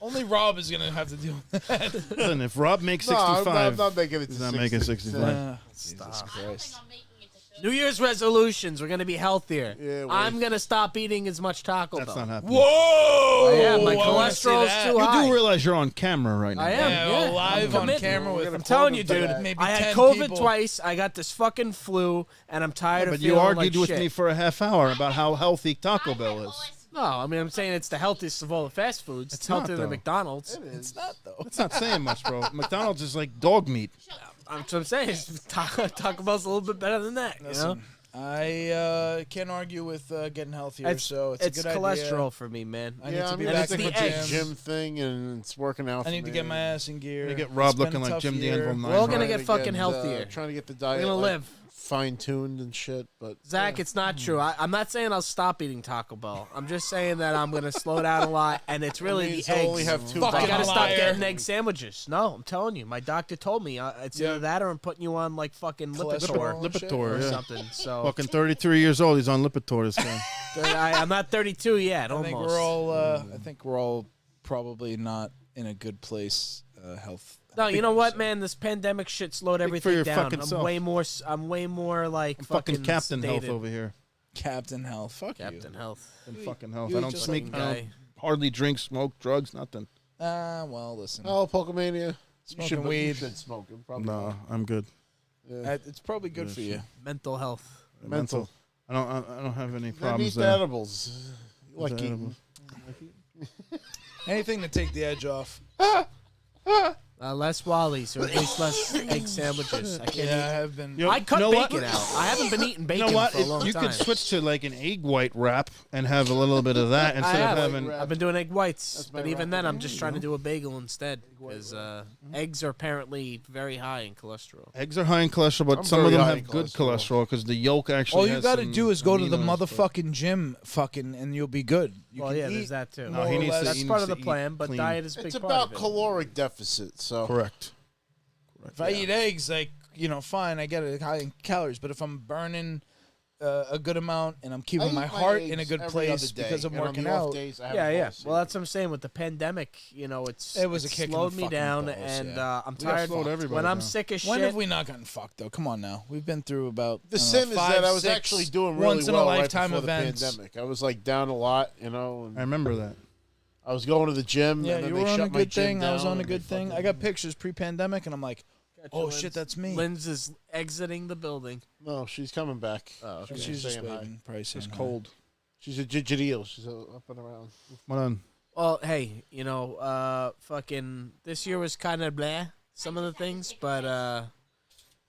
Only Rob is going to have to deal with that. Listen, if Rob makes No, 65, I'm not making it to he's not 60. making 65. Jesus I don't think Christ. I'm making it to 30. New Year's resolutions. We're gonna be healthier. Yeah, well, I'm gonna stop eating as much Taco That's Bell. not happening. Whoa! I am. My I wanna see cholesterol's that. too You high. do realize you're on camera right now. I am. Yeah, Yeah, well, live I'm on committing. camera with. I'm telling you, Quote him dude. to maybe I had 10 COVID people. twice. I got this fucking flu, and I'm tired But of you feeling argued like with shit. me for a half hour about how healthy Taco Bell is. No, I mean I'm saying it's the healthiest of all the fast foods. It's not, healthier than though. McDonald's. It's not, though. That's not saying much, bro. McDonald's is like dog meat. That's what I'm saying. Taco Bell's a little bit better than that. You know, Listen, I can't argue with getting healthier, so it's a good cholesterol idea. for me, man. I need Yeah, to I be mean, back it's in like the a the big edge. gym thing, and it's working out. I need for to me. get my ass in gear. You get Rob It's been looking a like tough Jim year. D'Anville. We're all gonna Trying get to fucking healthier. Trying to get the We're diet gonna like, live. fine-tuned and shit, but Zach, it's not true. I'm not saying I'll stop eating Taco Bell. I'm just saying that I'm going to slow down a lot, and it's really means the to eggs. only have two Fucking I got to bottles. stop liar. getting egg sandwiches. No, I'm telling you. My doctor told me it's either that or I'm putting you on like fucking Cholesterol Lipitor and shit. Lipitor, or yeah. something. So Fucking 33 years old. He's on Lipitor, this guy. I'm not 32 yet. I Almost. think we're all. I think we're all probably not in a good place. Health. No, you know what, man? This pandemic shit slowed for everything your down. fucking I'm self. way more. I'm way more like Fucking Captain Health sedated. over here. Captain Health. Fuck Captain Health. And fucking health. you I don't just sneak. like I don't guy. hardly drink, smoke, drugs, nothing. Well, listen. Oh, Pokemania. Smoking You weed. should smoke it. Probably. No, I'm good. Yeah. It's probably good for you. Mental health. Mental. I don't have any Then eat problems the there. edibles. You like eating. Anything to take the edge off. Less Wallies, or at least less egg sandwiches. I can't Yeah, I eat. have been. Yo, I cut you know what? bacon out. I haven't been eating You bacon know what? for a long You time. could switch to like an egg white wrap and have a little bit of that instead of have. having. I've been doing egg whites, That's my but even wrap. then, I'm just trying to do a bagel instead because eggs are apparently very high in cholesterol. Eggs are high in cholesterol, but I'm some of very them high have in good cholesterol. cholesterol because the yolk actually. All you has got to some do is go to the aminos, but- motherfucking gym, and you'll be good. You Well, can yeah, eat there's that too. more he or needs to less. That's eat- part of the eat plan, but clean. diet is a big It's part about of it. caloric deficit. So Correct. If I eat eggs, like fine, I get it high in calories. But if I'm burning a good amount and I'm I keeping eat my heart in a eggs good every place other day, because I'm and on working the off out. days, I have Yeah, yeah. balls. Well, that's what I'm saying with the pandemic. It was a kick in the slowed me fucking down, balls, and yeah. I'm Yeah, tired. slowed everybody When I'm down. sick as When shit, have we not gotten fucked though? Come on now, we've been through about The I don't sim know, is 5, that I was 6 actually doing really once in well a right lifetime before events. the pandemic. I was like down a lot, and I remember that. I was going to the gym. Yeah, and then you they were on shut a my good gym thing. I was down on a and they good thing. I fucking- got pictures pre-pandemic, and I'm like, oh Linz- shit, that's me. Linz is exiting the building. No, she's coming back. Oh, okay. She's just saying hi. waiting. Probably It's saying hi. cold. She's a jidil. She's up and around. What on? Well, hey, fucking this year was kind of blah, some of the things, but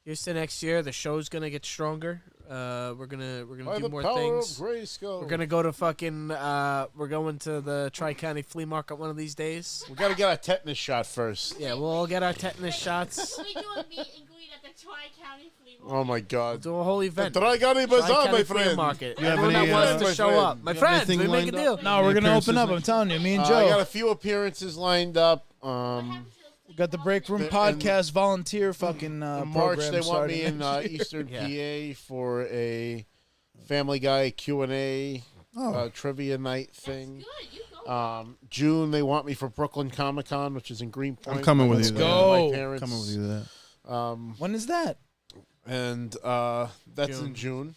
here's to next year. The show's gonna get stronger. We're gonna By do the more power things. of Grayskull. We're gonna go to fucking. We're going to the Tri-County Flea Market one of these days. We gotta get our tetanus shot first. Yeah, we'll all get our tetanus shots. We do a meet and greet at the Tri-County Flea Market. Oh my We'll God. do a whole event. Trigani Bazaar, Tri-County my Flea friend. Market. You have Everyone any, that wants my to show friend? up. My You have friends, anything we make a lined deal. up? No, we're Any gonna open appearances up. I'm next- telling you, me and I Joe. got a few appearances lined up. We got the Break Room In- Podcast volunteer fucking In program March, they want starting me in next year. Eastern Yeah. PA for a Family Guy Q&A Oh. trivia night thing. Good, you go. June, they want me for Brooklyn Comic Con, which is in Greenpoint. I'm coming with Let's you go. My parents. Coming with you to that. When is that? And that's in June.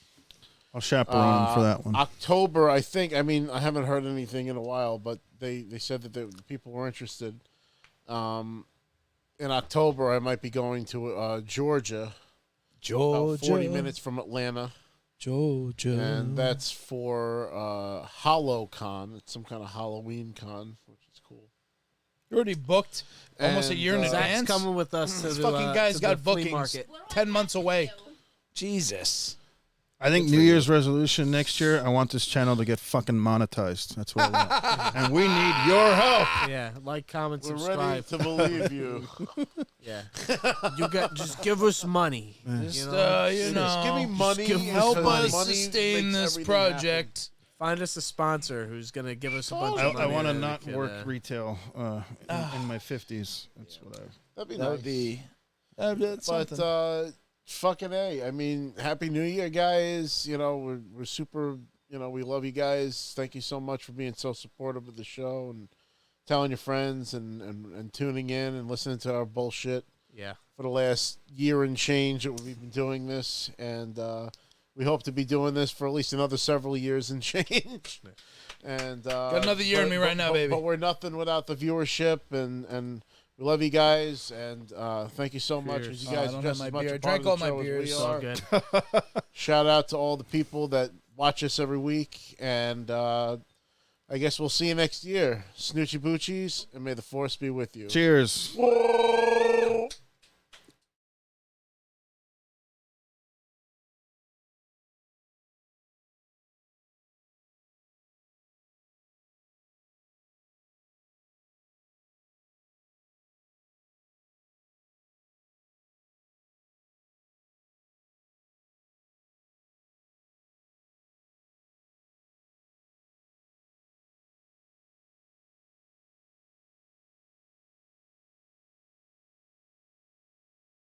I'll chaperone for that one. October, I think. I mean, I haven't heard anything in a while, but they said that the people were interested. In October, I might be going to Georgia, about 40 minutes from Atlanta, Georgia. and that's for HoloCon. It's some kind of Halloween con, which is cool. You're already booked almost a And, year in Zach's advance. coming with us to This the, fucking guy's to got the flea bookings. market. 10 months away. Jesus. I think New Year's resolution next year, I want this channel to get fucking monetized. That's what I want. And we need your help. Yeah, like, comment, We're subscribe. ready to believe you. Yeah, just give us money. Just, You know? Just give me money. give us help because us money sustain makes this everything project. Find us a sponsor who's gonna give us a bunch of money. I want to that we not can, work retail in my 50s. That's what I. That'd be That nice. would be. That's But something. fucking A. I mean, Happy New Year, guys. We're super. We love you guys. Thank you so much for being so supportive of the show and telling your friends and tuning in and listening to our bullshit Yeah. for the last year and change that we've been doing this. And we hope to be doing this for at least another several years and change. And Got another year in me right now, baby. But we're nothing without the viewership and. We love you guys, and thank you so much. Cheers. As you guys I are don't just have as my much beer. a I part drank of the all my show as beers. we So are. good. Shout out to all the people that watch us every week, and I guess we'll see you next year. Snoochie Boochies, and may the force be with you. Cheers. Whoa!